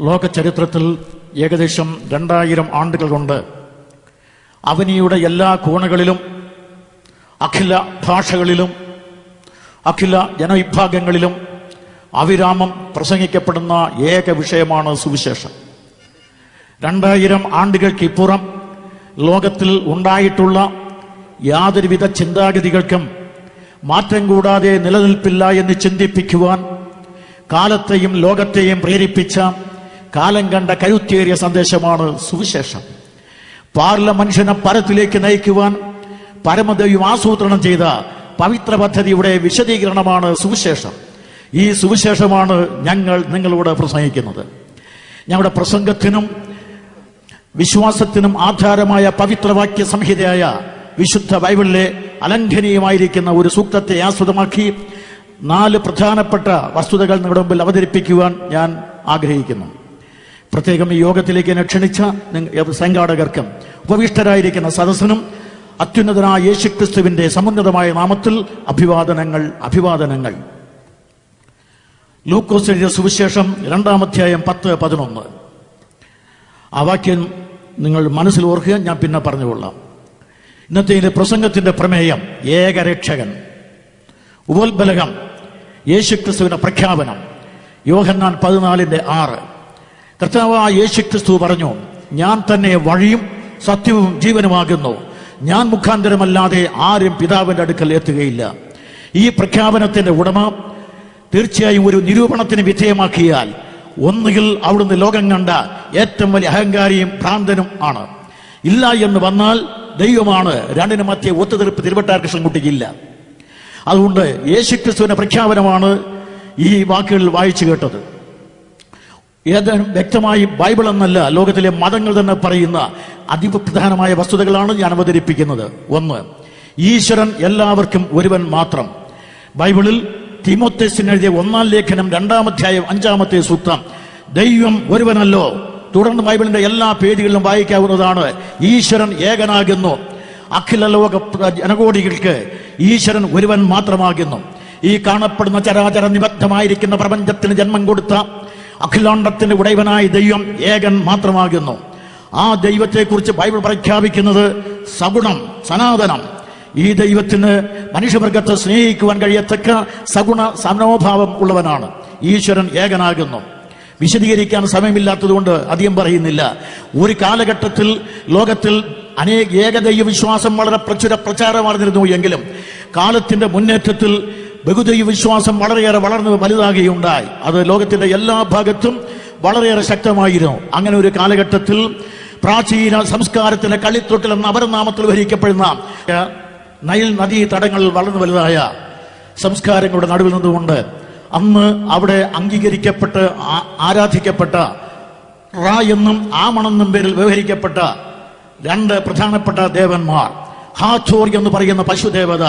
ലോക ചരിത്രത്തിൽ ഏകദേശം 2000 ആണ്ടുകൾ കൊണ്ട് അവനിയുടെ എല്ലാ കോണുകളിലും, അഖില ഭാഷകളിലും, അഖില ജനവിഭാഗങ്ങളിലും അവിരാമം പ്രസംഗിക്കപ്പെടുന്ന ഏക വിഷയമാണ് സുവിശേഷം. 2000 ആണ്ടുകൾക്കിപ്പുറം ലോകത്തിൽ ഉണ്ടായിട്ടുള്ള യാതൊരുവിധ ചിന്താഗതികൾക്കും മാറ്റം കൂടാതെ നിലനിൽപ്പില്ല എന്ന് ചിന്തിപ്പിക്കുവാൻ കാലത്തെയും ലോകത്തെയും പ്രേരിപ്പിച്ച കാലം കണ്ട കരുത്തേറിയ സന്ദേശമാണ് സുവിശേഷം. പാർല മനുഷ്യനെ പരത്തിലേക്ക് നയിക്കുവാൻ പരമദൈവം ആസൂത്രണം ചെയ്ത പവിത്ര പദ്ധതിയുടെ വിശദീകരണമാണ് സുവിശേഷം. ഈ സുവിശേഷമാണ് ഞങ്ങൾ നിങ്ങളോട് പ്രസംഗിക്കുന്നത്. ഞങ്ങളുടെ പ്രസംഗത്തിനും വിശ്വാസത്തിനും ആധാരമായ പവിത്രവാക്യ സംഹിതയായ വിശുദ്ധ ബൈബിളിലെ അലംഘനീയമായിരിക്കുന്ന ഒരു സൂക്തത്തെ ആസ്പദമാക്കി 4 പ്രധാനപ്പെട്ട വസ്തുതകൾ നിങ്ങളുടെ മുമ്പിൽ അവതരിപ്പിക്കുവാൻ ഞാൻ ആഗ്രഹിക്കുന്നു. പ്രത്യേകം ഈ യോഗത്തിലേക്ക് എന്നെ ക്ഷണിച്ച സംഘാടകർക്കും ഉപവിഷ്ടരായിരിക്കുന്ന സദസ്സിനും അത്യുന്നതനായ യേശുക്രിസ്തുവിന്റെ സമുന്നതമായ നാമത്തിൽ അഭിവാദനങ്ങൾ. ലൂക്കോസ് എഴുതിയ സുവിശേഷം 2-ാം അധ്യായം 10-11. ആ വാക്യം നിങ്ങൾ മനസ്സിൽ ഓർക്കുക, ഞാൻ പിന്നെ പറഞ്ഞുകൊള്ളാം. ഇന്നത്തെ പ്രസംഗത്തിന്റെ പ്രമേയം ഏകരക്ഷകൻ, ഉപോത്ബലകം, യേശുക്രിസ്തുവിന്റെ പ്രഖ്യാപനം. യോഹന്നാൻ 14:6. കർത്താവായ യേശുക്രിസ്തു പറഞ്ഞു, ഞാൻ തന്നെ വഴിയും സത്യവും ജീവനുമാകുന്നു, ഞാൻ മുഖാന്തരമല്ലാതെ ആരും പിതാവിന്റെ അടുക്കൽ എത്തുകയില്ല. ഈ പ്രഖ്യാപനത്തിന്റെ ഉടമ തീർച്ചയായും ഒരു നിരൂപണത്തിന് വിധേയമാക്കിയാൽ ഒന്നുകിൽ അവിടുന്ന് ലോകം കണ്ട ഏറ്റവും വലിയ അഹങ്കാരിയും ഭ്രാന്തനും ആണ്. ഇല്ല എന്ന് വന്നാൽ ദൈവമാണ്. രണ്ടിനും മധ്യേ ഒത്തുതീർപ്പ് തിരുവട്ടാകൃഷ്ണൻകുട്ടിക്കില്ല. അതുകൊണ്ട് യേശുക്രിസ്തുവിന്റെ പ്രഖ്യാപനമാണ് ഈ വാക്കുകളിൽ വായിച്ചു കേട്ടത്. ഏതാനും വ്യക്തമായി ബൈബിൾ എന്നല്ല, ലോകത്തിലെ മതങ്ങൾ തന്നെ പറയുന്ന അതിപ്രധാനമായ വസ്തുതകളാണ് ഞാൻ അവതരിപ്പിക്കുന്നത്. 1, ഈശ്വരൻ എല്ലാവർക്കും ഒരുവൻ മാത്രം. ബൈബിളിൽ തീമോത്തേസിന് എഴുതിയ 1-ാം ലേഖനം 2-ാം അധ്യായം 5-ാമത്തെ സൂക്തം, ദൈവം ഒരുവനല്ലോ. തുടർന്ന് ബൈബിളിന്റെ എല്ലാ പേജുകളിലും വായിക്കാവുന്നതാണ്, ഈശ്വരൻ ഏകനാകുന്നു. അഖില ലോക ജനകോടികൾക്ക് ഈശ്വരൻ ഒരുവൻ മാത്രമാകുന്നു. ഈ കാണപ്പെടുന്ന ചരാചര നിബദ്ധമായിരിക്കുന്ന പ്രപഞ്ചത്തിന് ജന്മം കൊടുത്ത അഖിലാണ്ടത്തിന്റെ ഉടയവനായ ദൈവം ഏകൻ മാത്രമാകുന്നു. ആ ദൈവത്തെക്കുറിച്ച് ബൈബിൾ പ്രഖ്യാപിക്കുന്നത് സഗുണം, സനാതനം. ഈ ദൈവത്തിന് മനുഷ്യവർഗത്തെ സ്നേഹിക്കുവാൻ കഴിയത്തക്ക സഗുണ സമനോഭാവം ഉള്ളവനാണ്. ഈശ്വരൻ ഏകനാകുന്നു. വിശദീകരിക്കാൻ സമയമില്ലാത്തതുകൊണ്ട് അധികം പറയുന്നില്ല. ഒരു കാലഘട്ടത്തിൽ ലോകത്തിൽ അനേക ഏകദൈവ വിശ്വാസം വളരെ പ്രചാരമാർന്നിരുന്നു എങ്കിലും കാലത്തിന്റെ മുന്നേറ്റത്തിൽ ബഹുദൈവ വിശ്വാസം വളരെയേറെ വളർന്ന് വലുതാകുകയുണ്ടായി. അത് ലോകത്തിന്റെ എല്ലാ ഭാഗത്തും വളരെയേറെ ശക്തമായിരുന്നു. അങ്ങനെ ഒരു കാലഘട്ടത്തിൽ പ്രാചീന സംസ്കാരത്തിന്റെ കളിത്തൊട്ടിൽ എന്ന അപരനാമത്തിൽ വഹിക്കപ്പെടുന്ന നൈൽ നദീ തടങ്ങളിൽ വളർന്നു വലുതായ സംസ്കാരങ്ങളുടെ നടുവിൽ നിന്നുകൊണ്ട് അന്ന് അവിടെ അംഗീകരിക്കപ്പെട്ട് ആരാധിക്കപ്പെട്ട റാ എന്നും ആമണെന്നും പേരിൽ വ്യവഹരിക്കപ്പെട്ട 2 പ്രധാനപ്പെട്ട ദേവന്മാർ, ഹാഥോർ എന്ന് പറയുന്ന പശുദേവത,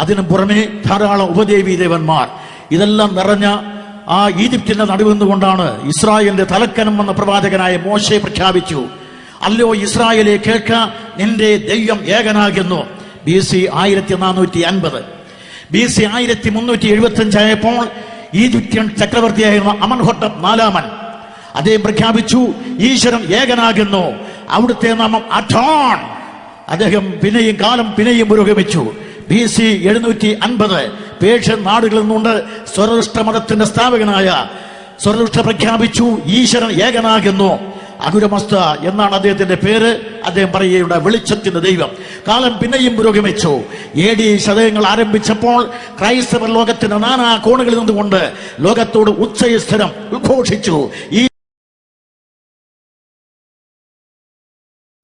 അതിനു പുറമെ ധാരാളം ഉപദേവി ദേവന്മാർ, ഇതെല്ലാം നിറഞ്ഞ ആ ഈജിപ്തിന്റെ നടുവിൽ നിന്നുകൊണ്ടാണ് ഇസ്രായേലിന്റെ തലക്കനം എന്ന പ്രവാചകനായ മോശെ പ്രഖ്യാപിച്ചു, അല്ലോ ഇസ്രായേലെ കേൾക്ക, നിന്റെ ദൈവം ഏകനാകുന്നു. BC 1450. BC 1375 ആയപ്പോൾ ഈജിപ്ഷ്യൻ ചക്രവർത്തിയായിരുന്ന അമൻഹോട്ടപ് 4-ാമൻ അദ്ദേഹം പ്രഖ്യാപിച്ചു, ഈശ്വരൻ ഏകനാകുന്നു. അവിടുത്തെ നാമം അഠോൺ. അദ്ദേഹം കാലം പിന്നെയും പുരോഗമിച്ചു. BC 750 പേർഷ്യൻ നാടുകളിൽ നിന്നുകൊണ്ട് സ്വരദുഷ്ട മതത്തിന്റെ സ്ഥാപകനായ സ്വരദുഷ്ട പ്രഖ്യാപിച്ചു, ഈശ്വരൻ ഏകനാകുന്നു. അഗുരമസ്ത എന്നാണ് അദ്ദേഹത്തിന്റെ പേര്. അദ്ദേഹം പറയുകയുടെ വെളിച്ചത്തിന്റെ ദൈവം. കാലം പിന്നെയും പുരോഗമിച്ചു. AD ശതകങ്ങൾ ആരംഭിച്ചപ്പോൾ ക്രൈസ്തവർ ലോകത്തിന്റെ നാനാ കോണുകളിൽ നിന്നുകൊണ്ട് ലോകത്തോട് ഉച്ചസ്ഥരം ഉദ്ഘോഷിച്ചു. ഈ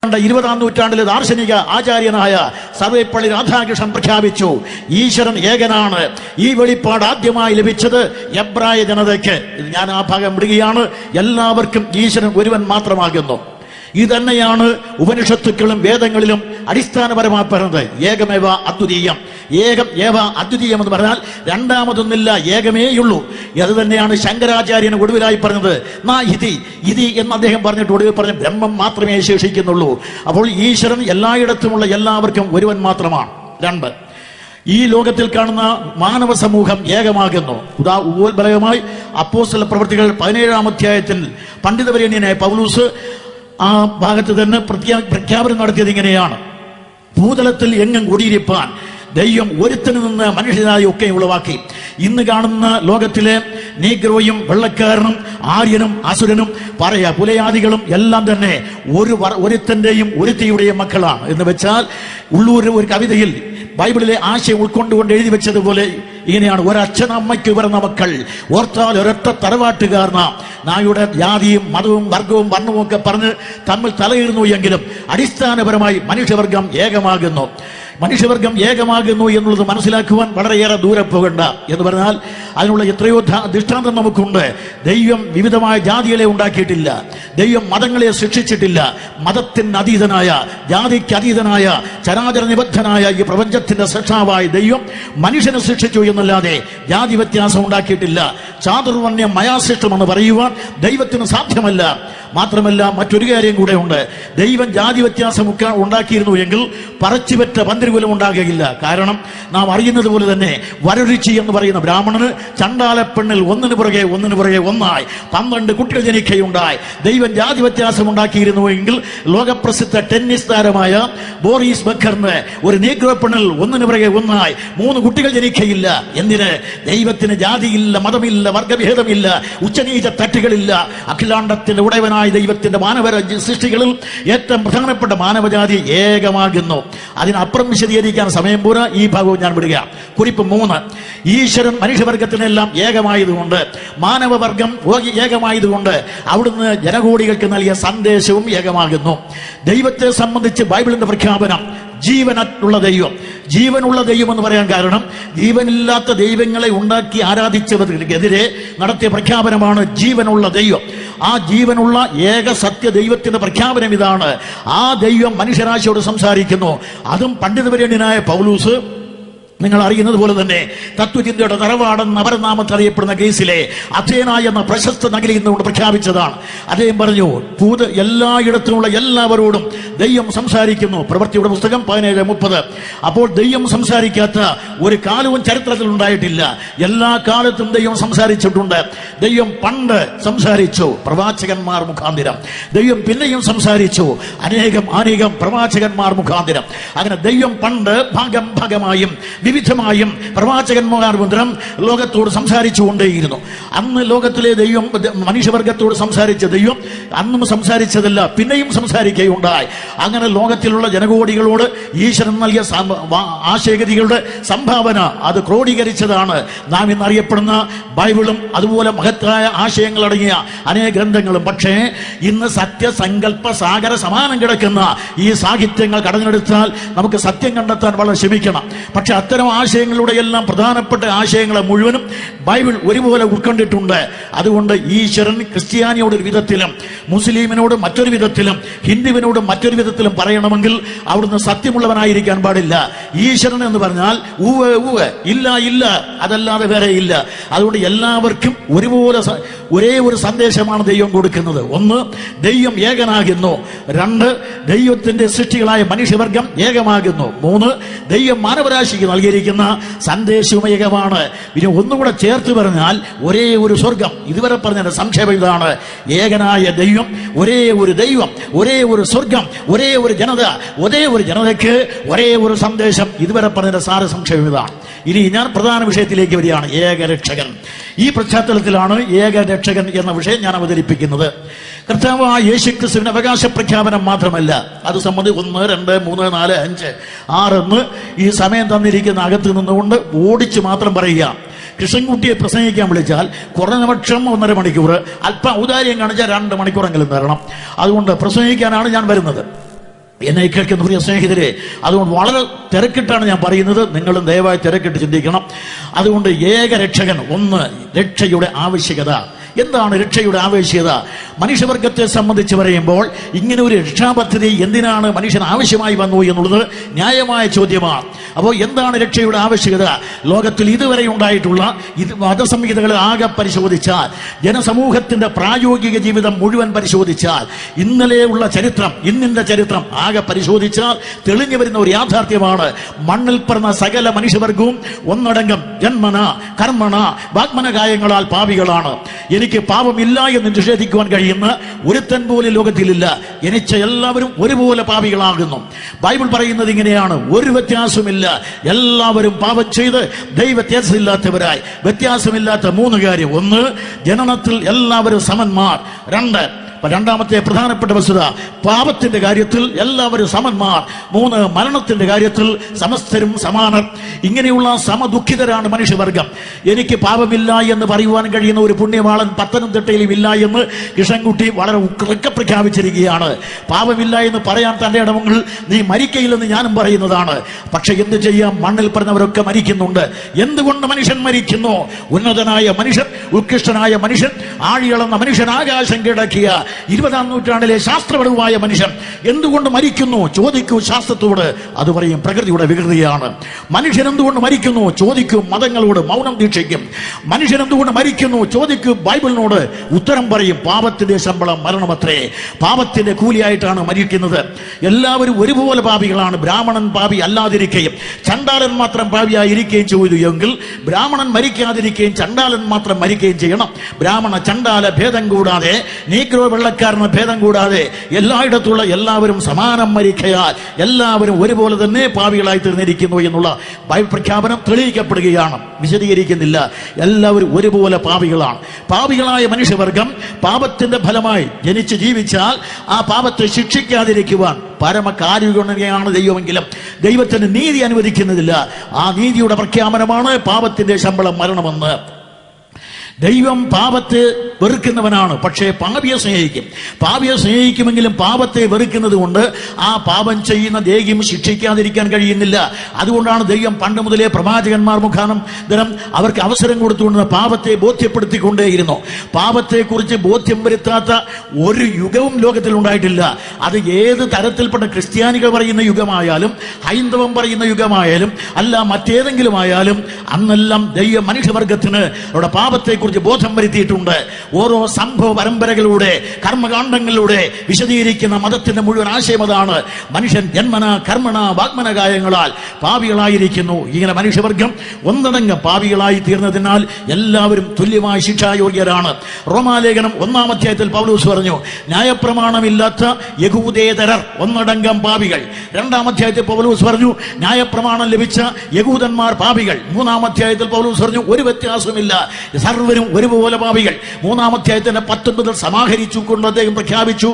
20-ാം നൂറ്റാണ്ടിലെ ദാർശനിക ആചാര്യനായ സർവേപ്പള്ളി രാധാകൃഷ്ണൻ പ്രഖ്യാപിച്ചു, ഈശ്വരൻ ഏകനാണ്. ഈ വെളിപ്പാട് ആദ്യമായി ലഭിച്ചത് എബ്രായ ജനതയ്ക്ക്. ഞാൻ ആ ഭാഗം വിടുകയാണ്. എല്ലാവർക്കും ഈശ്വരൻ ഒരുവൻ മാത്രമാകുന്നു. ഇതന്നെയാണ് ഉപനിഷത്തുക്കളും വേദങ്ങളിലും അടിസ്ഥാനപരമായി പറയുന്നത്. ഏകമേവ അദ്വിതീയം. ഏകം ഏവ അദ്വിതീയം എന്ന് പറഞ്ഞാൽ രണ്ടാമതൊന്നില്ല, ഏകമേയുള്ളൂ. അത് തന്നെയാണ് ശങ്കരാചാര്യന് ഒടുവിലായി പറഞ്ഞത്. ഇതി എന്ന് അദ്ദേഹം പറഞ്ഞിട്ട് ഒടുവിൽ പറഞ്ഞ ബ്രഹ്മം മാത്രമേ ശേഷിക്കുന്നുള്ളൂ. അപ്പോൾ ഈശ്വരൻ എല്ലായിടത്തുമുള്ള എല്ലാവർക്കും ഒരുവൻ മാത്രമാണ്. 2, ഈ ലോകത്തിൽ കാണുന്ന മാനവ സമൂഹം ഏകമാകുന്നു. ഉപോത്ബലകമായി അപ്പോസ്തല പ്രവൃത്തികൾ 17-ാം അധ്യായത്തിൽ പണ്ഡിതവരേണ്യനായ പൗലൂസ് ആ ഭാഗത്ത് തന്നെ പ്രഖ്യാപനം നടത്തിയത് ഇങ്ങനെയാണ്: ഭൂതലത്തിൽ എങ്ങും കുടിയിരിപ്പാൻ ദൈവം ഒരുത്തന് നിന്ന് മനുഷ്യനായി ഒക്കെ ഉളവാക്കി. ഇന്ന് കാണുന്ന ലോകത്തിലെ നീഗ്രോയും വെള്ളക്കാരനും ആര്യനും അസുരനും പുലയാദികളും എല്ലാം തന്നെ ഒരുത്തന്റെയും ഒരുത്തിയുടെയും മക്കളാണ്. എന്ന് വെച്ചാൽ ഉള്ളൂർ ഒരു കവിതയിൽ ബൈബിളിലെ ആശയം ഉൾക്കൊണ്ടുകൊണ്ട് എഴുതി വെച്ചതുപോലെ ഇങ്ങനെയാണ്: ഒരച്ഛനമ്മയ്ക്ക് പിറന്ന മക്കൾ ഓർത്താൽ ഒരൊറ്റ തറവാട്ടുകാർ നാം. നായുടെ ജാതിയും മതവും വർഗവും വർണ്ണവും ഒക്കെ പറഞ്ഞ് തമ്മിൽ തലയിടുന്നു എങ്കിലും അടിസ്ഥാനപരമായി മനുഷ്യവർഗം ഏകമാകുന്നു. മനുഷ്യവർഗം ഏകമാകുന്നു എന്നുള്ളത് മനസ്സിലാക്കുവാൻ വളരെയേറെ ദൂരെ പോകണ്ട. എന്ന് പറഞ്ഞാൽ അതിനുള്ള എത്രയോ ദൃഷ്ടാന്തം നമുക്കുണ്ട്. ദൈവം വിവിധമായ ജാതികളെ ഉണ്ടാക്കിയിട്ടില്ല. ദൈവം മതങ്ങളെ സൃഷ്ടിച്ചിട്ടില്ല. മതത്തിന് അതീതനായ, ജാതിക്ക് അതീതനായ, ചരാചര നിബദ്ധനായ ഈ പ്രപഞ്ചത്തിന്റെ സൃഷ്ടാവായ ദൈവം മനുഷ്യനെ സൃഷ്ടിച്ചു എന്നല്ലാതെ ജാതി വ്യത്യാസം ഉണ്ടാക്കിയിട്ടില്ല. ചാതുർവർണ്ണ്യം മയാസൃഷ്ടമെന്ന് പറയുവാൻ ദൈവത്തിന് സാധ്യമല്ല. മാത്രമല്ല മറ്റൊരു കാര്യം കൂടെ ഉണ്ട്: ദൈവം ജാതി വ്യത്യാസം ഉണ്ടാക്കിയിരുന്നു എങ്കിൽ പറച്ചുപെറ്റ പന്തിരുകുലം ഉണ്ടാകുകയില്ല. കാരണം നാം അറിയുന്നത് പോലെ തന്നെ വരരുചി എന്ന് പറയുന്ന ബ്രാഹ്മണന് ചണ്ടാല പെണ്ണിൽ ഒന്നിനു പുറകെ ഒന്നായി 12 കുട്ടികൾ ജനിക്കുകയുണ്ടായി. ദൈവം ജാതി വ്യത്യാസം ഉണ്ടാക്കിയിരുന്നു എങ്കിൽ ലോകപ്രസിദ്ധ ടെന്നീസ് താരമായ ബോറിസ് ബക്കറിന് ഒരു നീഗ്രോ പെണ്ണിൽ ഒന്നിനു പുറകെ ഒന്നായി 3 കുട്ടികൾ ജനിക്കയില്ല. എന്തിന്? ദൈവത്തിന് ജാതിയില്ല, മതമില്ല, വർഗഭേദമില്ല, ഉച്ചനീച തട്ടുകളില്ല. അഖിലാണ്ടത്തിന്റെ ഉടയവനായ ദൈവത്തിന്റെ മാനവ സൃഷ്ടികളിൽ ഏറ്റവും പ്രധാനപ്പെട്ട മാനവജാതി ഏകമാകുന്നു. അതിനപ്പുറം വിശദീകരിക്കാൻ സമയം പോരാ. ഈ ഭാഗവും ഞാൻ വിടുക. കുറിപ്പ് 3: ഈശ്വരൻ മനുഷ്യവർഗത്തിനെല്ലാം ഏകമായതുകൊണ്ട്, മാനവവർഗം ഏകമായതുകൊണ്ട് അവിടുന്ന് ജനകോടികൾക്ക് നൽകിയ സന്ദേശവും ഏകമാകുന്നു. ദൈവത്തെ സംബന്ധിച്ച് ബൈബിളിന്റെ പ്രഖ്യാപനം ജീവനുള്ള ദൈവം. ജീവനുള്ള ദൈവം എന്ന് പറയാൻ കാരണം ജീവനില്ലാത്ത ദൈവങ്ങളെ ഉണ്ടാക്കി ആരാധിച്ചവർക്കെതിരെ നടത്തിയ പ്രഖ്യാപനമാണ് ജീവനുള്ള ദൈവം. ആ ജീവനുള്ള ഏക സത്യ ദൈവത്തിന്റെ പ്രഖ്യാപനം ഇതാണ്. ആ ദൈവം മനുഷ്യരാശിയോട് സംസാരിക്കുന്നു. അതും പണ്ഡിതവരേണ്യനായ പൗലൂസ് നിങ്ങൾ അറിയുന്നത് പോലെ തന്നെ തത്വചിന്തയുടെ തറവാടെന്ന് അപരനാമത്തിൽ അറിയപ്പെടുന്ന കേസിലെ അഥേന എന്ന പ്രശസ്ത നഗരിയിൽ നിന്നുകൊണ്ട് പ്രഖ്യാപിച്ചതാണ്. അദ്ദേഹം പറഞ്ഞു, എല്ലായിടത്തുമുള്ള എല്ലാവരോടും ദൈവം സംസാരിക്കുന്നു. പ്രവൃത്തിയുടെ പുസ്തകം 17:30. അപ്പോൾ ദൈവം സംസാരിക്കാത്ത ഒരു കാലവും ചരിത്രത്തിൽ ഉണ്ടായിട്ടില്ല. എല്ലാ കാലത്തും ദൈവം സംസാരിച്ചിട്ടുണ്ട്. ദൈവം പണ്ട് സംസാരിച്ചു പ്രവാചകന്മാർ മുഖാന്തരം. ദൈവം പിന്നെയും സംസാരിച്ചു അനേകം പ്രവാചകന്മാർ മുഖാന്തരം. അങ്ങനെ ദൈവം പണ്ട് ഭാഗമായും വിവിധമായും പ്രവാചകന്മാർ മുഖാന്തരം ലോകത്തോട് സംസാരിച്ചു കൊണ്ടേയിരുന്നു. അന്ന് ലോകത്തിലെ ദൈവം മനുഷ്യവർഗത്തോട് സംസാരിച്ച ദൈവം അന്നും സംസാരിച്ചതല്ല, പിന്നെയും സംസാരിക്കുകയുണ്ടായി. അങ്ങനെ ലോകത്തിലുള്ള ജനകോടികളോട് ഈശ്വരൻ നൽകിയ ആശയഗതികളുടെ സംഭാവന അത് ക്രോഡീകരിച്ചതാണ് നാം ഇന്നറിയപ്പെടുന്ന ബൈബിളും അതുപോലെ മഹത്തായ ആശയങ്ങൾ അടങ്ങിയ അനേക ഗ്രന്ഥങ്ങളും. പക്ഷേ ഇന്ന് സത്യസങ്കല്പ സാഗര സമാനം കിടക്കുന്ന ഈ സാഹിത്യങ്ങൾ കടഞ്ഞെടുത്താൽ നമുക്ക് സത്യം കണ്ടെത്താൻ വളരെ ശ്രമിക്കണം. പക്ഷെ അത്തരം ആശയങ്ങളുടെ എല്ലാം പ്രധാനപ്പെട്ട ആശയങ്ങളെ മുഴുവനും ബൈബിൾ ഒരുപോലെ ഉൾക്കൊണ്ടിട്ടുണ്ട്. അതുകൊണ്ട് ഈശ്വരൻ ക്രിസ്ത്യാനിയോട് ഒരു വിധത്തിലും മുസ്ലിമിനോട് മറ്റൊരു വിധത്തിലും ഹിന്ദുവിനോട് മറ്റൊരു വിധത്തിലും പറയണമെങ്കിൽ അവിടുന്ന് സത്യമുള്ളവനായിരിക്കാൻ പാടില്ല. ഈശ്വരൻ എന്ന് പറഞ്ഞാൽ ഊവ് ഇല്ല, അതല്ലാതെ വേറെ ഇല്ല. അതുകൊണ്ട് എല്ലാവർക്കും ഒരുപോലെ ഒരേ ഒരു സന്ദേശമാണ് ദൈവം കൊടുക്കുന്നത്. 1, ദൈവം ഏകനാകുന്നു. 2, ദൈവത്തിന്റെ സൃഷ്ടികളായ മനുഷ്യവർഗം ഏകമാകുന്നു. 3, ദൈവം മാനവരാശിക്ക് നൽകിയിരിക്കുന്ന സന്ദേശവും ഏകമാണ്. ഇനി ഒന്നുകൂടെ ചേർത്ത് പറഞ്ഞാൽ ഒരേ ഒരു സ്വർഗം. ഇതുവരെ പറഞ്ഞ സംക്ഷേപം ഇതാണ്: ഏകനായ ദൈവം, ഒരേ ഒരു ദൈവം, ഒരേ ഒരു സ്വർഗം, ഒരേ ഒരു ജനത, ഒരേ ഒരു ജനതയ്ക്ക് ഒരേ ഒരു സന്ദേശം. ഇതുവരെ പറഞ്ഞ സാര സംക്ഷേപം ഇതാണ്. ഇനി ഞാൻ പ്രധാന വിഷയത്തിലേക്ക് വരികയാണ്: ഏകരക്ഷകൻ. ഈ പശ്ചാത്തലത്തിലാണ് ഏകരക്ഷകൻ എന്ന വിഷയം ഞാൻ അവതരിപ്പിക്കുന്നത്. കർത്താവായ യേശുക്രിസ്തുവിന്റെ അവകാശ പ്രഖ്യാപനം മാത്രമല്ല, അത് സംബന്ധിച്ച് 1, 2, 3, 4, 5, 6 ഈ സമയം തന്നിരിക്കുന്ന അകത്ത് നിന്നുകൊണ്ട് ഓടിച്ച് മാത്രം പറയുക. കൃഷ്ണൻകുട്ടിയെ പ്രസംഗിക്കാൻ വിളിച്ചാൽ കുറഞ്ഞപക്ഷം 1.5 മണിക്കൂർ, അല്പം ഔദാര്യം കാണിച്ചാൽ 2 മണിക്കൂറെങ്കിലും തരണം. അതുകൊണ്ട് പ്രസംഗിക്കാനാണ് ഞാൻ വരുന്നത്. എന്നെ കേൾക്കുന്ന പ്രിയ സ്നേഹിതരെ, അതുകൊണ്ട് വളരെ തിരക്കിട്ടാണ് ഞാൻ പറയുന്നത്. നിങ്ങളും ദയവായി തിരക്കിട്ട് ചിന്തിക്കണം. അതുകൊണ്ട് ഏകരക്ഷകൻ. 1, രക്ഷയുടെ ആവശ്യകത. എന്താണ് രക്ഷയുടെ ആവശ്യകത? മനുഷ്യവർഗത്തെ സംബന്ധിച്ച് പറയുമ്പോൾ ഇങ്ങനെ ഒരു രക്ഷാപദ്ധതി എന്തിനാണ് മനുഷ്യൻ ആവശ്യമായി വന്നു എന്നുള്ളത് ന്യായമായ ചോദ്യമാണ്. അപ്പോൾ എന്താണ് രക്ഷയുടെ ആവശ്യകത? ലോകത്തിൽ ഇതുവരെ ഉണ്ടായിട്ടുള്ള മതസംഹിതകൾ ആകെ പരിശോധിച്ചാൽ, ജനസമൂഹത്തിന്റെ പ്രായോഗിക ജീവിതം മുഴുവൻ പരിശോധിച്ചാൽ, ഇന്നലെ ഉള്ള ചരിത്രം, ഇന്നിന്റെ ചരിത്രം ആകെ പരിശോധിച്ചാൽ തെളിഞ്ഞു വരുന്ന ഒരു യാഥാർത്ഥ്യമാണ്, മണ്ണിൽ പിറന്ന സകല മനുഷ്യവർഗവും ഒന്നടങ്കം ജന്മന കർമ്മണ വാഗ്മനകായങ്ങളാൽ പാപികളാണ്. എനിക്ക് പാപമില്ല എന്ന് നിഷേധിക്കുവാൻ കഴിയുന്ന ഒരുത്തൻ പോലും ലോകത്തിലില്ല. ജനിച്ച എല്ലാവരും ഒരുപോലെ പാപികളാകുന്നു. ബൈബിൾ പറയുന്നത് ഇങ്ങനെയാണ്, ഒരു വ്യത്യാസമില്ല, എല്ലാവരും പാപം ചെയ്ത് ദൈവവ്യത്യാസമില്ലാത്തവരായി. വ്യത്യാസമില്ലാത്ത മൂന്ന് കാര്യം: ഒന്ന്, ജനനത്തിൽ എല്ലാവരും സമന്മാർ. രണ്ടാമത്തെ പ്രധാനപ്പെട്ട വസ്തുത, പാപത്തിന്റെ കാര്യത്തിൽ എല്ലാവരും സമന്മാർ. മൂന്ന്, മരണത്തിന്റെ കാര്യത്തിൽ സമസ്തരും സമാനർ. ഇങ്ങനെയുള്ള സമദുഃഖിതരാണ് മനുഷ്യവർഗം. എനിക്ക് പാപമില്ല എന്ന് പറയുവാൻ കഴിയുന്ന ഒരു പുണ്യവാളൻ പത്തനംതിട്ടയിലും ഇല്ല എന്ന് കിഷൻകുട്ടി വളരെ ഉറക്കെ പ്രഖ്യാപിച്ചിരിക്കുകയാണ്. പാപമില്ല എന്ന് പറയാൻ തന്റെ ഇടമങ്ങൾ നീ മരിക്കയില്ലെന്ന് ഞാനും പറയുന്നതാണ്. പക്ഷെ എന്ത് ചെയ്യാം, മണ്ണിൽ പറഞ്ഞവരൊക്കെ മരിക്കുന്നുണ്ട്. എന്തുകൊണ്ട് മനുഷ്യൻ മരിക്കുന്നു? ഉന്നതനായ മനുഷ്യൻ, ഉത്കൃഷ്ടനായ മനുഷ്യൻ, ആഴിയളന്ന മനുഷ്യൻ, ആകാശം കിടക്കിയ 20-ാം നൂറ്റാണ്ടിലെ ശാസ്ത്രപരമായ മനുഷ്യൻ എന്തുകൊണ്ട് മരിക്കുന്നു? ചോദിക്കൂ ശാസ്ത്രത്തോട്, അത് പറയും പ്രകൃതിയുടെ വികൃതിയാണ്. മനുഷ്യൻ എന്തുകൊണ്ട് മരിക്കുന്നു? ചോദിക്കും മതങ്ങളോട്, മൗനം ദീക്ഷിക്കും. മനുഷ്യൻ എന്തുകൊണ്ട് മരിക്കുന്നു? ചോദിക്കും ബൈബിളിനോട്, ഉത്തരം പറയും പാപത്തിന്റെ ശമ്പളം മരണമത്രേ. പാപത്തിന്റെ കൂലിയായിട്ടാണ് മരിക്കുന്നത്. എല്ലാവരും ഒരുപോലെ പാപികളാണ്. ബ്രാഹ്മണൻ പാപി അല്ലാതിരിക്കുകയും ചണ്ടാലൻ മാത്രം പാപിയായിരിക്കുകയും ചെയ്തു എങ്കിൽ ബ്രാഹ്മണൻ മരിക്കാതിരിക്കുകയും ചണ്ടാലൻ മാത്രം മരിക്കുകയും ചെയ്യണം. ബ്രാഹ്മണ ചണ്ടാല ഭേദം കൂടാതെ, നീഗ്രോ വെള്ളക്കാരന് ഭേദം കൂടാതെ എല്ലായിടത്തുള്ള എല്ലാവരും സമാനം മരിക്കയാൽ എല്ലാവരും ഒരുപോലെ തന്നെ പാപികളായി തീർന്നിരിക്കുന്നു എന്നുള്ള ബൈബിൾ പ്രഖ്യാപനം തെളിയിക്കപ്പെടുകയാണ്. വിശദീകരിക്കുന്നില്ല. എല്ലാവരും ഒരുപോലെ പാപികളാണ്. പാപികളായ മനുഷ്യവർഗം പാപത്തിന്റെ ഫലമായി ജനിച്ച് ജീവിച്ചാൽ ആ പാപത്തെ ശിക്ഷിക്കാതിരിക്കുവാൻ പരമകാരുണ്യമാണ് ദൈവമെങ്കിലും ദൈവത്തിന് നീതി അനുവദിക്കുന്നില്ല. ആ നീതിയുടെ പ്രഖ്യാപനമാണ് പാപത്തിന്റെ ശമ്പളം മരണമെന്ന്. ദൈവം പാപത്തെ വെറുക്കുന്നവനാണ്, പക്ഷേ പാപിയെ സ്നേഹിക്കും. പാപിയെ സ്നേഹിക്കുമെങ്കിലും പാപത്തെ വെറുക്കുന്നത് കൊണ്ട് ആ പാപം ചെയ്യുന്ന ദേഹിയും ശിക്ഷിക്കാതിരിക്കാൻ കഴിയുന്നില്ല. അതുകൊണ്ടാണ് ദൈവം പണ്ട് മുതലേ പ്രവാചകന്മാർ മുഖാന്തരം അവർക്ക് അവസരം കൊടുത്തുകൊണ്ട് പാപത്തെ ബോധ്യപ്പെടുത്തിക്കൊണ്ടേയിരുന്നു. പാപത്തെക്കുറിച്ച് ബോധ്യം വരുത്താത്ത ഒരു യുഗവും ലോകത്തിൽ ഉണ്ടായിട്ടില്ല. അത് ഏത് തരത്തിൽപ്പെട്ട ക്രിസ്ത്യാനികൾ പറയുന്ന യുഗമായാലും ഹൈന്ദവം പറയുന്ന യുഗമായാലും അല്ല മറ്റേതെങ്കിലും ആയാലും, അന്നെല്ലാം ദൈവം മനുഷ്യവർഗത്തിന് അവരുടെ പാപത്തെക്കുറിച്ച് ബോധം വരുത്തിയിട്ടുണ്ട്. ഓരോ സംഭവ പരമ്പരകളിലൂടെ, കർമ്മകാണ്ഡങ്ങളിലൂടെ വിശദീകരിക്കുന്ന മതത്തിന്റെ മുഴുവൻ ആശയം അതാണ്. മനുഷ്യൻ ജന്മന കർമ്മണ വാഗ്മനകായങ്ങളാൽ പാപികളായിരിക്കുന്നു. ഇങ്ങനെ മനുഷ്യവർഗം ഒന്നടങ്കം പാപികളായി തീർന്നതിനാൽ എല്ലാവരും തുല്യമായി ശിക്ഷായോഗ്യരാണ്. റോമാലേഖനം 1-ാം അധ്യായത്തിൽ പൗലോസ് പറഞ്ഞു, ന്യായപ്രമാണമില്ലാത്ത യഹൂദേതരർ ഒന്നടങ്കം പാപികൾ. 2-ാം അധ്യായത്തിൽ പൗലോസ് പറഞ്ഞു, ന്യായപ്രമാണം ലഭിച്ച യഹൂദന്മാർ പാപികൾ. 3-ാം അധ്യായത്തിൽ പൗലോസ് പറഞ്ഞു, ഒരു വ്യത്യാസമില്ല, സർവ്വരും ഒരുപോലെ പാപികൾ. 3-ാം അധ്യായത്തിന്റെ 19 സമാഹരിച്ചു കൊണ്ട് അദ്ദേഹം പ്രഖ്യാപിച്ചു,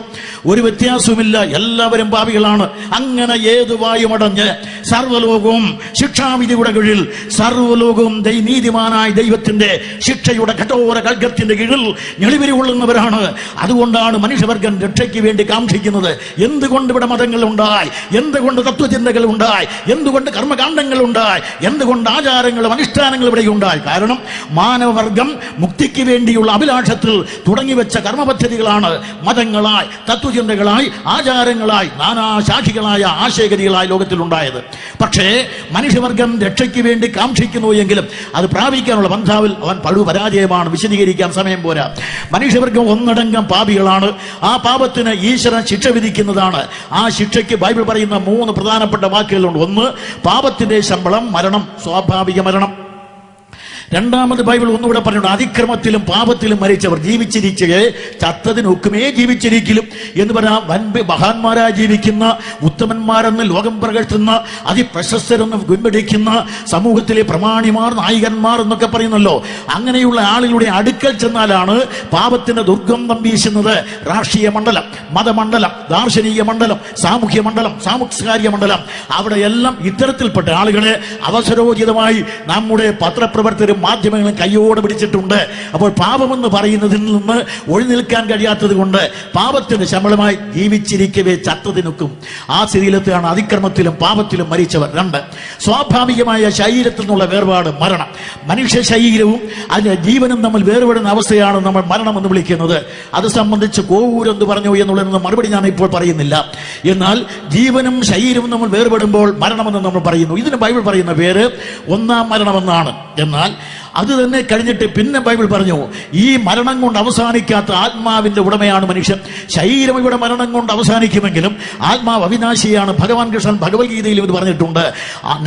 ഒരു വ്യത്യാസവുമില്ല, എല്ലാവരും പാപികളാണ്. അങ്ങനെ ഏതുവായുമടഞ്ഞ് സർവ്വലോകവും ശിക്ഷാവിധിയുടെ കീഴിൽ, സർവ്വലോകവും നീതിമാനായ ദൈവത്തിന്റെ ശിക്ഷയുടെ കഠോര കൽക്കത്തിന്റെ കീഴിൽ ഞെളിവിരി കൊള്ളുന്നവരാണ്. അതുകൊണ്ടാണ് മനുഷ്യവർഗം രക്ഷയ്ക്ക് വേണ്ടി കാക്ഷിക്കുന്നത്. എന്തുകൊണ്ട് ഇവിടെ മതങ്ങൾ ഉണ്ടായി? എന്തുകൊണ്ട് തത്വചിന്തകൾ ഉണ്ടായി? എന്തുകൊണ്ട് കർമ്മകാണ്ഡങ്ങൾ ഉണ്ടായി? എന്തുകൊണ്ട് ആചാരങ്ങളും അനുഷ്ഠാനങ്ങളും ഇവിടെ ഉണ്ടായി? കാരണം മാനവവർഗം മുക്തിക്ക് വേണ്ടിയുള്ള അഭിലാഷത്തിൽ തുടങ്ങിവെച്ച കർമ്മപദ്ധതികളാണ് മതങ്ങളായി, തത്വചിന്തകളായി, ആചാരങ്ങളായി, നാനാശാഖികളായ ആശയഗതികളായി ലോകത്തിലുണ്ടായത്. പക്ഷേ മനുഷ്യവർഗം രക്ഷയ്ക്ക് വേണ്ടി കാക്ഷിക്കുന്നു എങ്കിലും അത് പ്രാപിക്കാനുള്ള ബന്ധാവിൽ അവൻ പരാജയമാണ്. വിശദീകരിക്കാൻ സമയം പോരാ. മനുഷ്യവർഗം ഒന്നടങ്കം പാപികളാണ്. ആ പാപത്തിന് ഈശ്വരൻ ശിക്ഷ വിധിക്കുന്നതാണ്. ആ ശിക്ഷയ്ക്ക് ബൈബിൾ പറയുന്ന 3 പ്രധാനപ്പെട്ട വാക്കുകളുണ്ട്. ഒന്ന്, പാപത്തിന്റെ ശമ്പളം മരണം, സ്വാഭാവിക മരണം. രണ്ടാമത് ബൈബിൾ ഒന്നുകൂടെ പറഞ്ഞിട്ടുണ്ട്, അതിക്രമത്തിലും പാപത്തിലും മരിച്ചവർ ജീവിച്ചിരിക്കെ ചത്തതിനൊക്കുമേ ജീവിച്ചിരിക്കലും എന്ന് പറഞ്ഞാൽ മഹാന്മാരായി ജീവിക്കുന്ന, ഉത്തമന്മാരെന്ന് ലോകം പ്രകടിക്കുന്ന, അതിപ്രശസ്തരെന്ന് പിൻപിടിക്കുന്ന, സമൂഹത്തിലെ പ്രമാണിമാർ, നായകന്മാർ എന്നൊക്കെ പറയുന്നല്ലോ, അങ്ങനെയുള്ള ആളുകളുടെ അടുക്കൽ ചെന്നാലാണ് പാപത്തിന്റെ ദുർഗന്ധം വീശുന്നത്. രാഷ്ട്രീയ മണ്ഡലം, മതമണ്ഡലം, ദാർശനിക മണ്ഡലം, സാമൂഹ്യ മണ്ഡലം, സാംസ്കാരിക മണ്ഡലം, അവിടെയെല്ലാം ഇത്തരത്തിൽപ്പെട്ട ആളുകളെ അവസരോചിതമായി നമ്മുടെ പത്രപ്രവർത്തകരും മാധ്യമങ്ങളും കയ്യോടെ പിടിച്ചിട്ടുണ്ട്. അപ്പോൾ പാപമെന്ന് പറയുന്നതിൽ നിന്ന് ഒഴിനിൽക്കാൻ കഴിയാത്തത് കൊണ്ട് പാപത്തിന് ശമ്പളമായി ജീവിച്ചിരിക്കവേ ചത്തതിനൊക്കും ആ സ്ഥിതിയിലെത്താണ് അതിക്രമത്തിലും പാപത്തിലും മരിച്ചവർ. 2, സ്വാഭാവികമായ ശരീരത്തിൽ നിന്നുള്ള വേർപാട് മരണം. മനുഷ്യ ശരീരവും അതിന്റെ ജീവനും തമ്മിൽ വേർപെടുന്ന അവസ്ഥയാണ് നമ്മൾ മരണം എന്ന് വിളിക്കുന്നത്. അത് സംബന്ധിച്ച് കോവൂരെന്ന് പറഞ്ഞു എന്നുള്ളതിന് മറുപടി ഞാൻ ഇപ്പോൾ പറയുന്നില്ല. എന്നാൽ ജീവനും ശരീരവും നമ്മൾ വേർപെടുമ്പോൾ മരണമെന്ന് നമ്മൾ പറയുന്നു. ഇതിന് ബൈബിൾ പറയുന്ന പേര് 1-ാം മരണമെന്നാണ്. എന്നാൽ അത് തന്നെ കഴിഞ്ഞിട്ട് പിന്നെ ബൈബിൾ പറഞ്ഞു ഈ മരണം കൊണ്ട് അവസാനിക്കാത്ത ആത്മാവിന്റെ ഉടമയാണ് മനുഷ്യൻ. ശരീരം ഇവിടെ മരണം കൊണ്ട് അവസാനിക്കുമെങ്കിലും ആത്മാവ് അവിനാശിയാണ്. ഭഗവാൻ കൃഷ്ണൻ ഭഗവത്ഗീതയിൽ ഇത് പറഞ്ഞിട്ടുണ്ട്.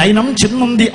നൈനം ചിന്നന്തി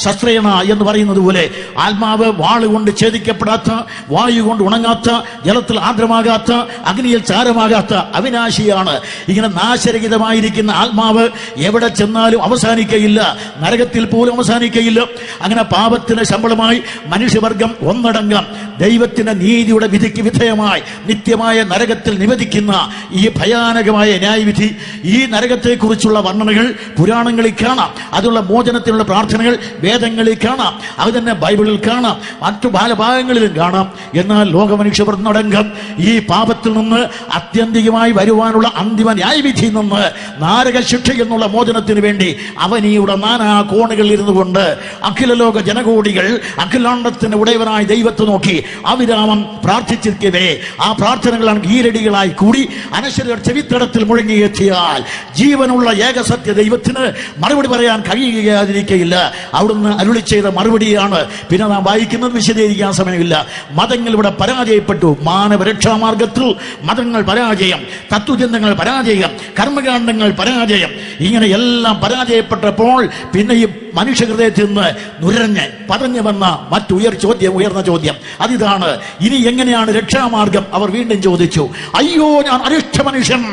ശസ്ത്രേണ എന്ന് പറയുന്നത് പോലെ ആത്മാവ് വാളുകൊണ്ട് ഛേദിക്കപ്പെടാത്ത, വായു കൊണ്ട് ഉണങ്ങാത്ത, ജലത്തിൽ ആർദ്രമാകാത്ത, അഗ്നിയിൽ ചാരമാകാത്ത അവിനാശിയാണ്. ഇങ്ങനെ നാശരഹിതമായിരിക്കുന്ന ആത്മാവ് എവിടെ ചെന്നാലും അവസാനിക്കയില്ല, നരകത്തിൽ പോലും അവസാനിക്കയില്ല. അങ്ങനെ പാപത്തിന് ശമ്പളമായി മനുഷ്യവർഗം ഒന്നടങ്കം ദൈവത്തിന്റെ നീതിയുടെ വിധിക്ക് വിധേയമായി നിത്യമായ നരകത്തിൽ നിവദിക്കുന്ന ഈ ഭയാനകമായ ന്യായവിധി, ഈ നരകത്തെക്കുറിച്ചുള്ള വർണ്ണനകൾ പുരാണങ്ങളിൽ കാണാം. അതിനുള്ള മോചനത്തിനുള്ള പ്രാർത്ഥനകൾ വേദങ്ങളിൽ കാണാം. അത് തന്നെ ബൈബിളിൽ കാണാം, മറ്റു ബാലഭാഗങ്ങളിലും കാണാം. എന്നാൽ ലോകമനുഷ്യവർഗം ഈ പാപത്തിൽ നിന്ന് ആത്യന്തികമായി വരുവാനുള്ള അന്തിമ ന്യായവിധിയിൽ നിന്ന് നാരക ശിക്ഷ എന്നുള്ള മോചനത്തിന് വേണ്ടി അവനിയുടെ നാനാ കോണുകളിൽ ഇരുന്നു കൊണ്ട് അഖില ലോക ജനകോടികൾ അഖിലാണ്ടത്തിന് ഉടയവനായ ദൈവത്തെ നോക്കി അവിരാമം പ്രാർത്ഥിച്ചിരിക്കവേ ആ പ്രാർത്ഥനകളാണ് ഈരടികളായി കൂടി അനശ്വരർ ചെവിത്തടത്തിൽ മുഴങ്ങിയെത്തിയാൽ ജീവനുള്ള ഏകസത്യ ദൈവത്തിന് മറുപടി പറയാൻ കഴിയുകയാതിരിക്കയില്ല. അവിടുന്ന് അരുളി ചെയ്ത മറുപടിയാണ് പിന്നെ നാം വായിക്കുന്നത്. വിശദീകരിക്കാൻ സമയമില്ല. മതങ്ങൾ ഇവിടെ പരാജയപ്പെട്ടു. മാനവ രക്ഷാമാർഗത്തിൽ മതങ്ങൾ പരാജയം, തത്വചിന്തകൾ പരാജയം, കർമ്മകാണ്ഡങ്ങൾ പരാജയം. ഇങ്ങനെ എല്ലാം പരാജയപ്പെട്ടപ്പോൾ പിന്നെ ഈ മനുഷ്യഹൃദയത്തിൽ നിന്ന് നുരഞ്ഞ് പതഞ്ഞു വന്ന ഉയർന്ന ചോദ്യം അതിതാണ്, ഇനി എങ്ങനെയാണ് രക്ഷാമാർഗം? അവർ വീണ്ടും ചോദിച്ചു, അയ്യോ ഞാൻ അരിഷ്ട മനുഷ്യൻ.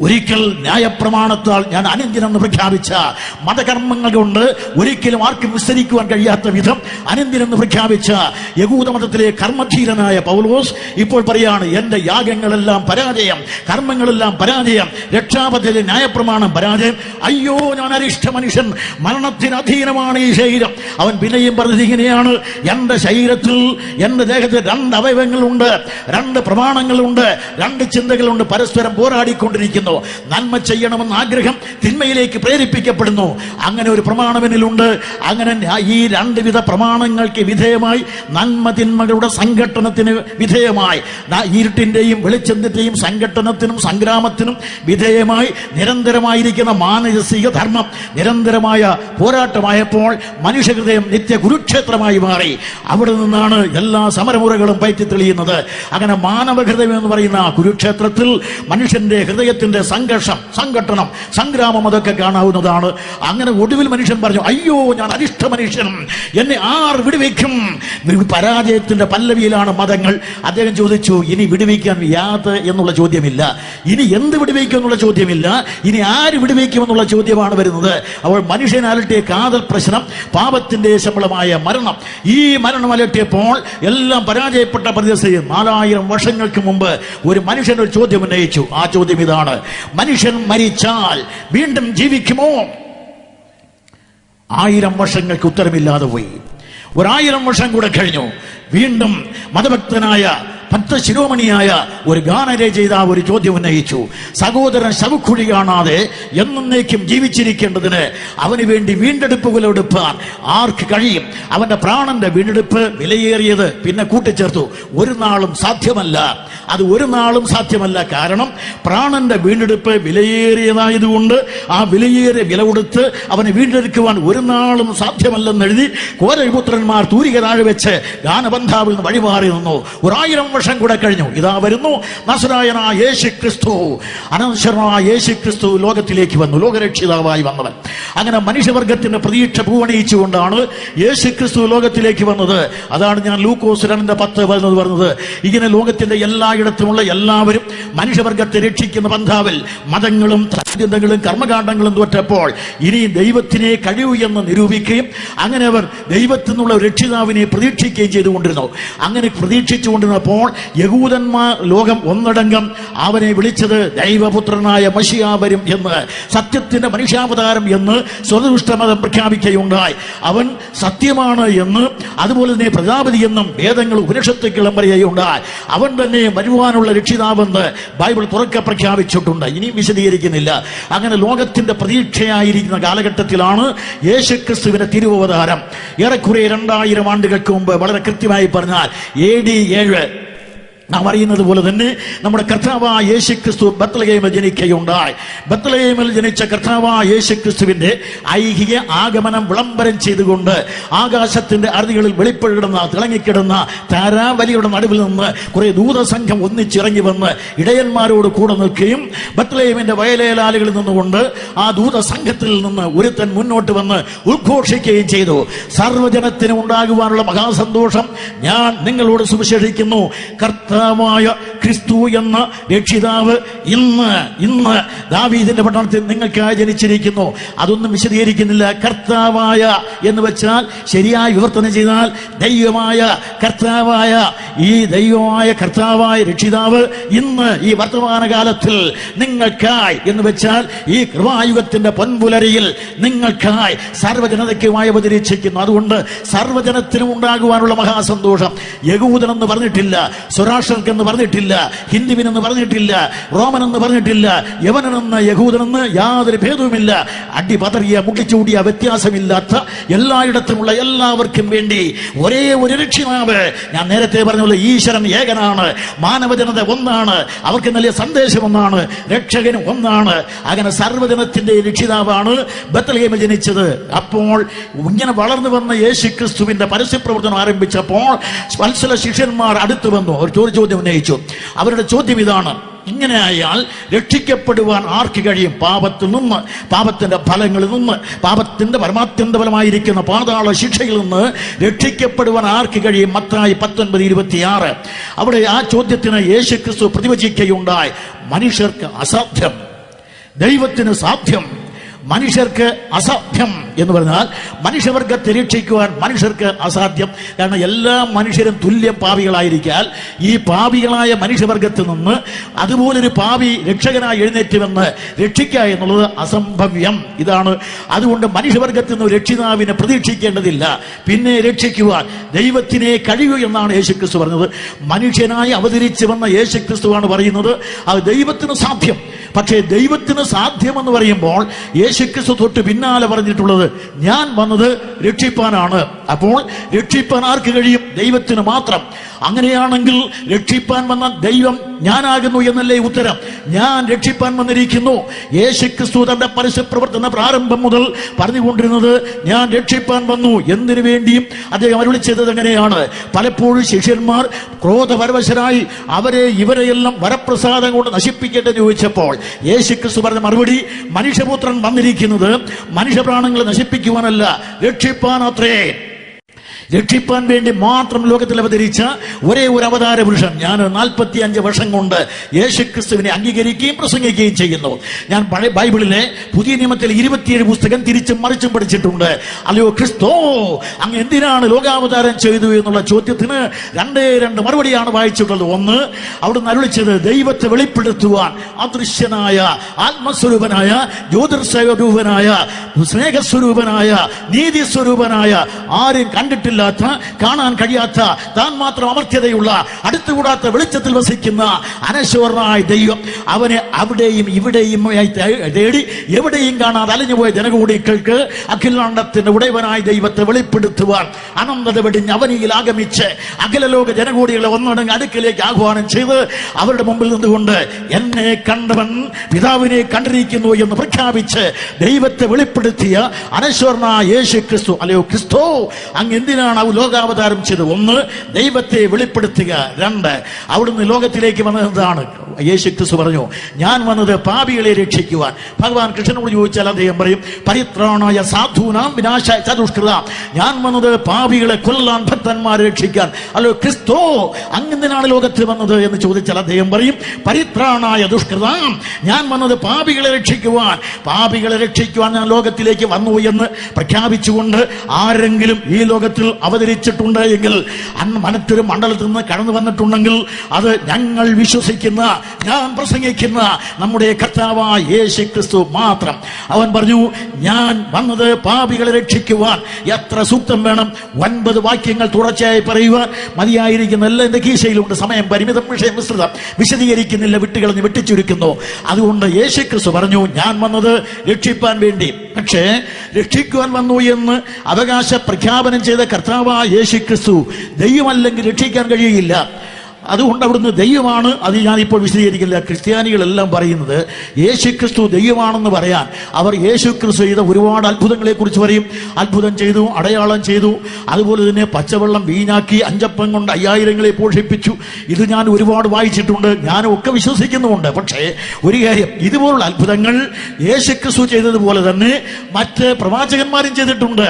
ഒരിക്കൽ ന്യായപ്രമാണത്താൽ ഞാൻ അനന്യനെന്ന് പ്രഖ്യാപിച്ച മതകർമ്മങ്ങൾ കൊണ്ട് ഒരിക്കലും ആർക്കും വിസ്തരിക്കുവാൻ കഴിയാത്ത വിധം അനന്യനെന്ന് പ്രഖ്യാപിച്ച യഹൂദമതത്തിലെ കർമ്മധീരനായ പൗലോസ് ഇപ്പോൾ പറയാണ്, എന്റെ യാഗങ്ങളെല്ലാം പരാജയം, കർമ്മങ്ങളെല്ലാം പരാജയം, രക്ഷാപദ്ധതി ന്യായപ്രമാണം പരാജയം. അയ്യോ ഞാൻ അരിഷ്ട മനുഷ്യൻ, മരണത്തിന് അധീനമാണ് ഈ ശരീരം. അവൻ പിന്നെയും പറഞ്ഞത് ഇങ്ങനെയാണ്, എന്റെ ശരീരത്തിൽ എന്റെ ദേഹത്തിൽ 2 അവയവങ്ങളുണ്ട്, 2 പ്രമാണങ്ങളുണ്ട്, 2 ചിന്തകളുണ്ട്, പരസ്പരം പോരാടിക്കൊണ്ടിരിക്കുന്നു. നന്മ ചെയ്യണമെന്ന ആഗ്രഹം തിന്മയിലേക്ക് പ്രേരിപ്പിക്കപ്പെടുന്നു. അങ്ങനെ ഒരു പ്രമാണമെന്നിലുണ്ട്. അങ്ങനെ ഈ 2 വിധ പ്രമാണങ്ങൾക്ക് വിധേയമായി നന്മ തിന്മകളുടെ സംഘട്ടനത്തിന് വിധേയമായി ഇരുട്ടിന്റെയും വെളിച്ചത്തിന്റെയും സംഘട്ടനത്തിനും സംഗ്രാമത്തിനും വിധേയമായി നിരന്തരമായിരിക്കുന്ന മാനസിക ധർമ്മം നിരന്തരമായ പോരാട്ടമായപ്പോൾ മനുഷ്യഹൃദയം നിത്യ കുരുക്ഷേത്രമായി മാറി. അവിടെ നിന്നാണ് എല്ലാ സമരമുറകളും പയറ്റി തെളിയുന്നത്. അങ്ങനെ മാനവഹൃദയം എന്ന് പറയുന്ന കുരുക്ഷേത്രത്തിൽ മനുഷ്യന്റെ ഹൃദയത്തിന്റെ സംഘർഷം, സംഘട്ടനം, സംഗ്രാമം അതൊക്കെ കാണാവുന്നതാണ്. അങ്ങനെ ഒടുവിൽ മനുഷ്യൻ പറഞ്ഞു, അയ്യോ ഞാൻ അരിഷ്ട മനുഷ്യൻ, എന്നെ ആർ വിടുവിക്കും? പരാജയത്തിന്റെ പല്ലവിയിലാണ് മതങ്ങൾ. അദ്ദേഹം ചോദിച്ചു, ഇനി വിടുവിക്കാൻ യാത് എന്നുള്ള ചോദ്യമില്ല, ഇനി എന്ത് വിടുവിക്കും എന്നുള്ള ചോദ്യമില്ല, ഇനി ആര് വിടുവിക്കും എന്നുള്ള ചോദ്യമാണ് വരുന്നത്. അപ്പോൾ മനുഷ്യൻ അലട്ടിയ കാതൽ പ്രശ്നം, പാപത്തിന്റെ ശമ്പളമായ മരണം. ഈ മരണം അലട്ടിയപ്പോൾ എല്ലാം പരാജയപ്പെട്ട പ്രദേശത്ത് 4000 വർഷങ്ങൾക്ക് മുമ്പ് ഒരു മനുഷ്യൻ ഒരു ചോദ്യം ഉന്നയിച്ചു. ആ ചോദ്യം ഇതാണ്, മനുഷ്യൻ മരിച്ചാൽ വീണ്ടും ജീവിക്കുമോ? 1000 വർഷങ്ങൾക്ക് ഉത്തരമില്ലാതെ പോയി. 1000 വർഷം കൂടെ കഴിഞ്ഞു. വീണ്ടും മതഭക്തനായ ഭക്തശിരോമണിയായ ഒരു ഗാനരചയിതാവ് ഒരു ചോദ്യം ഉന്നയിച്ചു. സഹോദരൻ ശവക്കുഴി കാണാതെ എന്നേക്കും ജീവിച്ചിരിക്കേണ്ടതിന് അവന് വേണ്ടി വീണ്ടെടുപ്പുകൾ എടുപ്പാൻ ആർക്ക് കഴിയും? അവന്റെ പ്രാണന്റെ വീണ്ടെടുപ്പ് വിലയേറിയത്. പിന്നെ കൂട്ടിച്ചേർത്തു, ഒരു നാളും സാധ്യമല്ല, അത് ഒരു നാളും സാധ്യമല്ല. കാരണം പ്രാണന്റെ വീണ്ടെടുപ്പ് വിലയേറിയതായതുകൊണ്ട് ആ വിലയേറിയ വില കൊടുത്ത് അവനെ വീണ്ടെടുക്കുവാൻ ഒരു നാളും സാധ്യമല്ലെന്നെഴുതി കോരപുത്രന്മാർ തൂരിക താഴെ വെച്ച് ഗാനബന്ധാവിൽ നിന്ന് വഴിമാറി നിന്നു. 1000 വർഷം കൂടെ കഴിഞ്ഞു. ഇതാ വരുന്നു നസറായനായ യേശു ക്രിസ്തു, അനശ്വരനായ യേശു ക്രിസ്തു ലോകത്തിലേക്ക് വന്നു, ലോകരക്ഷിതാവായി വന്നവൻ. അങ്ങനെ മനുഷ്യവർഗത്തിന്റെ പ്രതീക്ഷ പൂവണിയിച്ചുകൊണ്ടാണ് യേശു ക്രിസ്തു ലോകത്തിലേക്ക് വന്നത്. അതാണ് ഞാൻ ലൂക്കോസ് 2:10 പറഞ്ഞത്. ഇങ്ങനെ ലോകത്തിന്റെ എല്ലായിടത്തുമുള്ള എല്ലാവരും മനുഷ്യവർഗത്തെ രക്ഷിക്കുന്ന പന്ഥാവിൽ മതങ്ങളും ചിന്തകളും കർമ്മകാണ്ഡങ്ങളും തോറ്റപ്പോൾ ഇനി ദൈവത്തിനെ കഴിയൂ എന്ന് നിരൂപിക്കുകയും അങ്ങനെ അവർ ദൈവത്തിൽ നിന്നുള്ള രക്ഷിതാവിനെ പ്രതീക്ഷിക്കുകയും ചെയ്തുകൊണ്ടിരുന്നു. അങ്ങനെ പ്രതീക്ഷിച്ചുകൊണ്ടിരുന്നപ്പോൾ യഹൂദന്മാർ ലോകം ഒന്നടങ്കം അവനെ വിളിച്ചത് ദൈവപുത്രനായ മശിഹാ വരും എന്ന്, സത്യത്തിന്റെ മനുഷ്യാവതാരം എന്ന് സ്വതദുഷ്ടമതം പ്രഖ്യാപിക്കുകയുണ്ടായി. അവൻ സത്യമാണ് എന്ന്, അതുപോലെ തന്നെ പ്രജാപതി എന്നും വേദങ്ങൾ ഉപനിഷത്തുക്കളും പറയുകയുണ്ടായി. അവൻ തന്നെ വരുവാനുള്ള രക്ഷിതാവെന്ന് ബൈബിൾ തുറക്കെ പ്രഖ്യാപിച്ചിട്ടുണ്ട്. ഇനിയും വിശദീകരിക്കുന്നില്ല. അങ്ങനെ ലോകത്തിന്റെ പ്രതീക്ഷയായിരിക്കുന്ന കാലഘട്ടത്തിലാണ് യേശുക്രിസ്തുവിന്റെ തിരുവവതാരം. ഏറെക്കുറെ 2000 ആണ്ടുകൾക്ക് മുമ്പ്, വളരെ കൃത്യമായി പറഞ്ഞാൽ AD 7 നാം അറിയുന്നത് പോലെ തന്നെ നമ്മുടെ കർത്താവായ യേശുക്രിസ്തു ബത്ലഹേമിൽ ജനിക്കുകയുണ്ടായി. ബത്ലഹേമിൽ ജനിച്ച കർത്താവായ യേശുക്രിസ്തുവിന്റെ ഐഹിക ആഗമനം വിളംബരം ചെയ്തുകൊണ്ട് ആകാശത്തിന്റെ അറുതികളിൽ വെളിപ്പെടുന്ന തിളങ്ങിക്കിടുന്ന താരാവലിയുടെ നടുവിൽ നിന്ന് കുറെ ദൂതസംഘം ഒന്നിച്ചിറങ്ങി വന്ന് ഇടയന്മാരോട് കൂടെ നിൽക്കുകയും ബത്ലഹേമിന്റെ വയലേലാലുകളിൽ നിന്നുകൊണ്ട് ആ ദൂതസംഘത്തിൽ നിന്ന് ഒരുത്തൻ മുന്നോട്ട് വന്ന് ഉദ്ഘോഷിക്കുകയും ചെയ്തു, സർവ്വജനത്തിന് ഉണ്ടാകുവാനുള്ള മഹാസന്തോഷം ഞാൻ നിങ്ങളോട് സുവിശേഷിക്കുന്നു, കർത്താവായ ക്രിസ്തു എന്ന രക്ഷിതാവ് ഇന്ന് ദാവീദിന്റെ പട്ടണത്തിൽ നിങ്ങൾക്കായി ജനിച്ചിരിക്കുന്നു. അതൊന്നും വിശദീകരിക്കുന്നില്ല. കർത്താവായ എന്ന് വെച്ചാൽ ശരിയായി വിവർത്തനം ചെയ്താൽ ദൈവമായ കർത്താവായ, ഈ ദൈവമായ കർത്താവായ രക്ഷിതാവ് ഇന്ന് ഈ വർത്തമാനകാലത്തിൽ നിങ്ങൾക്കായി എന്ന് വെച്ചാൽ ഈ കൃപായുഗത്തിന്റെ പൊൻപുലരിയിൽ നിങ്ങൾക്കായി സർവ്വജനതയ്ക്കുമായി അവതരിച്ചിരിക്കുന്നു. അതുകൊണ്ട് സർവ്വജനത്തിനും ഉണ്ടാകുവാനുള്ള മഹാസന്തോഷം. യഹൂദനെന്ന് പറഞ്ഞിട്ടില്ല, സ്വരാഷ്ട്രർക്കെന്ന് പറഞ്ഞിട്ടില്ല, ഹിന്ദുവിനെന്ന് പറഞ്ഞിട്ടില്ല, റോമനെന്ന് പറഞ്ഞിട്ടില്ല, യവനെന്ന് യഹൂദനെന്ന് യാതൊരു ഭേദവുമില്ല. അടിപതറിയ മുട്ടിച്ചൂടിയ വ്യത്യാസമില്ലാത്ത എല്ലായിടത്തുമുള്ള എല്ലാവർക്കും വേണ്ടി ഒരേ ഒരു രക്ഷിതാവ്. ഞാൻ നേരത്തെ പറഞ്ഞ പോലെ ഈശ്വരൻ ഏകനാണ്, മാനവജനത ഒന്നാണ്, അവർക്ക് നൽകിയ സന്ദേശം ഒന്നാണ്, രക്ഷകൻ ഒന്നാണ്. അങ്ങനെ സർവ്വജനത്തിന്റെ രക്ഷിതാവാണ് ബത്ലഹേമിൽ ജനിച്ചത്. അപ്പോൾ ഇങ്ങനെ വളർന്നു വന്ന യേശുക്രിസ്തുവിന്റെ പരസ്യപ്രവർത്തനം ആരംഭിച്ചപ്പോൾ വത്സല ശിഷ്യന്മാർ അടുത്തു വന്നു. ഒരു ചോദ്യം ഉന്നയിച്ചു. അവരുടെ ചോദ്യം ഇതാണ്: ഇങ്ങനെ ആയാൽ രക്ഷിക്കപ്പെടുവാൻ ആർക്ക് കഴിയും? പാപത്തിൽ നിന്ന്, പാപത്തിന്റെ ഫലങ്ങളിൽ നിന്ന്, പാപത്തിന്റെ പരമാത്യന്ത ഫലമായിരിക്കുന്ന പാതാള ശിക്ഷയിൽ നിന്ന് രക്ഷിക്കപ്പെടുവാൻ ആർക്ക് കഴിയും? മത്തായി 19:26. അവിടെ ആ ചോദ്യത്തിന് യേശുക്രിസ്തു പ്രതിവചിക്കുകയുണ്ടായി. മനുഷ്യർക്ക് അസാധ്യം, ദൈവത്തിന് സാധ്യം. മനുഷ്യർക്ക് അസാധ്യം എന്ന് പറഞ്ഞാൽ മനുഷ്യവർഗത്തെ രക്ഷിക്കുവാൻ മനുഷ്യർക്ക് അസാധ്യം. കാരണം എല്ലാ മനുഷ്യരും തുല്യം പാപികളായിരിക്കാൻ ഈ പാപികളായ മനുഷ്യവർഗത്തിൽ നിന്ന് അതുപോലൊരു പാപി രക്ഷകനായി എഴുന്നേറ്റുവെന്ന് രക്ഷിക്കുക എന്നുള്ളത് അസംഭവ്യം. ഇതാണ്. അതുകൊണ്ട് മനുഷ്യവർഗത്തിൽ നിന്ന് രക്ഷിതാവിനെ പ്രതീക്ഷിക്കേണ്ടതില്ല. പിന്നെ രക്ഷിക്കുവാൻ ദൈവത്തിനെ കഴിയൂ എന്നാണ് യേശുക്രിസ്തു പറഞ്ഞത്. മനുഷ്യനായി അവതരിച്ചു വന്ന യേശുക്രിസ്തുവാണ് പറയുന്നത് അത് ദൈവത്തിന് സാധ്യം. പക്ഷേ ദൈവത്തിന് സാധ്യമെന്ന് പറയുമ്പോൾ യേശുക്രിസ്തു തൊട്ട് പിന്നാലെ പറഞ്ഞിട്ടുള്ളത് ഞാൻ വന്നത് രക്ഷിപ്പാനാണ്. അപ്പോൾ രക്ഷിപ്പാൻ ആർക്ക് കഴിയും? ദൈവത്തിന് മാത്രം. അങ്ങനെയാണെങ്കിൽ രക്ഷിപ്പാൻ വന്ന ദൈവം ഞാനാകുന്നു എന്നല്ലേ ഉത്തരം? ഞാൻ രക്ഷിപ്പാൻ വന്നിരിക്കുന്നു. യേശുക്രിസ്തു തന്റെ പരസ്യപ്രവർത്തന പ്രാരംഭം മുതൽ പറഞ്ഞുകൊണ്ടിരുന്നത് ഞാൻ രക്ഷിപ്പാൻ വന്നു. എന്തിനു വേണ്ടിയും അദ്ദേഹം അരുളി ചെയ്തത് എങ്ങനെയാണ്? പലപ്പോഴും ശിഷ്യന്മാർ ക്രോധപരവശരായി അവരെ ഇവരെയെല്ലാം വരപ്രസാദം കൊണ്ട് നശിപ്പിക്കട്ടെ ചോദിച്ചപ്പോൾ യേശുക്രിസ്തു പറഞ്ഞ മറുപടി മനുഷ്യപുത്രൻ വന്നിരിക്കുന്നത് മനുഷ്യപ്രാണങ്ങളെ നശിപ്പിക്കുവാനല്ല, രക്ഷിപ്പാൻ അത്രേ. രക്ഷിപ്പാൻ വേണ്ടി മാത്രം ലോകത്തിൽ അവതരിച്ച ഒരേ ഒരു അവതാര പുരുഷൻ. ഞാൻ 45 വർഷം കൊണ്ട് യേശുക്രിസ്തുവിനെ അംഗീകരിക്കുകയും പ്രസംഗിക്കുകയും ചെയ്യുന്നു. ഞാൻ പഴയ ബൈബിളിലെ പുതിയ നിയമത്തിൽ 27 പുസ്തകം തിരിച്ചും മറിച്ചും പഠിച്ചിട്ടുണ്ട്. അല്ലയോ ക്രിസ്തോ, അങ്ങ് എന്തിനാണ് ലോകാവതാരം ചെയ്തു എന്നുള്ള ചോദ്യത്തിന് 2 മറുപടിയാണ് വായിച്ചിട്ടുള്ളത്. ഒന്ന്, അവിടുന്ന് അരുളിച്ചത് ദൈവത്തെ വെളിപ്പെടുത്തുവാൻ അദൃശ്യനായ ആത്മസ്വരൂപനായ ജ്യോതിർസ്വരൂപനായ സ്നേഹസ്വരൂപനായ നീതിസ്വരൂപനായ ആരും കണ്ടിട്ടില്ല, കാണാൻ കഴിയാത്ത, താൻ മാത്രം അമർത്യതയുള്ള, അടുത്തുകൂടാത്ത വെളിച്ചത്തിൽ വസിക്കുന്ന അനശ്വരനായ ദൈവം അവനെ അവിടെയും ഇവിടെയും തേടി എവിടെയും കാണാതെ അലഞ്ഞുപോയ ജനകൂടികൾക്ക് അഖിലാണ്ടത്തിന്റെ ഉടയവനായ ദൈവത്തെ വെളിപ്പെടുത്തുവാൻ അനന്തത വെടിഞ്ഞ് അവനിയിൽ ആഗമിച്ച് അഖിലലോക ജനകൂടികളെ ഒന്നടങ്ങ് അടുക്കിലേക്ക് ആഹ്വാനം ചെയ്ത് അവരുടെ മുമ്പിൽ നിന്നുകൊണ്ട് എന്നെ കണ്ടവൻ പിതാവിനെ കണ്ടിരിക്കുന്നു എന്ന് പ്രഖ്യാപിച്ച് ദൈവത്തെ വെളിപ്പെടുത്തിയ അനശ്വരനായ യേശുക്രിസ്തു. അല്ലയോ ക്രിസ്തു, അങ്ങ് എന്തിനാ എന്തിനാണ് ലോകാവതാരം ചെയ്തത്? ഒന്ന്, ദൈവത്തെ വെളിപ്പെടുത്തുക. രണ്ട്, അവിടുന്ന് ലോകത്തിലേക്ക് വന്നതാണ്. യേശു ക്രിസ്തു പറഞ്ഞു, ഞാൻ വന്നത് പാപികളെ രക്ഷിക്കുവാൻ. ഭഗവാൻ കൃഷ്ണനോട് ചോദിച്ചാൽ അദ്ദേഹം പറയും, പരിത്രാണായ സാധൂനാം വിനാശായ ചതുഷ്കൃതാം. ഞാൻ വന്നത് പാപികളെ കൊല്ലാൻ, ഭക്തന്മാരെ രക്ഷിക്കാൻ. അല്ലോ ക്രിസ്തു അങ്ങെന്തിനാണ് ലോകത്തിൽ വന്നത് എന്ന് ചോദിച്ചാൽ അദ്ദേഹം പറയും, പരിത്രാണായ ദുഷ്കൃതാം. ഞാൻ വന്നത് പാപികളെ രക്ഷിക്കുവാൻ. പാപികളെ രക്ഷിക്കുവാൻ ഞാൻ ലോകത്തിലേക്ക് വന്നു എന്ന് പ്രഖ്യാപിച്ചുകൊണ്ട് ആരെങ്കിലും ഈ ലോകത്തിൽ അവതരിച്ചിട്ടുണ്ട് എങ്കിൽ, മറ്റൊരു മണ്ഡലത്തിൽ നിന്ന് കടന്നു വന്നിട്ടുണ്ടെങ്കിൽ, അത് ഞങ്ങൾ വിശ്വസിക്കുന്ന, ഞാൻ പ്രസംഗിക്കുന്ന നമ്മുടെ കർത്താവായ യേശു ക്രിസ്തു മാത്രം. അവൻ പറഞ്ഞു, ഞാൻ വന്നത് പാപികളെ രക്ഷിക്കുവാൻ. എത്ര സൂക്തം വേണം? 9 വാക്യങ്ങൾ തുടർച്ചയായി പറയുവാൻ മതിയായിരിക്കുന്ന എല്ലാം എന്റെ കീശയിലുണ്ട്. സമയം പരിമിതം, വിഷയം വിസ്തൃതം, വിശദീകരിക്കുന്നില്ല, വിട്ടുകളഞ്ഞ് വെട്ടിച്ചുരുക്കുന്നു. അതുകൊണ്ട് യേശു ക്രിസ്തു പറഞ്ഞു, ഞാൻ വന്നത് രക്ഷിപ്പാൻ വേണ്ടി. പക്ഷേ രക്ഷിക്കുവാൻ വന്നു എന്ന് അവകാശ പ്രഖ്യാപനം ചെയ്ത കർത്താവായ യേശു ക്രിസ്തു ദൈവമല്ലെങ്കിൽ രക്ഷിക്കാൻ കഴിയുകയില്ല. അതുകൊണ്ട് അവിടുന്ന് ദൈവമാണ്. അത് ഞാനിപ്പോൾ വിശദീകരിക്കില്ല. ക്രിസ്ത്യാനികളെല്ലാം പറയുന്നത് യേശു ക്രിസ്തു ദൈവമാണെന്ന് പറയാൻ അവർ യേശു ക്രിസ്തു ചെയ്ത ഒരുപാട് അത്ഭുതങ്ങളെ കുറിച്ച് പറയും. അത്ഭുതം ചെയ്തു, അടയാളം ചെയ്തു, അതുപോലെ തന്നെ പച്ചവെള്ളം വീഞ്ഞാക്കി 5 അപ്പം കൊണ്ട് 5000 പോഷിപ്പിച്ചു. ഇത് ഞാൻ ഒരുപാട് വായിച്ചിട്ടുണ്ട്, ഞാനും ഒക്കെ വിശ്വസിക്കുന്നുമുണ്ട്. പക്ഷേ ഒരു കാര്യം, ഇതുപോലുള്ള അത്ഭുതങ്ങൾ യേശു ക്രിസ്തു ചെയ്തതുപോലെ തന്നെ മറ്റ് പ്രവാചകന്മാരും ചെയ്തിട്ടുണ്ട്,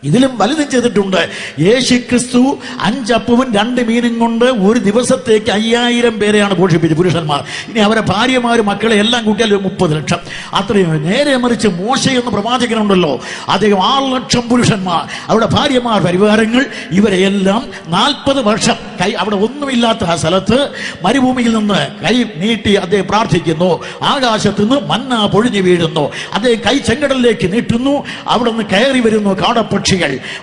ഇതിലും വലുതും ചെയ്തിട്ടുണ്ട്. യേശു ക്രിസ്തു 5 അപ്പവും 2 മീനും കൊണ്ട് ഒരു ദിവസത്തേക്ക് 5000 പേരെയാണ് പോഷിപ്പിച്ചത്, പുരുഷന്മാർ. ഇനി അവരെ ഭാര്യമാരും മക്കളെ എല്ലാം കൂട്ടിയാൽ 30 ലക്ഷം. അത്രയും. നേരെ മറിച്ച് മോശ എന്ന പ്രവാചകനുണ്ടല്ലോ, അദ്ദേഹം 6 ലക്ഷം പുരുഷന്മാർ, അവരുടെ ഭാര്യമാർ, പരിവാരങ്ങൾ, ഇവരെയെല്ലാം 40 വർഷം അവിടെ ഒന്നുമില്ലാത്ത ആ സ്ഥലത്ത് മരുഭൂമിയിൽ നിന്ന് കൈ നീട്ടി അദ്ദേഹം പ്രാർത്ഥിക്കുന്നു. ആകാശത്ത് നിന്ന് മന്ന പൊഴിഞ്ഞു വീഴുന്നു. അദ്ദേഹം കൈ ചെങ്കടലിലേക്ക് നീട്ടുന്നു. അവിടെ നിന്ന് കയറി വരുന്നു കാടപ്പക്ഷി.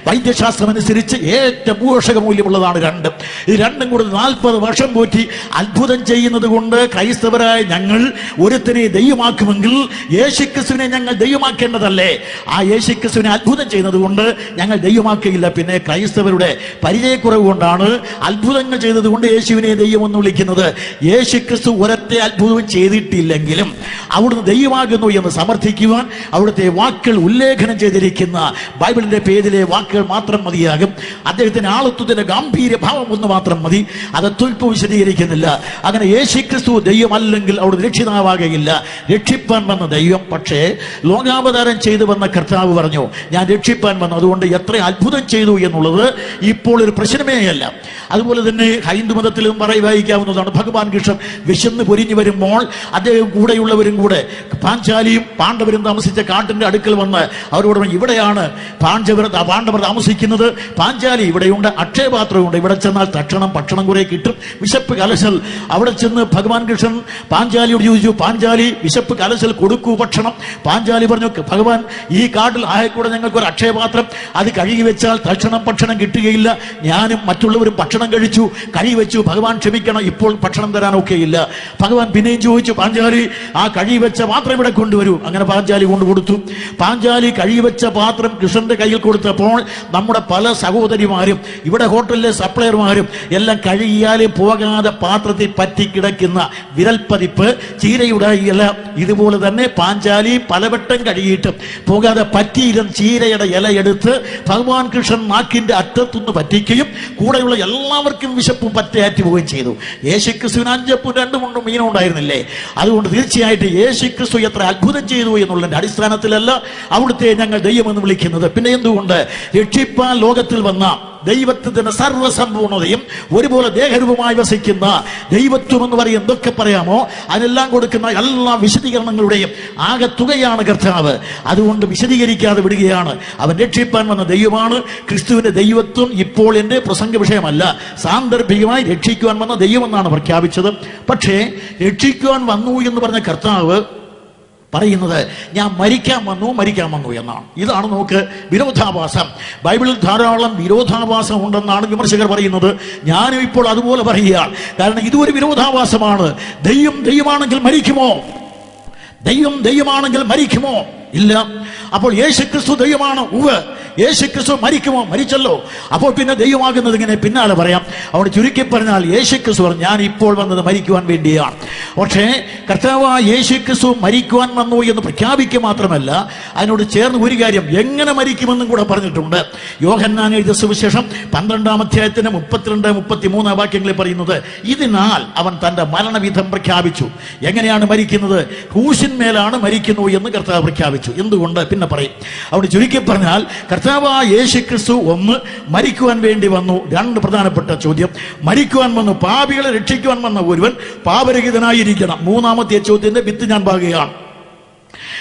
വൈദ്യശാസ്ത്രം അനുസരിച്ച് ഏറ്റവും പോഷക മൂല്യമുള്ളതാണ് രണ്ടും. ഇത് രണ്ടും കൂടെ 40 വർഷം പോറ്റി അത്ഭുതം ചെയ്യുന്നത് കൊണ്ട് ക്രൈസ്തവരായ ഞങ്ങൾ ഒരുത്തനെ ദൈവമാക്കുമെങ്കിൽ യേശുക്രിസ്തുവിനെ ഞങ്ങൾ ദൈവമാക്കേണ്ടതല്ലേ? ആ യേശുക്രിസ്തുവിനെ അത്ഭുതം ചെയ്യുന്നത് കൊണ്ട് ഞങ്ങൾ ദൈവമാക്കുകയില്ല. പിന്നെ ക്രൈസ്തവരുടെ പരിചയക്കുറവ് കൊണ്ടാണ് അത്ഭുതങ്ങൾ ചെയ്തത് കൊണ്ട് യേശുവിനെ ദൈവമെന്ന് വിളിക്കുന്നത്. യേശുക്രിസ്തു ഒരൊറ്റ അത്ഭുതവും ചെയ്തിട്ടില്ലെങ്കിലും അവിടുന്ന് ദൈവമാകുന്നു എന്ന് സമർത്ഥിക്കുവാൻ അവിടുത്തെ വാക്കുകൾ ഉല്ലേഖനം ചെയ്തിരിക്കുന്ന ബൈബിളിന്റെ പേജിലെ വാക്കുകൾ മാത്രം മതിയാകും. അദ്ദേഹത്തിന്റെ ആളത്വത്തിന്റെ ഗാംഭീര്യ ഭാവം ഒന്ന് മാത്രം മതി. അത് തുൽപ്പ് വിശദീകരിക്കുന്നില്ല. അങ്ങനെ യേശുക്രിസ്തു ദൈവമല്ലെങ്കിൽ അവിടുന്ന് രക്ഷിതാവാകയില്ല. രക്ഷിപ്പാൻ വന്ന ദൈവം. പക്ഷേ ലോകാവതാരം ചെയ്തു വന്ന കർത്താവ് പറഞ്ഞു, ഞാൻ രക്ഷിപ്പാൻ വന്നു. അതുകൊണ്ട് എത്ര അത്ഭുതം ചെയ്തു എന്നുള്ളത് ഇപ്പോൾ ഒരു പ്രശ്നമേ അല്ല. അതുപോലെ തന്നെ ഹൈന്ദു മതത്തിലും വായിക്കാവുന്നതാണ്. ഭഗവാൻ കൃഷ്ണൻ വിശന്ന് പൊരിഞ്ഞു വരുമ്പോൾ അദ്ദേഹം കൂടെയുള്ളവരും കൂടെ പാഞ്ചാലിയും പാണ്ഡവരും താമസിച്ച കാട്ടിന്റെ അടുക്കൽ വന്ന് അവരോട് ഇവിടെയാണ് പാണ്ഡവർ താമസിക്കുന്നത്, പാഞ്ചാലി ഇവിടെയുണ്ട്, അക്ഷയപാത്രമുണ്ട്, ഇവിടെ ചെന്നാൽ തക്ഷണം ഭക്ഷണം കുറെ കിട്ടും, വിശപ്പ് കലശൽ. അവിടെ ചെന്ന് ഭഗവാൻ കൃഷ്ണൻ പാഞ്ചാലിയോട് ചോദിച്ചു, പാഞ്ചാലി വിശപ്പ് കലശൽ കൊടുക്കൂ ഭക്ഷണം. പാഞ്ചാലി പറഞ്ഞു, ഭഗവാൻ ഈ കാട്ടിൽ ആയക്കൂടെ ഞങ്ങൾക്ക് ഒരു അക്ഷയപാത്രം, അത് കഴുകി വെച്ചാൽ തക്ഷണം ഭക്ഷണം കിട്ടുകയില്ല. ഞാനും മറ്റുള്ളവരും ഭക്ഷണം കഴിച്ചു, കഴുകി വെച്ചു, ഭഗവാൻ ക്ഷമിക്കണം, ഇപ്പോൾ ഭക്ഷണം തരാനൊക്കെ ഇല്ല. ഭഗവാൻ പിന്നെയും ചോദിച്ചു, പാഞ്ചാലി ആ കഴുകി വെച്ച പാത്രം ഇവിടെ കൊണ്ടുവരൂ. അങ്ങനെ പാഞ്ചാലി കൊണ്ടുകൊടുത്തു. പാഞ്ചാലി കഴുകി വെച്ച പാത്രം കൃഷ്ണന്റെ കയ്യിൽ കൊടുത്തപ്പോൾ നമ്മുടെ പല സഹോദരിമാരും ഇവിടെ ഹോട്ടലിലെ സപ്ലയർമാരും എല്ലാം കഴുകിയാലെ പോകാതെ പാത്രത്തിൽ പറ്റി കിടക്കുന്ന വിരൽപ്പതിപ്പ് ചീരയുടെ ഇല, ഇതുപോലെ തന്നെ പാഞ്ചാലി പലവട്ടം കഴുകിയിട്ടും പോകാതെ പറ്റിയിരുന്ന ചീരയുടെ ഇല എടുത്ത് ഭഗവാൻ കൃഷ്ണൻ നാക്കിന്റെ അറ്റത്തുനിന്ന് പറ്റിക്കുകയും കൂടെയുള്ള എല്ലാവർക്കും വിശപ്പും പറ്റയാറ്റി പോവുകയും ചെയ്തു. യേശുക്രിസ്തുവിന് 5 അപ്പവും 2 മീനും ഉണ്ടായിരുന്നില്ലേ? അതുകൊണ്ട് തീർച്ചയായിട്ടും യേശുക്രിസ്തു എത്ര അത്ഭുതം ചെയ്തു എന്നുള്ളതിന്റെ അടിസ്ഥാനത്തിലല്ല അവിടുത്തെ ഞങ്ങൾ ദൈവമെന്ന് വിളിക്കുന്നത്. പിന്നെ എന്തുകൊണ്ട്? രക്ഷിപ്പാൻ ലോകത്തിൽ വന്ന ദൈവത്തിന്റെ സർവ്വസമ്പൂർണതയും ഒരുപോലെ ദേഹരൂപമായി വസിക്കുന്ന ദൈവത്വം എന്ന് പറയും എന്തൊക്കെ പറയാമോ അതിനെല്ലാം കൊടുക്കുന്ന എല്ലാ വിശദീകരണങ്ങളുടെയും ആകെ തുകയാണ് കർത്താവ്. അതുകൊണ്ട് വിശദീകരിക്കാതെ വിടുകയാണ്. അവൻ രക്ഷിപ്പാൻ വന്ന ദൈവമാണ്. ക്രിസ്തുവിന്റെ ദൈവത്വം ഇപ്പോൾ എന്റെ പ്രസംഗ വിഷയമല്ല. സാന്ദർഭികമായി രക്ഷിക്കുവാൻ വന്ന ദൈവമെന്നാണ് പ്രഖ്യാപിച്ചത്. പക്ഷേ രക്ഷിക്കുവാൻ വന്നു എന്ന് പറഞ്ഞ കർത്താവ് പറയുന്നത് ഞാൻ മരിക്കാൻ വന്നു എന്നാണ്. ഇതാണ് നമുക്ക് വിരോധാഭാസം. ബൈബിളിൽ ധാരാളം വിരോധാഭാസം ഉണ്ടെന്നാണ് വിമർശകർ പറയുന്നത്. ഞാനും ഇപ്പോൾ അതുപോലെ പറയുകയാണ്. കാരണം ഇതൊരു വിരോധാഭാസമാണ്. ദൈവമാണെങ്കിൽ മരിക്കുമോ? ദൈവമാണെങ്കിൽ മരിക്കുമോ? ഇല്ല. അപ്പോൾ യേശുക്രിസ്തു ദൈവമാണോ? ഉവ്വ്. യേശുക്രിസ്തു മരിക്കുമോ? മരിച്ചല്ലോ. അപ്പോൾ പിന്നെ ദൈവമാകുന്നത് ഇങ്ങനെ പിന്നാലെ പറയാം. അവിടെ ചുരുക്കി പറഞ്ഞാൽ യേശുക്രിസ്തു പറഞ്ഞു, ഞാൻ ഇപ്പോൾ വന്നത് മരിക്കുവാൻ വേണ്ടിയാണ്. പക്ഷേ കർത്താവായ യേശുക്രിസ്തു മരിക്കുവാൻ വന്നു എന്ന് പ്രഖ്യാപിക്കുക മാത്രമല്ല, അതിനോട് ചേർന്ന് ഒരു കാര്യം എങ്ങനെ മരിക്കുമെന്നും കൂടെ പറഞ്ഞിട്ടുണ്ട്. യോഹന്നാൻ എഴുതിയ സുവിശേഷം 12-ാം അധ്യായത്തിന് 32-33 വാക്യങ്ങളിൽ പറയുന്നത്, ഇതിനാൽ അവൻ തന്റെ മരണവിധം പ്രഖ്യാപിച്ചു. എങ്ങനെയാണ് മരിക്കുന്നത്? ക്രൂശിന്മേലാണ് മരിക്കുന്നു എന്ന് കർത്താവ് പ്രഖ്യാപിച്ചു. എന്തുകൊണ്ട്? പിന്നെ പറയും. അവിടെ ചുരുക്കി പറഞ്ഞാൽ കർത്താവായ യേശുക്രിസ്തു ഒന്ന് മരിക്കുവാൻ വേണ്ടി വന്നു. രണ്ട് പ്രധാനപ്പെട്ട ചോദ്യം. മരിക്കുവാൻ വന്നു, പാപികളെ രക്ഷിക്കുവാൻ വന്ന ഒരുവൻ പാപരഹിതനായിരിക്കണം. മൂന്നാമത്തെ ചോദ്യത്തിന്റെ വിത്ത് ഞാൻ പാകുകയാണ്.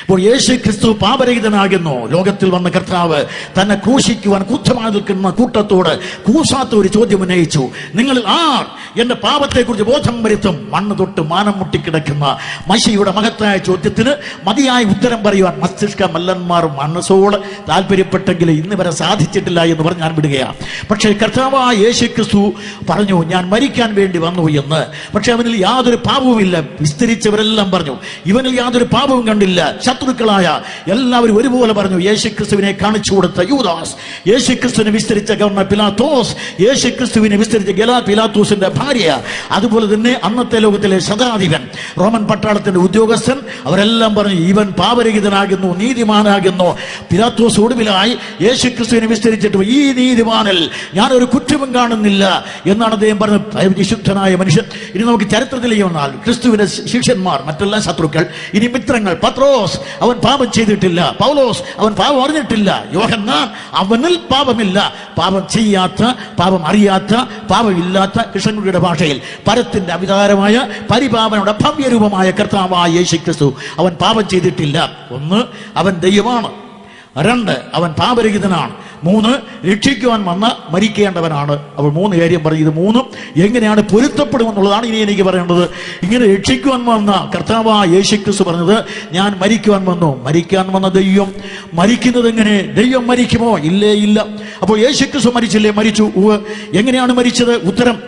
അപ്പോൾ യേശു ക്രിസ്തു പാപരഹിതനാകുന്നു. ലോകത്തിൽ വന്ന കർത്താവ് തന്നെ ക്രൂശിക്കുവാൻ കുറ്റമായി നിൽക്കുന്ന കൂട്ടത്തോട് കൂസാത്ത ഒരു ചോദ്യം ഉന്നയിച്ചു. നിങ്ങളിൽ ആർ എന്റെ പാപത്തെക്കുറിച്ച് ബോധം വരുത്തും? മണ്ണ് തൊട്ട് മാനം മുട്ടിക്കിടക്കുന്ന മഷിയുടെ മഹത്തായ ചോദ്യത്തിന് മതിയായ ഉത്തരം പറയുവാൻ മസ്തിഷ്ക മല്ലന്മാർ മനസ്സോട് താല്പര്യപ്പെട്ടെങ്കിൽ ഇന്ന് വരെ സാധിച്ചിട്ടില്ല എന്ന് പറഞ്ഞ് ഞാൻ വിടുകയാണ്. പക്ഷേ കർത്താവായ യേശു ക്രിസ്തു പറഞ്ഞു, ഞാൻ മരിക്കാൻ വേണ്ടി വന്നു എന്ന്. പക്ഷെ അവനിൽ യാതൊരു പാപവുമില്ല. വിസ്തരിച്ചവരെല്ലാം പറഞ്ഞു, ഇവനിൽ യാതൊരു പാപവും കണ്ടില്ല. ശത്രുക്കളായ എല്ലാവരും ഒരുപോലെ പറഞ്ഞു. യേശുക്രിസ്തുവിനെ കാണിച്ചു കൊടുത്ത യൂദാസ്, യേശുക്രിസ്തുവിനെ വിസ്തരിച്ച ഗവർണർ പിലാത്തോസ്, യേശുക്രിസ്തുവിനെ വിസ്തരിച്ച പിലാത്തോസിന്റെ ഭാര്യ, അതുപോലെ തന്നെ അന്നത്തെ ലോകത്തിലെ ശതാധിപൻ, റോമൻ പട്ടാളത്തിന്റെ ഉദ്യോഗസ്ഥൻ, അവരെല്ലാം പറഞ്ഞു ഇവൻ പാപരഹിതനാകുന്നു, നീതിമാനാകുന്നു. പിലാത്തോസ് ഒടുവിലായി യേശുക്രിസ്തുവിനെ വിസ്തരിച്ചിട്ട്, ഈ നീതിമാനിൽ ഞാനൊരു കുറ്റവും കാണുന്നില്ല എന്നാണ് അദ്ദേഹം പറഞ്ഞത്. വിശുദ്ധനായ മനുഷ്യൻ. ഇനി നമുക്ക് ചരിത്രത്തിലേക്ക് വന്നാൽ ക്രിസ്തുവിന്റെ ശിഷ്യന്മാർ, മറ്റെല്ലാം ശത്രുക്കൾ, ഇനി മിത്രങ്ങൾ. പത്രോസ്, അവൻ പാപം ചെയ്തിട്ടില്ല. പൗലോസ്, അവൻ പാപം അറിഞ്ഞിട്ടില്ല. യോഹന്നാൻ, അവനിൽ പാപമില്ല. പാപം ചെയ്യാത്ത, പാപം അറിയാത്ത, പാപമില്ലാത്ത, കൃഷ്ണൻകുടിയുടെ ഭാഷയിൽ പരത്തിന്റെ അവിതാരമായ പരിപാവനയുടെ ഭവ്യരൂപമായ കർത്താവായ യേശുക്രിസ്തു, അവൻ പാപം ചെയ്തിട്ടില്ല. ഒന്ന്, അവൻ ദൈവമാണ്. രണ്ട്, അവൻ പാപരഹിതനാണ്. മൂന്ന്, രക്ഷിക്കുവാൻ വന്ന മരിക്കേണ്ടവനാണ്. അപ്പോൾ മൂന്ന് കാര്യം പറഞ്ഞു. ഇത് മൂന്നും എങ്ങനെയാണ് പൊരുത്തപ്പെടുമെന്നുള്ളതാണ് ഇനി എനിക്ക് പറയേണ്ടത്. ഇങ്ങനെ രക്ഷിക്കുവാൻ വന്ന കർത്താവായ യേശുക്രിസ്തു പറഞ്ഞത്, ഞാൻ മരിക്കുവാൻ വന്നു. മരിക്കാൻ വന്ന ദൈവം മരിക്കുന്നത് എങ്ങനെ? ദൈവം മരിക്കുമോ? ഇല്ലേ, ഇല്ല. അപ്പോൾ യേശുക്രിസ്തു മരിച്ചില്ലേ? മരിച്ചു. എങ്ങനെയാണ് മരിച്ചത്? ഉത്തരം,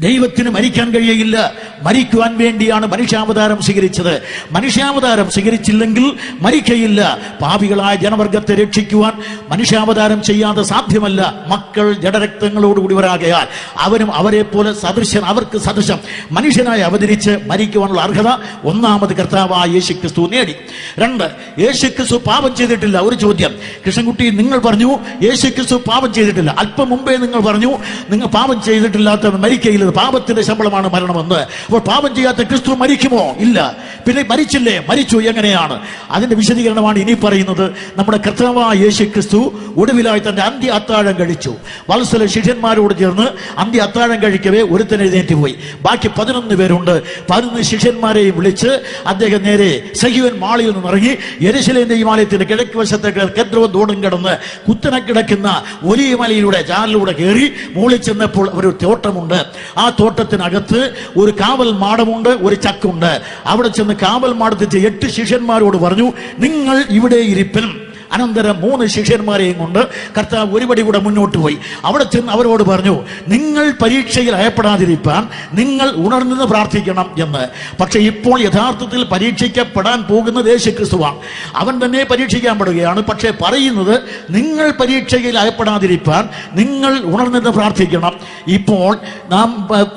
ദൈവത്തിന് മരിക്കാൻ കഴിയയില്ല. മരിക്കുവാൻ വേണ്ടിയാണ് മനുഷ്യാവതാരം സ്വീകരിച്ചത്. മനുഷ്യാവതാരം സ്വീകരിച്ചില്ലെങ്കിൽ മരിക്കയില്ല. പാപികളായ ജനവർഗത്തെ രക്ഷിക്കുവാൻ മനുഷ്യാവതാരം ചെയ്യാതെ സാധ്യമല്ല. മക്കൾ ജഡരക്തങ്ങളോടുകൂടിയവരാകയാൽ അവനും അവരെ പോലെ സദൃശൻ, അവർക്ക് സദൃശം മനുഷ്യനായി അവതരിച്ച് മരിക്കുവാനുള്ള അർഹത ഒന്നാമത് കർത്താവായ യേശുക്രിസ്തു നേടി. രണ്ട്, യേശുക്രിസ്തു പാപം ചെയ്തിട്ടില്ല. ഒരു ചോദ്യം, കൃഷ്ണൻകുട്ടി, നിങ്ങൾ പറഞ്ഞു യേശുക്രിസ്തു പാപം ചെയ്തിട്ടില്ല. അല്പം മുമ്പേ നിങ്ങൾ പറഞ്ഞു നിങ്ങൾ പാപം ചെയ്തിട്ടില്ലാത്തവൻ മരിക്കയില്ല, പാപത്തിന്റെ ശമ്പളമാണ് മരണമെന്ന്. അപ്പോൾ പാപം ചെയ്യാത്ത ക്രിസ്തു മരിക്കുമോ? ഇല്ല. പിന്നെ മരിച്ചില്ലേ? മരിച്ചു. എങ്ങനെയാണ്? അതിന്റെ വിശദീകരണമാണ് ഇനി പറയുന്നത്. നമ്മുടെ കർത്താവായ യേശു ക്രിസ്തു ഒടുവിലായി തന്റെ അന്ത്യ അത്താഴം കഴിച്ചു. വത്സല ശിഷ്യന്മാരോട് ചേർന്ന് അന്ത്യ അത്താഴം കഴിക്കവേ ഒരുത്തൻ എഴുന്നേറ്റ് പോയി. ബാക്കി 11 പേരുണ്ട്. 11 ശിഷ്യന്മാരെയും വിളിച്ച് അദ്ദേഹം നേരെ സഹീവൻ മാളിയിൽ നിന്നിറങ്ങി യെരൂശലേം ദൈവാലയത്തിന്റെ കിഴക്ക് വശത്തെ കെദ്രോൻ തോടും കടന്ന് കുത്തനെ കിടക്കുന്ന ഒലിവ് മലയിലൂടെ ചാലിലൂടെ കയറി മുകളിൽ ചെന്നപ്പോൾ ഒരു തോട്ടമുണ്ട്. ആ തോട്ടത്തിനകത്ത് ഒരു കാവൽ മാടമുണ്ട്, ഒരു ചക്കുണ്ട്. അവിടെ ചെന്ന് കാവൽ മാടത്തിൽ 8 ശിഷ്യന്മാരോട് പറഞ്ഞു, നിങ്ങൾ ഇവിടെ ഇരിപ്പിൻ. അനന്തരം 3 ശിഷ്യന്മാരെയും കൊണ്ട് കർത്താവ് ഒരുപടി കൂടെ മുന്നോട്ട് പോയി. അവിടെ ചെന്ന് അവരോട് പറഞ്ഞു, നിങ്ങൾ പരീക്ഷയിൽ അയപ്പെടാതിരിക്കാൻ നിങ്ങൾ ഉണർന്ന് പ്രാർത്ഥിക്കണം എന്ന്. പക്ഷെ ഇപ്പോൾ യഥാർത്ഥത്തിൽ പരീക്ഷിക്കപ്പെടാൻ പോകുന്നത് യേശുക്രിസ്തുവാണ്. അവൻ തന്നെ പരീക്ഷിക്കപ്പെടുകയാണ്. പക്ഷെ പറയുന്നത്, നിങ്ങൾ പരീക്ഷയിൽ അയപ്പെടാതിരിക്കാൻ നിങ്ങൾ ഉണർന്ന് പ്രാർത്ഥിക്കണം. ഇപ്പോൾ നാം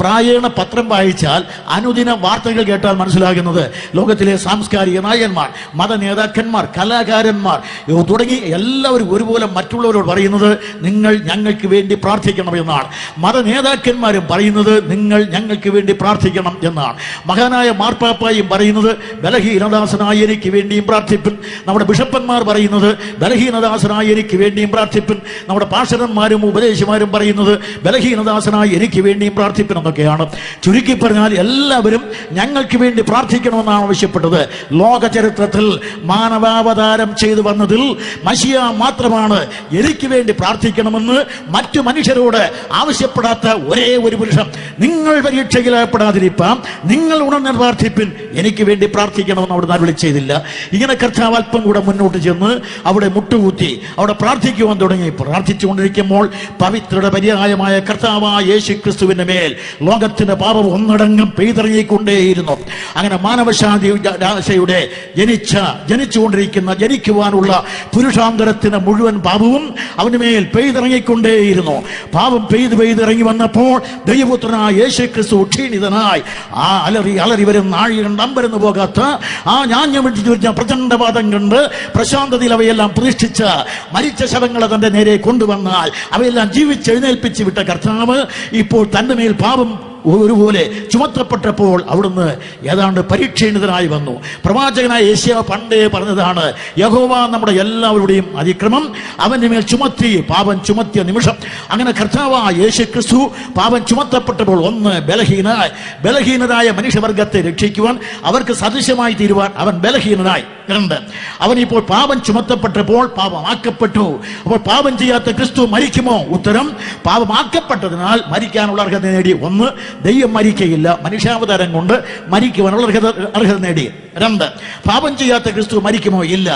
പ്രായേണ പത്രം വായിച്ചാൽ, അനുദിന വാർത്തകൾ കേട്ടാൽ മനസ്സിലാകുന്നത്, ലോകത്തിലെ സാംസ്കാരിക നായകന്മാർ, മത നേതാക്കന്മാർ, കലാകാരന്മാർ തുടങ്ങി എല്ലാവരും ഒരുപോലെ മറ്റുള്ളവരോട് പറയുന്നത്, നിങ്ങൾ ഞങ്ങൾക്ക് വേണ്ടി പ്രാർത്ഥിക്കണം എന്നാണ്. മത നേതാക്കന്മാരും പറയുന്നത്, നിങ്ങൾ ഞങ്ങൾക്ക് വേണ്ടി പ്രാർത്ഥിക്കണം എന്നാണ്. മഹാനായ മാർപ്പാപ്പായും പറയുന്നത്, ബലഹീനദാസനായ എനിക്ക് വേണ്ടിയും പ്രാർത്ഥിപ്പിൻ. നമ്മുടെ ബിഷപ്പന്മാർ പറയുന്നത്, ബലഹീനദാസനായ എനിക്ക് വേണ്ടിയും പ്രാർത്ഥിപ്പിൻ. നമ്മുടെ പാഷരന്മാരും ഉപദേശിമാരും പറയുന്നത്, ബലഹീനദാസനായ എനിക്ക് വേണ്ടിയും പ്രാർത്ഥിപ്പിൻ എന്നൊക്കെയാണ്. ചുരുക്കി പറഞ്ഞാൽ എല്ലാവരും ഞങ്ങൾക്ക് വേണ്ടി പ്രാർത്ഥിക്കണമെന്നാണ് ആവശ്യപ്പെട്ടത്. ലോക ചരിത്രത്തിൽ മാനവാവതാരം ചെയ്തു വന്നതിൽ മശിയ മാത്രമാണ് എനിക്ക് വേണ്ടി പ്രാർത്ഥിക്കണമെന്ന് മറ്റു മനുഷ്യരോട് ആവശ്യപ്പെടാത്ത ഒരേ ഒരു പുരുഷൻ. നിങ്ങൾ പരീക്ഷയിലാപ്പെടാതിരിപ്പാം, നിങ്ങൾ ഉണർന്ന് പ്രാർത്ഥിപ്പിൻ, എനിക്ക് വേണ്ടി പ്രാർത്ഥിക്കണമെന്ന് അവിടെ അരുളി ചെയ്തില്ല. ഇങ്ങനെ കർത്താവ് അല്പം കൂടെ മുന്നോട്ട് ചെന്ന് അവിടെ മുട്ടുകുത്തി അവിടെ പ്രാർത്ഥിക്കുവാൻ തുടങ്ങി. പ്രാർത്ഥിച്ചുകൊണ്ടിരിക്കുമ്പോൾ പവിത്രയുടെ പര്യായമായ കർത്താവായ യേശു ക്രിസ്തുവിന്റെ മേൽ ലോകത്തിന്റെ പാപം ഒന്നടങ്കം പെയ്തിറങ്ങിക്കൊണ്ടേയിരുന്നു. അങ്ങനെ മാനവശാദിയുടെ ജനിക്കുവാനുള്ള പുരുഷാന്തരത്തിന് മുഴുവൻ പാപവും അവന് മേൽ പെയ്തിറങ്ങിക്കൊണ്ടേയിരുന്നു. പാപം പെയ്തിറങ്ങി വന്നപ്പോൾ ദൈവപുത്രനായ യേശു ക്രിസ്തു ക്ഷീണിതനായി ആ അലറി വരുന്ന ആഴി കണ്ട് അമ്പരന്ന് പോകാത്ത ആ ഞാഞ്ഞം വിട്ടിട്ട് വരുന്ന പ്രചണ്ഡവാദം കണ്ട് പ്രശാന്തതയിൽ അവയെല്ലാം പ്രതിഷ്ഠിച്ച മരിച്ച ശവങ്ങളെ തന്റെ നേരെ കൊണ്ടുവന്നാൽ അവയെല്ലാം ജീവിച്ചെഴുന്നേൽപ്പിച്ച് വിട്ട കർത്താവ് ഇപ്പോൾ തന്റെ മേൽ പാപം ഒരുപോലെ ചുമത്തപ്പെട്ടപ്പോൾ അവിടുന്ന് ഏതാണ്ട് പരീക്ഷീണിതനായി വന്നു. പ്രവാചകനായ യേശയ്യാ പണ്ടേ പറഞ്ഞതാണ്, യഹോവ നമ്മുടെ എല്ലാവരുടെയും അതിക്രമം അവന്റെ മേൽ ചുമത്തി, പാപം ചുമത്തിയ നിമിഷം. അങ്ങനെ കർത്താവായ യേശു ക്രിസ്തു പാപം ചുമത്തപ്പെട്ടപ്പോൾ ഒന്ന് ബലഹീനരായ മനുഷ്യവർഗത്തെ രക്ഷിക്കുവാൻ, അവർക്ക് സദൃശമായി തീരുവാൻ അവൻ ബലഹീനനായി. രണ്ട്, അവൻ ഇപ്പോൾ പാപം ചുമത്തപ്പെട്ടപ്പോൾ പാപമാക്കപ്പെട്ടു. അപ്പോൾ പാപം ചെയ്യാത്ത ക്രിസ്തു മരിക്കുമോ? ഉത്തരം, പാപമാക്കപ്പെട്ടതിനാൽ മരിക്കാനുള്ള അർഹത നേടി. ഒന്ന്, ദൈവം മരിക്കയില്ല, മനുഷ്യാവതാരം കൊണ്ട് മരിക്കുവാനുള്ള അർഹത നേടി. രണ്ട്, പാപം ചെയ്യാത്ത ക്രിസ്തു മരിക്കുമോ? ഇല്ല.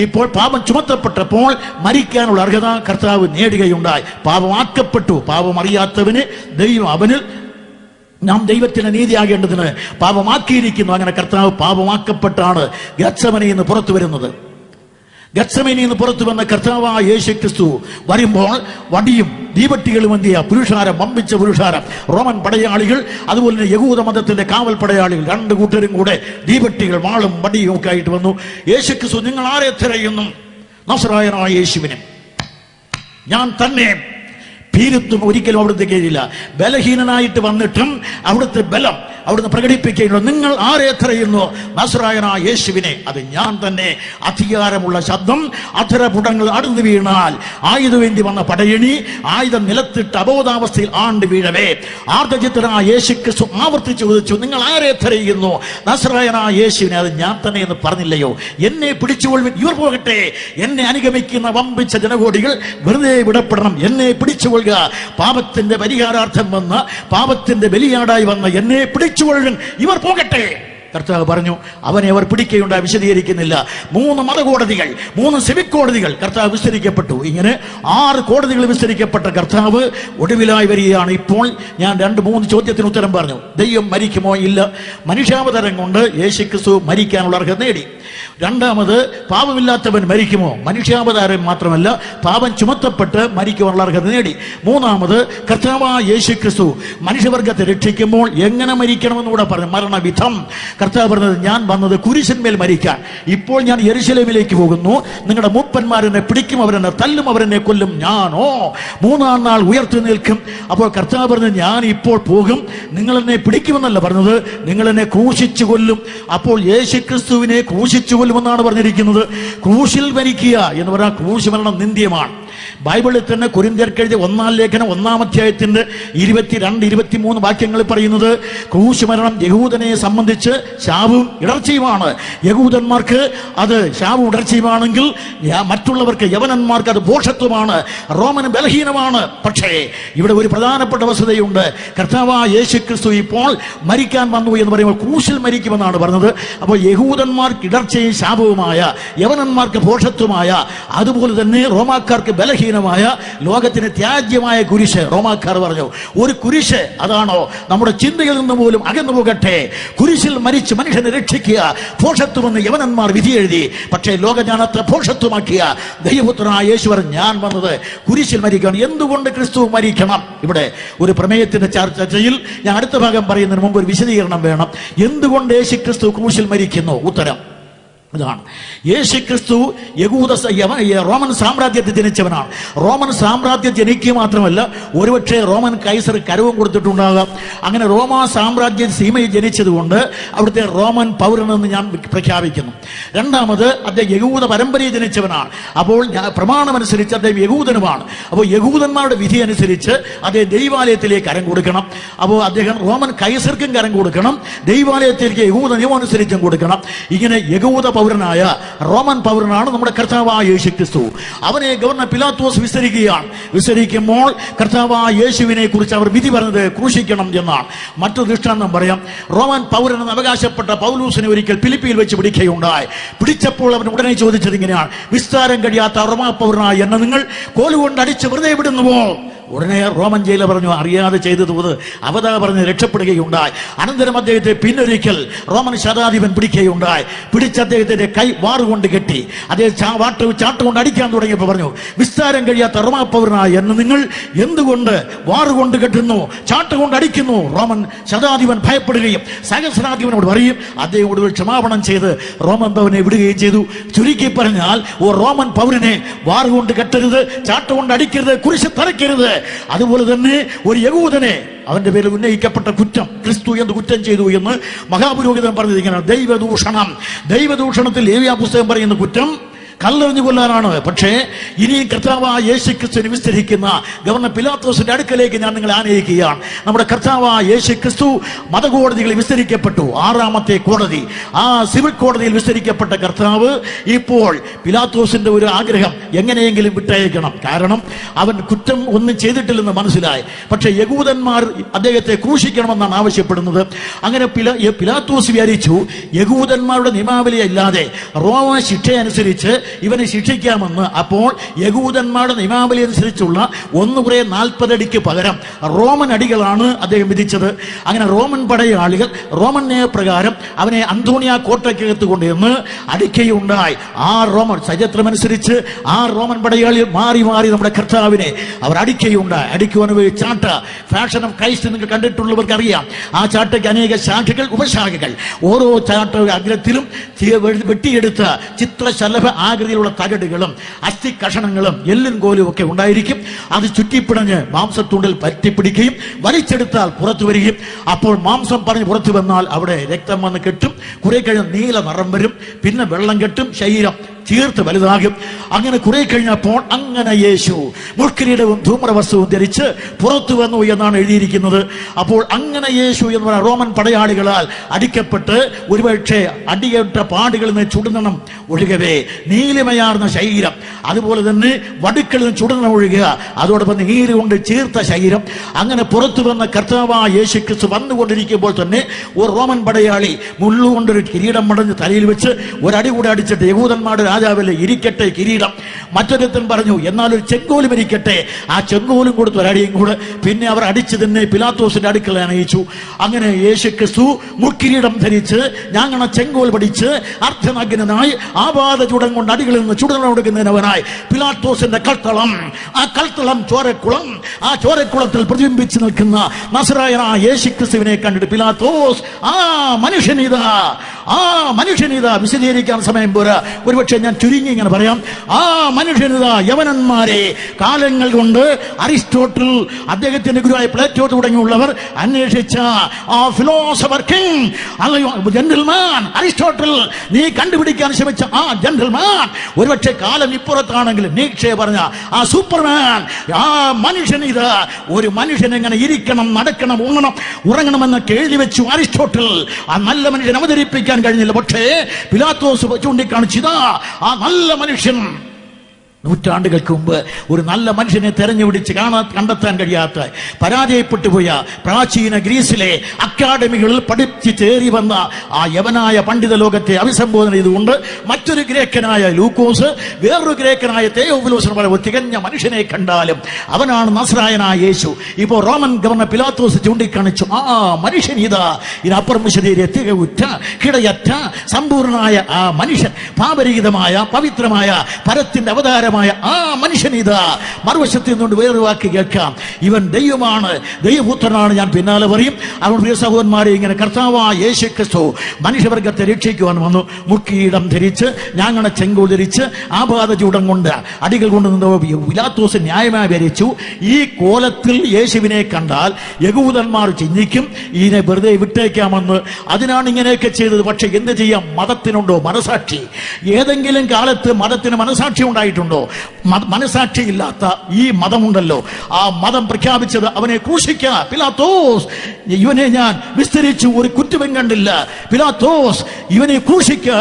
ഇപ്പോൾ പാപം ചുമത്തപ്പെട്ടപ്പോൾ മരിക്കാനുള്ള അർഹത കർത്താവ് നേടുകയുണ്ടായി. പാപമാക്കപ്പെട്ടു. പാപം അറിയാത്തവന് ദൈവം അവനിൽ നാം ദൈവത്തിന്റെ നീതിയാകേണ്ടതിന് പാപമാക്കിയിരിക്കുന്നു. അങ്ങനെ കർത്താവ് പാപമാക്കപ്പെട്ടാണ് ഗത്സമനയിൽ നിന്ന് പുറത്തു വരുന്നത്. ഗത്സമനയിൽ നിന്ന് പുറത്തു വന്ന കർത്താവായ യേശു ക്രിസ്തു വരുമ്പോൾ വടിയും ദീപട്ടികളും എന്തിയ പുരുഷാരം, വമ്പിച്ച പുരുഷാരം, റോമൻ പടയാളികൾ, അതുപോലെ തന്നെ യഹൂദ മതത്തിന്റെ കാവൽ പടയാളികൾ, രണ്ടു കൂട്ടരും കൂടെ ദീപട്ടികൾ, വാളും വടിയും ഒക്കെ ആയിട്ട് വന്നു. യേശു ക്രിസ്തു, നിങ്ങൾ ആരെ തിരയുന്നു? നസറായനായ യേശുവിനെ. ഞാൻ തന്നെ ഭീരുത്വം ഒരിക്കലും അവിടുത്തെ കീഴില്ല. ബലഹീനനായിട്ട് വന്നിട്ടും അവിടുത്തെ ബലം അവിടുന്ന് പ്രകടിപ്പിക്കുകയുള്ളൂ. നിങ്ങൾ ആരെ തിരയുന്നു? നസറായനായ യേശുവിനെ. അത് ഞാൻ തന്നെ. അധികാരമുള്ള ശബ്ദം, അധരപുടങ്ങൾ അടർന്നു വീണാൽ ആയുധവേണ്ടി വന്ന പടയണി ആയുധം നിലത്തിട്ട് അബോധാവസ്ഥയിൽ ആണ്ട് വീഴവേ ആർദ്രചിത്തനായ യേശു ക്രിസ്തു ആവർത്തിച്ചു ചോദിച്ചു, നിങ്ങൾ ആരെ തിരയുന്നു? നസറായനായ യേശുവിനെ. അത് ഞാൻ തന്നെ എന്ന് പറഞ്ഞില്ലയോ? എന്നെ പിടിച്ചുകൊള്ളുവിൻ, ഇവർ പോകട്ടെ. എന്നെ അനുഗമിക്കുന്ന വമ്പിച്ച ജനകോടികൾ വെറുതെ വിടപ്പെടണം. എന്നെ പിടിച്ചുകൊള്ളുക. പാപത്തിന്റെ പരിഹാരാർത്ഥം വന്ന, പാപത്തിന്റെ ബലിയാടായി വന്ന എന്നെ പിടിച്ചുകൊള്ളുവിൻ, ഇവർ പോകട്ടെ. കർത്താവ് പറഞ്ഞു. അവനെ അവർ പിടിക്കുകയുണ്ടായി. വിശദീകരിക്കുന്നില്ല. 3 മതകോടതികൾ, 3 സിവിക് കോടതികൾ കർത്താവ് വിസ്തരിക്കപ്പെട്ടു. ഇങ്ങനെ 6 കോടതികൾ വിസ്തരിക്കപ്പെട്ട കർത്താവ് ഒടുവിലായി വരികയാണ്. ഇപ്പോൾ ഞാൻ 2-3 ചോദ്യത്തിന് ഉത്തരം പറഞ്ഞു. ദൈവം മരിക്കുമോ? ഇല്ല. മനുഷ്യാവതാരം കൊണ്ട് യേശു ക്രിസ്തു മരിക്കാനുള്ള അർഹത നേടി. രണ്ടാമത്, പാപമില്ലാത്തവൻ മരിക്കുമോ? മനുഷ്യാവതാരം മാത്രമല്ല, പാപം ചുമത്തപ്പെട്ട് മരിക്കുവാനുള്ള അർഹത നേടി. മൂന്നാമത്, കർത്താവായ യേശു ക്രിസ്തു മനുഷ്യവർഗത്തെ രക്ഷിക്കുമ്പോൾ എങ്ങനെ മരിക്കണമെന്നുകൂടെ പറഞ്ഞു. മരണവിധം കർത്താവ് പറഞ്ഞത്, ഞാൻ വന്നത് കുരിശന്മേൽ മരിക്കാൻ. ഇപ്പോൾ ഞാൻ യെരുശലേമിലേക്ക് പോകുന്നു. നിങ്ങളുടെ മൂപ്പന്മാരെന്നെ പിടിക്കും, അവരെന്നെ തല്ലും, അവരെന്നെ കൊല്ലും. ഞാനോ 3-ാം നാൾ ഉയർത്തു നിൽക്കും. അപ്പോൾ കർത്താവ് പറഞ്ഞത്, ഞാൻ ഇപ്പോൾ പോകും, നിങ്ങൾ എന്നെ പിടിക്കുമെന്നല്ല പറഞ്ഞത്, നിങ്ങൾ എന്നെ ക്രൂശിച്ചു കൊല്ലും. അപ്പോൾ യേശു ക്രിസ്തുവിനെ ക്രൂശിച്ചു കൊല്ലുമെന്നാണ് പറഞ്ഞിരിക്കുന്നത്. ക്രൂശിൽ മരിക്കുക എന്ന് പറഞ്ഞാൽ ക്രൂശ് മരണം നിന്ദ്യമാണ്. ബൈബിളിൽ തന്നെ കൊരിന്ത്യർക്ക് എഴുതിയ 1-ാം ലേഖനം 1-ാം അധ്യായത്തിന്റെ 22-23 വാക്യങ്ങളിൽ പറയുന്നത്, ക്രൂശ് മരണം യഹൂദനെ സംബന്ധിച്ച് ശാപവും ഇടർച്ചയുമാണ്. യഹൂദന്മാർക്ക് അത് ശാപവും ഇടർച്ചയുമാണെങ്കിൽ മറ്റുള്ളവർക്ക്, യവനന്മാർക്ക് അത് ഭോഷത്വമാണ്. റോമന് ബലഹീനമാണ്. പക്ഷേ ഇവിടെ ഒരു പ്രധാനപ്പെട്ട വസ്തുതയുണ്ട്. കർത്താവായ യേശു ക്രിസ്തു ഇപ്പോൾ മരിക്കാൻ വന്നു എന്ന് പറയുമ്പോൾ ക്രൂശിൽ മരിക്കുമെന്നാണ് പറഞ്ഞത്. അപ്പോൾ യഹൂദന്മാർക്ക് ഇടർച്ചയും ശാപവുമായ, യവനന്മാർക്ക് ഭോഷത്വമായ, അതുപോലെ തന്നെ റോമാക്കാർക്ക് ബലഹീനമായ, ലോകത്തിന് ത്യാജ്യമായ കുരിശ്. റോമാക്കാർ പറഞ്ഞു, ഒരു കുരിശ് അതാണോ? നമ്മുടെ ചിന്തയിൽ നിന്ന് പോലും അകന്നു പോകട്ടെ. കുരിശിൽ മരിച്ച് മനുഷ്യനെ രക്ഷിക്കുക ഭോഷത്വമെന്ന് യവനന്മാർ വിധി എഴുതി. പക്ഷേ ലോകജ്ഞാനത്തെ ഭോഷത്വമാക്കിയ ദൈവപുത്രനായ യേശുവർ, ഞാൻ വന്നത് കുരിശിൽ മരിക്കണം. എന്തുകൊണ്ട് ക്രിസ്തു മരിക്കണം? ഇവിടെ ഒരു പ്രമേയത്തിന്റെ ചർച്ചയിൽ ഞാൻ അടുത്ത ഭാഗം പറയുന്നതിന് മുമ്പ് ഒരു വിശദീകരണം വേണം. എന്തുകൊണ്ട് യേശു ക്രിസ്തു ക്രൂശിൽ മരിക്കുന്നു? ഉത്തരം ഇതാണ്. യേശു ക്രിസ്തു റോമൻ സാമ്രാജ്യത്തിൽ ജനിച്ചവനാണ്. റോമൻ സാമ്രാജ്യം ജനിക്കുക മാത്രമല്ല, ഒരുപക്ഷെ റോമൻ കൈസർ കരവും കൊടുത്തിട്ടുണ്ടാകാം. അങ്ങനെ റോമാ സാമ്രാജ്യ സീമയിൽ ജനിച്ചതുകൊണ്ട് അവിടുത്തെ റോമൻ പൗരനെന്ന് ഞാൻ പ്രഖ്യാപിക്കുന്നു. രണ്ടാമത്, അദ്ദേഹം യഹൂദ പരമ്പരയിൽ ജനിച്ചവനാണ്. അപ്പോൾ പ്രമാണമനുസരിച്ച് അദ്ദേഹം യഹൂദനുമാണ്. അപ്പോൾ യഹൂദന്മാരുടെ വിധി അനുസരിച്ച് അദ്ദേഹം ദൈവാലയത്തിലേക്ക് കരം കൊടുക്കണം. അപ്പോൾ അദ്ദേഹം റോമൻ കൈസർക്കും കരം കൊടുക്കണം, ദൈവാലയത്തിലേക്ക് യഹൂദ നിയമം അനുസരിച്ചും കൊടുക്കണം. ഇങ്ങനെ യഹൂദ പൗരനായ റോമൻ പൗരനാണ് നമ്മുടെ കർത്താവായ യേശു ക്രിസ്തു. അവനെ ഗവർണർ പിലാത്തോസ് വിസ്തരിക്കുമ്പോൾ കർത്താവായ യേശുവിനെ കുറിച്ച് അവർ വിധി പറഞ്ഞത് ക്രൂശിക്കണം എന്നാണ്. മറ്റൊരു ദൃഷ്ടാന്തം പറയാം. റോമൻ പൗരനെന്ന് അവകാശപ്പെട്ട പൗലൂസിനെ ഒരിക്കൽ ഫിലിപ്പിയിൽ വെച്ച് പിടിക്കുകയുണ്ടായി. പിടിച്ചപ്പോൾ അവൻ ഉടനെ ചോദിച്ചത് ഇങ്ങനെയാണ്: വിസ്താരം കഴിയാത്ത റോമാ പൗരനായ എന്നെ നിങ്ങൾ കോലുകൊണ്ട് അടിച്ച് വെറുതെ വിടുന്നുവോ? ഉടനെ റോമൻ ജയിലർ പറഞ്ഞു, അറിയാതെ ചെയ്തത് അവതാ പറഞ്ഞ് രക്ഷപ്പെടുകയുണ്ടായി. അനന്തരം അദ്ദേഹത്തെ പിന്നൊരിക്കൽ റോമൻ ശതാധിപൻ പിടിക്കുകയുണ്ടായി. പിടിച്ച അദ്ദേഹത്തിന്റെ കൈ വാറുകൊണ്ട് കെട്ടി അദ്ദേഹം ചാട്ടുകൊണ്ട് അടിക്കാൻ തുടങ്ങിയപ്പോൾ പറഞ്ഞു, വിസ്താരം കഴിയാത്ത റോമാ പൗരനായ എന്നെ നിങ്ങൾ എന്തുകൊണ്ട് വാറുകൊണ്ട് കെട്ടുന്നു, ചാട്ടുകൊണ്ട് അടിക്കുന്നു? റോമൻ ശതാധിപൻ ഭയപ്പെടുകയും സഹസ്രാധിപനോട് പറയും. അദ്ദേഹം ഒടുവിൽ ക്ഷമാപണം ചെയ്ത് റോമൻ പൗരനെ വിടുകയും ചെയ്തു. ചുരുക്കി പറഞ്ഞാൽ, ഒരു റോമൻ പൗരനെ വാറുകൊണ്ട് കെട്ടരുത്, ചാട്ടുകൊണ്ട് അടിക്കരുത്, കുരിശ് തറയ്ക്കരുത്. അതുപോലെ തന്നെ ഒരു യഹൂദനെ അവന്റെ പേരിൽ ഉന്നയിക്കപ്പെട്ട കുറ്റം, ക്രിസ്തു എന്ത് കുറ്റം ചെയ്തു എന്ന് മഹാപുരോഹിതൻ പറഞ്ഞത് ഇങ്ങനെ: ദൈവദൂഷണത്തിൽ ലേവ്യ പുസ്തകം പറയുന്ന കുറ്റം കല്ലെറിഞ്ഞു കൊല്ലാനാണ്. പക്ഷേ ഇനി കർത്താവായ യേശു ക്രിസ്തുവിനെ വിസ്തരിക്കുന്ന ഗവർണർ പിലാത്തോസിന്റെ അടുക്കലേക്ക് ഞാൻ നിങ്ങളെ ആനയിക്കുകയാണ്. നമ്മുടെ കർത്താവായ യേശു ക്രിസ്തു മതകോടതികളിൽ വിസ്തരിക്കപ്പെട്ടു. 6ാമത്തെ കോടതി, ആ സിവിൽ കോടതിയിൽ വിസ്തരിക്കപ്പെട്ട കർത്താവ് ഇപ്പോൾ പിലാത്തോസിന്റെ ഒരു ആഗ്രഹം എങ്ങനെയെങ്കിലും വിട്ടയക്കണം. കാരണം അവൻ കുറ്റം ഒന്നും ചെയ്തിട്ടില്ലെന്ന് മനസ്സിലായി. പക്ഷെ യഹൂദന്മാർ അദ്ദേഹത്തെ ക്രൂശിക്കണമെന്നാണ് ആവശ്യപ്പെടുന്നത്. അങ്ങനെ പിലാത്തോസ് വിചാരിച്ചു, യഹൂദന്മാരുടെ നിയമാവലി അല്ലാതെ റോമ ശിക്ഷയനുസരിച്ച് ഇവനെ ശിക്ഷിക്കാമെന്ന്. അപ്പോൾ യഹൂദന്മാരുടെ നിയമാവലി അനുസരിച്ചുള്ള 140 അടിക്ക് പകരം റോമൻ അടികളാണ് അദ്ദേഹം വിധിച്ചത്. അങ്ങനെ റോമൻ പടയാളികൾ റോമൻ നയപ്രകാരം അവനെ അന്തോണിയ കോട്ടയ്ക്കകത്ത് കൊണ്ടുവന്ന് അടിക്കുകയുണ്ടായി. ആ റോമൻ ചരിത്രമനുസരിച്ച് ആ റോമൻ പടയാളികൾ മാറി മാറി നമ്മുടെ കർത്താവിനെ അവർ അടിക്കുകയുണ്ടായി. അടിക്കുവാൻ ചാട്ട, ഫാഷൻ ഓഫ് ക്രൈസ്റ്റ് നിങ്ങൾ കണ്ടിട്ടുള്ളവർക്ക് അറിയാം. ആ ചാട്ടയ്ക്ക് അനേക ശാഖകൾ, ഉപശാഖകൾ. ഓരോ ചാട്ട അഗ്രത്തിലും വെട്ടിയെടുത്ത ചിത്രശലഭ ആകൃതിയിലുള്ള തകടുകളും അസ്ഥി കഷണങ്ങളും എല്ലും കോലും ഒക്കെ ഉണ്ടായിരിക്കും. അത് ചുറ്റിപ്പിടഞ്ഞ് മാംസത്തുണ്ടിൽ പറ്റിപ്പിടിക്കുകയും വലിച്ചെടുത്താൽ പുറത്തു വരികയും, അപ്പോൾ മാംസം പറഞ്ഞ് പുറത്തു വന്നാൽ അവിടെ രക്തം വന്ന് കെട്ടും. കുറെ കഴിഞ്ഞ് നീല നിറം വരും. പിന്നെ വെള്ളം കെട്ടും. ശരീരം തീർത്ത് വലുതാകും. അങ്ങനെ കുറെ കഴിഞ്ഞപ്പോൾ അങ്ങനെ യേശു മുൾക്കിരീടവും ധൂമ്രവസ്തുവും ധരിച്ച് പുറത്തു വന്നു എന്നാണ് എഴുതിയിരിക്കുന്നത്. അപ്പോൾ അങ്ങനെ യേശു എന്ന് പറയുന്ന റോമൻ പടയാളികളാൽ അടിക്കപ്പെട്ട് ഒരുപക്ഷെ അടിയേറ്റ പാടുകളിൽ നിന്ന് ചുടുനണം ഒഴുകവേ നീലിമയാർന്ന ശരീരം, അതുപോലെ തന്നെ വടുക്കളിൽ നിന്ന് ചുടുനണം ഒഴുകുക, അതോടൊപ്പം നീര് കൊണ്ട് ചീർത്ത ശരീരം. അങ്ങനെ പുറത്തു വന്ന കർത്താവായ യേശു ക്രിസ്തു വന്നുകൊണ്ടിരിക്കുമ്പോൾ തന്നെ ഒരു റോമൻ പടയാളി മുള്ളുകൊണ്ടൊരു കിരീടം മടഞ്ഞ് തലയിൽ വെച്ച് ഒരടി കൂടെ അടിച്ചിട്ട്, യഹൂദന്മാരുടെ രാജാവല്ലേ, ഇരിക്കട്ടെ കിരീടം. മറ്റൊരുത്തൻ പറഞ്ഞു, എന്നാൽ ഒരു ചെങ്കോലും ഇരിക്കട്ടെ. ആ ചെങ്കോലും കൊടുത്ത് ഒരടിയും കൂടെ. പിന്നെ അവർ അടിച്ചു തന്നെ പിലാത്തോസിന്റെ അടുക്കൽ അണയിച്ചു. അങ്ങനെ യേശു ക്രിസ്തു മുൾക്കിരീടം ധരിച്ച് ഞാങ്ങണ ചെങ്കോൽ പഠിച്ച് അർദ്ധനഗ്നനായി ആപാദ ചുടം കൊണ്ട് അടികളിൽ നിന്ന് ചുടനം കൊടുക്കുന്നവനായി പിലാത്തോസിന്റെ കൽത്തളം, ആ കൽത്തളം ചോരക്കുളം, ആ ചോരക്കുളത്തിൽ പ്രതിബിംബിച്ച് നിൽക്കുന്ന നസറായനായ യേശു ക്രിസ്തുവിനെ കണ്ടിട്ട് പിലാത്തോസ്, ആ മനുഷ്യനിതാ വിശദീകരിക്കാൻ സമയം പോരാ, ഒരുപക്ഷെ ഞാൻ ചുരുങ്ങി ഇങ്ങനെ പറയാം. ആ മനുഷ്യനിതാ യവനന്മാരെ കാലങ്ങൾ കൊണ്ട് അരിസ്റ്റോട്ടിൽ, അദ്ദേഹത്തിന്റെ ഗുരുവായ പ്ലേറ്റോ തുടങ്ങിയുള്ളവർ അന്വേഷിച്ച ആ ഫിലോസഫർ കിങ്, ജെന്റിൽമാൻ അരിസ്റ്റോട്ടിൽ, നീ കണ്ടുപിടിക്കാൻ ശ്രമിച്ച ആ ജെന്റിൽമാൻ ഒരുപക്ഷെ കാലം ഇപ്പുറത്താണെങ്കിലും നീക്ഷേ പറഞ്ഞ ആ സൂപ്പർമാൻ, ആ മനുഷ്യനിതാ, ഒരു മനുഷ്യൻ എങ്ങനെ ഇരിക്കണം, നടക്കണം, ഉറങ്ങണമെന്നൊക്കെ എഴുതി വെച്ചു അരിസ്റ്റോട്ടിൽ. ആ നല്ല മനുഷ്യൻ അവതരിപ്പിക്കാൻ കഴിഞ്ഞില്ല. പക്ഷേ പിലാത്തോസ് ചൂണ്ടിക്കാണിച്ചതാ ആ നല്ല മനുഷ്യൻ. നൂറ്റാണ്ടുകൾക്ക് മുമ്പ് ഒരു നല്ല മനുഷ്യനെ തെരഞ്ഞുപിടിച്ച് കണ്ടെത്താൻ കഴിയാത്ത, പരാജയപ്പെട്ടു പോയ പ്രാചീന ഗ്രീസിലെ അക്കാഡമികളിൽ പഠിച്ച് ചേറി വന്ന ആ യവനായ പണ്ഡിത ലോകത്തെ അഭിസംബോധന ചെയ്തുകൊണ്ട് മറ്റൊരു ഗ്രേക്കനായ ലൂക്കോസ്, വേറൊരു ഗ്രേക്കനായ തെയോഫിലോസ് പോലെ തികഞ്ഞ മനുഷ്യനെ കണ്ടാലും അവനാണ് നസ്രായനായ യേശു. ഇപ്പോൾ റോമൻ ഗവർണർ പിലാത്തോസ് ചൂണ്ടിക്കാണിച്ചു, ആ മനുഷ്യൻ ഇതാ, ഇതിനപ്പുറം വിശദീകരിച്ച തികവുറ്റ കിടയറ്റ സമ്പൂർണനായ ആ മനുഷ്യൻ, പാപരഹിതമായ പവിത്രമായ പരത്തിന്റെ അവതാരം ആ മനുഷ്യൻ ഇതാ. മറുവശത്തിൽ നിന്നുകൊണ്ട് വേറൊരു വാക്ക് കേൾക്കാം, ഇവൻ ദൈവമാണ്, ദൈവപുത്രനാണ്. ഞാൻ പിന്നാലെ പറയും. അതുകൊണ്ട് പ്രിയ സഹോദരന്മാരെ, ഇങ്ങനെ കർത്താവായ യേശു ക്രിസ്തു മനുഷ്യവർഗത്തെ രക്ഷിക്കുവാൻ വന്നു. മുക്കിയിടം ധരിച്ച് ഞാങ്ങണ ചെങ്കോൽ ധരിച്ച് ആപാദ ചൂടം കൊണ്ട് അടികൾ കൊണ്ട് നിന്ന് പിലാത്തോസ് ന്യായമായി വരച്ചു. ഈ കോലത്തിൽ യേശുവിനെ കണ്ടാൽ യഹൂദന്മാർ ചിന്തിക്കും ഇതിനെ വെറുതെ വിട്ടേക്കാമെന്ന്. അതിനാണ് ഇങ്ങനെയൊക്കെ ചെയ്തത്. പക്ഷെ എന്ത് ചെയ്യാം? മതത്തിനുണ്ടോ മനസാക്ഷി? ഏതെങ്കിലും കാലത്ത് മതത്തിന് മനസാക്ഷി ഉണ്ടായിട്ടുണ്ടോ? പറഞ്ഞല്ലോ, മനസാക്ഷിയില്ലാത്ത ഈ മതമുണ്ടല്ലോ, ആ മതം പ്രഖ്യാപിച്ചത് അവനെ ക്രൂശിക്കുക. പിലാത്തോസ്, ഇവനെ ഞാൻ വിസ്തരിച്ചു, ഒരു കുറ്റവും കണ്ടില്ല. പിലാത്തോസ്, ഇവനെ ക്രൂശിക്കുക,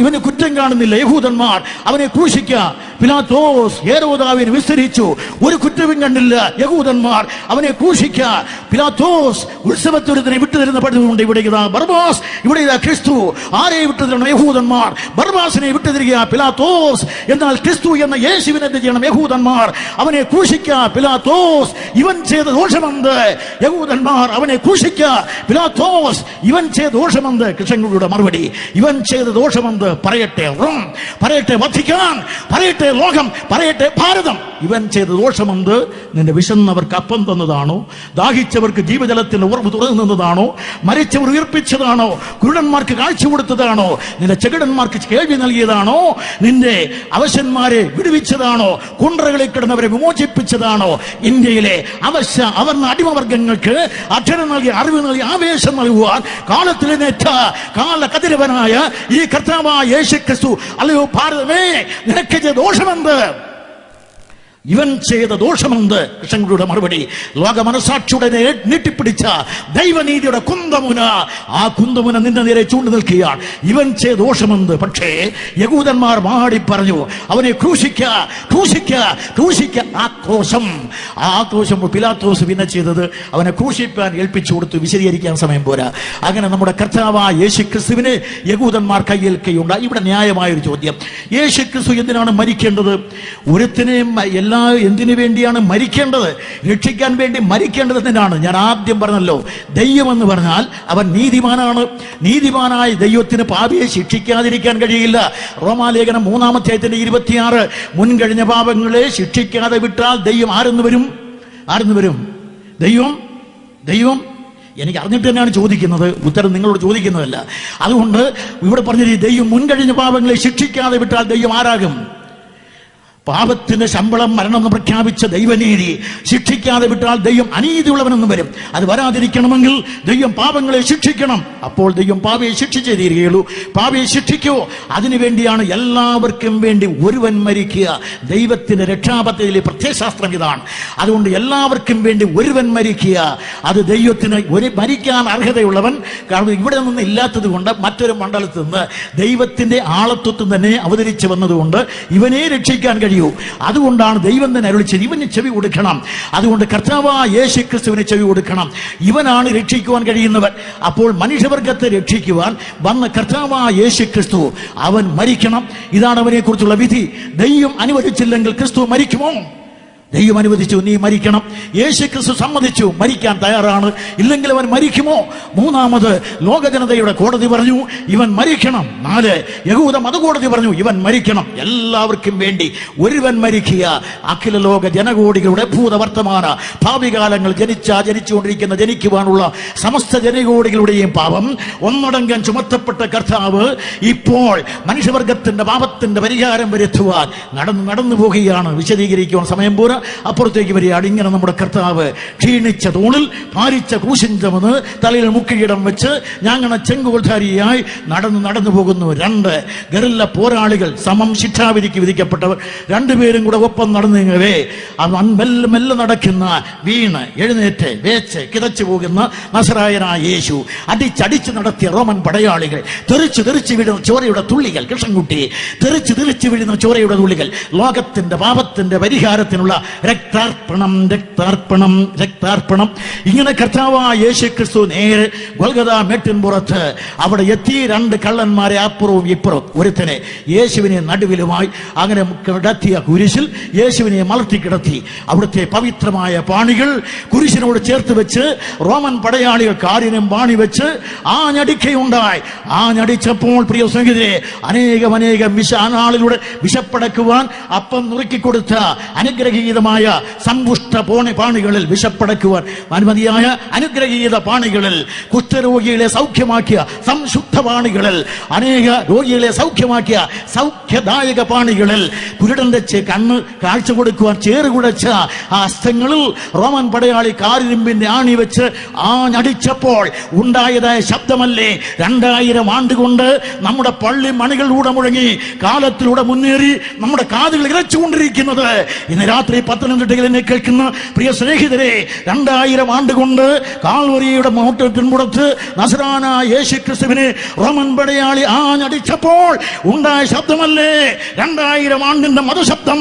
ഇവന് കുറ്റം കാണുന്നില്ല. യഹൂദന്മാർ അവനെ ക്രൂശിക്കുക. പിലാത്തോസ് ഹേരോദാവിനെ വിസ്തരിച്ചു, ഒരു കുറ്റവും കണ്ടില്ല. യഹൂദന്മാർ അവനെ ക്രൂശിക്കുക. പിലാത്തോസ് ഉത്സവത്തൊരുത്തിനെ വിട്ടുതരുന്ന പതിവുണ്ട്. ഇവിടെ ഇതാ ബർബാസ്, ഇവിടെ ഇതാ ക്രിസ്തു. ആരെ വിട്ടുതരണം? യഹൂദന്മാർ. ബർബാസിനെ വിട്ടുതരിക പിലാത്തോസ്. എന്നാൽ ക്രിസ്തു എന്ന യേശുവിനെ എന്ത് ചെയ്യണം? യഹൂദന്മാർ അവനെ ക്രൂശിക്കുക. പിലാത്തോസ്, ഇവൻ ചെയ്ത ദോഷമെന്ത്? യഹൂദന്മാർ അവനെ ക്രൂശിക്കുക. പിലാത്തോസ്, ഇവൻ ചെയ്ത ദോഷമെന്ത്? കൃഷ്ണങ്ങളുടെ മറുപടി, ഇവൻ ചെയ്ത ദോഷമെന്ത്? പറയട്ടെ റോം, പറയട്ടെ വത്തിക്കാൻ, പറയട്ടെ ലോകം, പറയട്ടെ ഭാരതം. ഇവൻ ചെയ്ത ദോഷമെന്ത്? നിന്റെ വിശന്നവർക്ക് അപ്പം തന്നതാണോ? ദാഹിച്ചവർക്ക് ജീവജലത്തിന്റെ ഉറവ് തുറന്നതാണോ? മരിച്ചവർ ഉയർപ്പിച്ചതാണോ? കുരുടന്മാർക്ക് കാഴ്ച കൊടുത്തതാണോ? നിന്റെ ചെകിടന്മാർക്ക് കേൾവി നൽകിയതാണോ? നിന്റെ അവശന്മാരെ വിടുവിച്ചതാണോ? കുണ്ടറകളിൽ കിടന്നവരെ വിമോചിപ്പിച്ചതാണോ? ഇന്ത്യയിലെ അവർന്ന അടിമവർഗങ്ങൾക്ക് അക്ഷരം നൽകി, അറിവ് നൽകി, ആവേശം നൽകുവാൻ കാലത്തിലേറ്റ കാലകതിരവനായ ഈ കർത്താവായ യേശു ക്രിസ്തു, അല്ലയോ ഭാരതമേ, നിനക്ക് ചെയ്ത ദോഷമെന്ത്? ഇവൻ ചെയ്ത ദോഷമെന്ത്? കൃഷ്ണങ്ങളുടെ മറുപടി, ലോക മനസാക്ഷിയുടെ നീട്ടിപ്പിടിച്ച ദൈവനീതിയുടെ കുന്തമുന, ആ കുന്തമുന നിന്റെ നേരെ ചൂണ്ടു നിൽക്കുകയാണ്. ഇവൻ ചെയ്ത ദോഷമെന്ത്? പക്ഷേ യഹൂദന്മാർ മാടി പറഞ്ഞു, അവനെ ക്രൂശിക്ക, ക്രൂശിക്ക, ക്രൂശിക്ക. ആക്രോശം പിലാത്തോസ് പിന്നെ ചെയ്തത് അവനെ ക്രൂശിപ്പാൻ ഏൽപ്പിച്ചു കൊടുത്തു. വിശദീകരിക്കാൻ സമയം പോരാ. അങ്ങനെ നമ്മുടെ കർത്താവായ യേശു ക്രിസ്തുവിന് യഹൂദന്മാർ കയ്യേൽക്കുകയുണ്ടായി. ഇവിടെ ന്യായമായൊരു ചോദ്യം, യേശു ക്രിസ്തു എന്തിനാണ് മരിക്കേണ്ടത്? ഒരുത്തിനെയും എന്തിനു വേണ്ടിയാണ് മരിക്കേണ്ടത്? രക്ഷിക്കാൻ വേണ്ടി മരിക്കേണ്ടത് എന്തിനാണ്? ഞാൻ ആദ്യം പറഞ്ഞല്ലോ, ദൈവമെന്ന് പറഞ്ഞാൽ അവൻ നീതിമാനാണ്. നീതിമാനായ ദൈവത്തിന് പാപിയെ ശിക്ഷിക്കാതിരിക്കാൻ കഴിയില്ല. റോമാലേഖനം 3:26, മുൻകഴിഞ്ഞ പാപങ്ങളെ ശിക്ഷിക്കാതെ വിട്ടാൽ ദൈവം ആരെന്ന് വരും? ആരെന്ന് വരും? ദൈവം എനിക്ക് അറിഞ്ഞിട്ട് തന്നെയാണ് ചോദിക്കുന്നത്, ഉത്തരം നിങ്ങളോട് ചോദിക്കുന്നതല്ല. അതുകൊണ്ട് ഇവിടെ പറഞ്ഞത്, ദൈവം മുൻകഴിഞ്ഞ പാപങ്ങളെ ശിക്ഷിക്കാതെ വിട്ടാൽ ദൈവം ആരാകും? പാപത്തിന്റെ ശമ്പളം മരണം എന്ന് പ്രഖ്യാപിച്ച ദൈവനീതി ശിക്ഷിക്കാതെ വിട്ടാൽ ദൈവം അനീതിയുള്ളവനെന്ന് വരും. അത് വരാതിരിക്കണമെങ്കിൽ ദൈവം പാപങ്ങളെ ശിക്ഷിക്കണം. അപ്പോൾ ദൈവം പാപിയെ ശിക്ഷിച്ചേ തീരുകയുള്ളൂ. പാപിയെ ശിക്ഷിക്കോ? അതിനുവേണ്ടിയാണ് എല്ലാവർക്കും വേണ്ടി ഒരുവൻ മരിക്കുക. ദൈവത്തിന്റെ രക്ഷാപദ്ധതിയിലെ പ്രത്യയശാസ്ത്രം ഇതാണ്. അതുകൊണ്ട് എല്ലാവർക്കും വേണ്ടി ഒരുവൻ മരിക്കുക. അത് ദൈവത്തിന് മരിക്കാൻ അർഹതയുള്ളവൻ, കാരണം ഇവിടെ നിന്ന് ഇല്ലാത്തത് കൊണ്ട് മറ്റൊരു മണ്ഡലത്തിൽ നിന്ന് ദൈവത്തിന്റെ ആളത്വത്തിൽ തന്നെ അവതരിച്ചു വന്നതുകൊണ്ട് ഇവനെ രക്ഷിക്കാൻ കഴിയും. അതുകൊണ്ടാണ് ദൈവം തന്നെ അരുളിച്ചത്, ഇവന് ചെവി കൊടുക്കണം. അതുകൊണ്ട് കർത്താവായ യേശു ക്രിസ്തുവിന് ചെവി കൊടുക്കണം. ഇവനാണ് രക്ഷിക്കുവാൻ കഴിയുന്നവൻ. അപ്പോൾ മനുഷ്യവർഗത്തെ രക്ഷിക്കുവാൻ വന്ന കർത്താവായ യേശു ക്രിസ്തു അവൻ മരിക്കണം. ഇതാണ് അവനെ കുറിച്ചുള്ള വിധി. ദൈവം അനുവദിച്ചില്ലെങ്കിൽ ക്രിസ്തു മരിക്കുമോ? ദൈവം അനുവദിച്ചു, നീ മരിക്കണം. യേശു ക്രിസ്തു സമ്മതിച്ചു, മരിക്കാൻ തയ്യാറാണ്. ഇല്ലെങ്കിൽ അവൻ മരിക്കുമോ? മൂന്നാമത് ലോകജനതയുടെ കോടതി പറഞ്ഞു, ഇവൻ മരിക്കണം. 4 യഹൂദ മതകോടതി പറഞ്ഞു, ഇവൻ മരിക്കണം. എല്ലാവർക്കും വേണ്ടി ഒരുവൻ മരിക്കുക. അഖില ലോക ജനകോടികളുടെ ഭൂതവർത്തമാന ഭാവികാലങ്ങൾ ജനിച്ചുകൊണ്ടിരിക്കുന്ന ജനിക്കുവാനുള്ള സമസ്ത ജനകോടികളുടെയും പാപം ഒന്നടങ്കം ചുമത്തപ്പെട്ട കർത്താവ് ഇപ്പോൾ മനുഷ്യവർഗത്തിന്റെ പാപത്തിന്റെ പരിഹാരം വരുത്തുവാൻ നടന്നു പോകുകയാണ്. വിശദീകരിക്കുവാൻ സമയം പോരാ, അപ്പുറത്തേക്ക് വരികയാണ്. ഇങ്ങനെ നമ്മുടെ കർത്താവ് ക്ഷീണിച്ച തൂണിൽ ഭാരിച്ച ക്രൂശിൻ ചുമന്ന് തലയിൽ മുക്കിയിടം വെച്ച് ഞാങ്ങനെ ചെങ്കുകൊൽധാരിയായി നടന്നു പോകുന്നു. 2 ഗറില്ല പോരാളികൾ, സമം ശിക്ഷാവിധിക്ക് വിധിക്കപ്പെട്ടവർ, 2 പേരും കൂടെ ഒപ്പം നടന്നു നീങ്ങവേ മെല്ലെ നടക്കുന്ന, വീണ് എഴുന്നേറ്റ് വേച്ച് കിതച്ചു പോകുന്ന നസറായനായ യേശു, അടിച്ചടിച്ച് നടത്തിയ റോമൻ പടയാളികൾ, തെറിച്ച് വീഴുന്ന ചോരയുടെ തുള്ളികൾ, കൃഷ്ണൻകുട്ടി തെറിച്ച് വീഴുന്ന ചോരയുടെ തുള്ളികൾ, ലോകത്തിന്റെ പാപത്തിന്റെ പരിഹാരത്തിനുള്ള രക്താർപ്പണം, രക്താർപ്പണം, രക്താർപ്പണം. ഇങ്ങനെ കർത്താവായ യേശു ക്രിസ്തു നേരെ ഗൊൽഗഥാ മേട്ടിൻപുറത്ത് അവിടെ എത്തി. 2 കള്ളന്മാരെ അപ്പുറവും ഇപ്പുറവും, ഒരുത്തനെ യേശുവിനെ നടുവിലുമായി അങ്ങനെ കിടത്തിയ കുരിശിൽ യേശുവിനെ മലർത്തി കിടത്തി. അവിടുത്തെ പവിത്രമായ പാണികൾ കുരിശിനോട് ചേർത്ത് വെച്ച് റോമൻ പടയാളികൾ കാരിനും പാണി വെച്ച് ആഞ്ഞടിക്കുകയുണ്ടായി. ആഞ്ഞടിച്ചപ്പോൾ പ്രിയ സ്നേഹിതരെ, അനേകം ആളുകളുടെ വിശപ്പടക്കുവാൻ അപ്പം നുറുക്കിക്കൊടുത്ത അനുഗ്രഹീതമായ അനുഗ്രഹീതമായ സമ്പുഷ്ട പാണികളിൽ, വിശപ്പടക്കുവാൻ അനുമതിയായ അനുഗ്രഹീത പാണികളിൽ, കുഷ്ഠരോഗികളെ സൗഖ്യമാക്കിയ സംശുദ്ധ പാണികളിൽ, അനേക രോഗികളെ സൗഖ്യമാക്കിയ സൗഖ്യദായക പാണികളിൽ, കുരുടന്റെ കണ്ണ് കാഴ്ച കൊടുക്കുവാൻ ചേറുകുടച്ച ആ ഹസ്തങ്ങളിൽ റോമൻ പടയാളി കാരിരുമ്പിന്റെ ആണി വെച്ച് ആഞ്ഞടിച്ചപ്പോൾ ഉണ്ടായതായ ശബ്ദമല്ലേ 2000 ആണ്ടുകൊണ്ട് നമ്മുടെ പള്ളി മണികളിലൂടെ മുഴങ്ങി, കാലത്തിലൂടെ മുന്നേറി നമ്മുടെ കാതുകൾ ഇരച്ചുകൊണ്ടിരിക്കുന്നത്. ഇന്ന് രാത്രി പത്തനംതിട്ടയിൽ എന്നെ കേൾക്കുന്ന പ്രിയ സ്നേഹിതരെ, 2000 ആണ്ടുകൊണ്ട് കാൽവരിയുടെ മോട്ടത്തിൻപുറത്ത് നസറാന യേശു ക്രിസ്തുവിനെ റോമൻ പടയാളി ആഞ്ഞടിച്ചപ്പോൾ ഉണ്ടായ ശബ്ദമല്ലേ 2000 ആണ്ടിന്റെ മതശബ്ദം,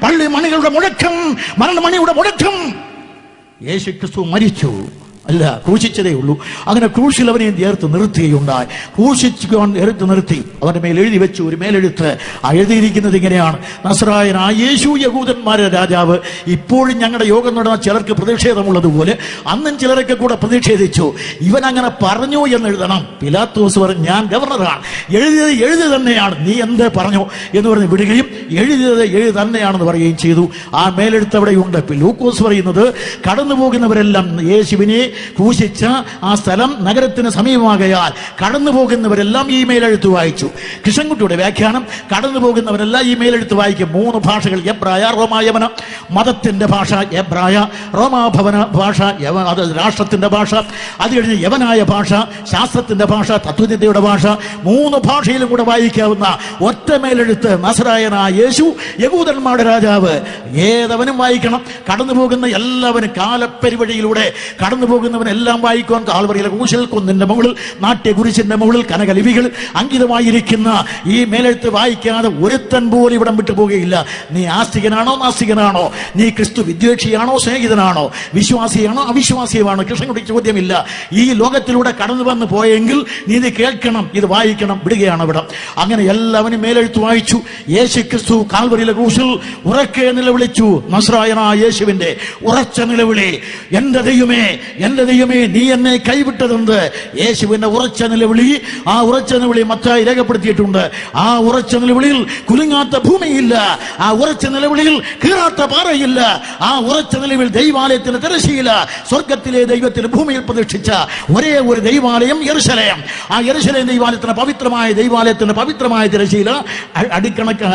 പള്ളി മണികളുടെ മുഴക്കം, മരണമണിയുടെ മുഴക്കം. യേശു ക്രിസ്തു മരിച്ചു അല്ല, ക്രൂശിച്ചതേ ഉള്ളൂ. അങ്ങനെ ക്രൂശിൽ അവനെ ചേർത്ത് നിർത്തുകയുണ്ടായി. ക്രൂശിച്ചുകൊണ്ട് എടുത്ത് നിർത്തി അവന്റെ മേൽ എഴുതി വെച്ചു ഒരു മേലെഴുത്ത്. എഴുതിയിരിക്കുന്നത് ഇങ്ങനെയാണ്: നസ്രായനായ യേശു യഹൂദന്മാരുടെ രാജാവ്. ഇപ്പോഴും ഞങ്ങളുടെ യോഗം നടന്ന ചിലർക്ക് പ്രതിഷേധമുള്ളതുപോലെ അന്നും ചിലരൊക്കെ കൂടെ പ്രതിഷേധിച്ചു. ഇവൻ അങ്ങനെ പറഞ്ഞു എന്ന് എഴുതണം. പിലാത്തോസ് പറഞ്ഞു, ഞാൻ ഗവർണറാണ്, എഴുതിയത് എഴുതി തന്നെയാണ്, നീ എന്ത് പറഞ്ഞു എന്ന് പറഞ്ഞ് വിടുകയും എഴുതിയത് എഴുതി തന്നെയാണെന്ന് പറയുകയും ചെയ്തു. ആ മേലെഴുത്ത് അവിടെയുണ്ട്. ലൂക്കോസ് പറയുന്നത്, കടന്നു പോകുന്നവരെല്ലാം യേശുവിനെ ക്രൂശിച്ച ആ സ്ഥലം നഗരത്തിന് സമീപമാകയാൽ കടന്നു പോകുന്നവരെല്ലാം ഈ മേലെഴുത്ത് വായിച്ചു. കൃഷ്ണൻകുട്ടിയുടെ വ്യാഖ്യാനം, കടന്നു പോകുന്നവരെല്ലാം ഈ മേലെഴുത്ത് വായിക്കും. 3 ഭാഷകൾ, എബ്രായ, റോമായവന. മതത്തിന്റെ ഭാഷ എബ്രായ, റോമാഭവന ഭാഷ, അത് രാഷ്ട്രത്തിന്റെ ഭാഷ, അത് കഴിഞ്ഞ് യവനായ ഭാഷ, ശാസ്ത്രത്തിന്റെ ഭാഷ, തത്വചിന്തയുടെ ഭാഷ. 3 ഭാഷയിലും കൂടെ വായിക്കാവുന്ന ഒറ്റ മേലെഴുത്ത് നസറായനായ യേശു യഹൂദന്മാരുടെ രാജാവ്. ഏതവനും വായിക്കണം. കടന്നു പോകുന്ന എല്ലാവരും കാലപ്പെരുവഴിയിലൂടെ കടന്നു പോകുന്നവനെല്ലാം വായിക്കുവാൻ കാൽവരിയിലെ ക്രൂശിൽ, കുന്നിന്റെ മുകളിൽ, നാട്യകുരിശിന്റെ മുകളിൽ കനകലിപികൾ അങ്കിതമായിരിക്കുന്ന ഈ മേലെഴുത്ത് വായിക്കാതെ ഒരുത്തൻ പോലും ഇവിടം വിട്ടു പോകുകയില്ല. നീ ആസ്തികനാണോ നാസ്തികനാണോ, നീ ക്രിസ്തു വിദ്വേഷിയാണോ സ്നേഹിതനാണോ, വിശ്വാസിയാണോ അവിശ്വാസിയാണോ, കൃഷ്ണനുടെ ചോദ്യമില്ല. ഈ ലോകത്തിലൂടെ കടന്നു വന്ന് പോയെങ്കിൽ നീ ഇത് കേൾക്കണം, ഇത് വായിക്കണം. വിടുകയാണ് ഇവിടെ. അങ്ങനെ എല്ലാവരും മേലെഴുത്ത് വായിച്ചു. യേശു ക്രിസ്തു കാൽവരിയിലെ ക്രൂശിൽ ഉറക്കെ നിലവിളിച്ചു. നസ്രായനായ യേശുവിന്റെ ഉറച്ച നിലവിളി, എന്റെ ദൈവമേ, എന്റെ ദൈവമേ, നീ എന്നെ കൈവിട്ടതെന്ത്. യേശുവിന്റെ ഉറച്ച നിലവിളി, ആ ഉറച്ച നിലവിളി മത്തായി രേഖപ്പെടുത്തിയിട്ടുണ്ട്. ആ ഉറച്ച നിലവിളിയിൽ കുലുങ്ങാത്ത ഭൂമിയില്ല, ആ ഉറച്ച നിലവിളിയിൽ കീറാത്ത പാറയില്ല, ആ ഉറച്ച നിലവിൽ ദൈവാലയത്തിന് തിരശ്ശീല, സ്വർഗത്തിലെ ദൈവത്തിന് ഭൂമിയിൽ പ്രതിഷ്ഠിച്ച ഒരേ ഒരു ദൈവാലയം യെരൂശലേം. ആ യെരൂശലേം ദൈവാലയത്തിന് പവിത്രമായ ദൈവാലയത്തിന്റെ പവിത്രമായ തിരശ്ശീല, അടിക്കണക്ക്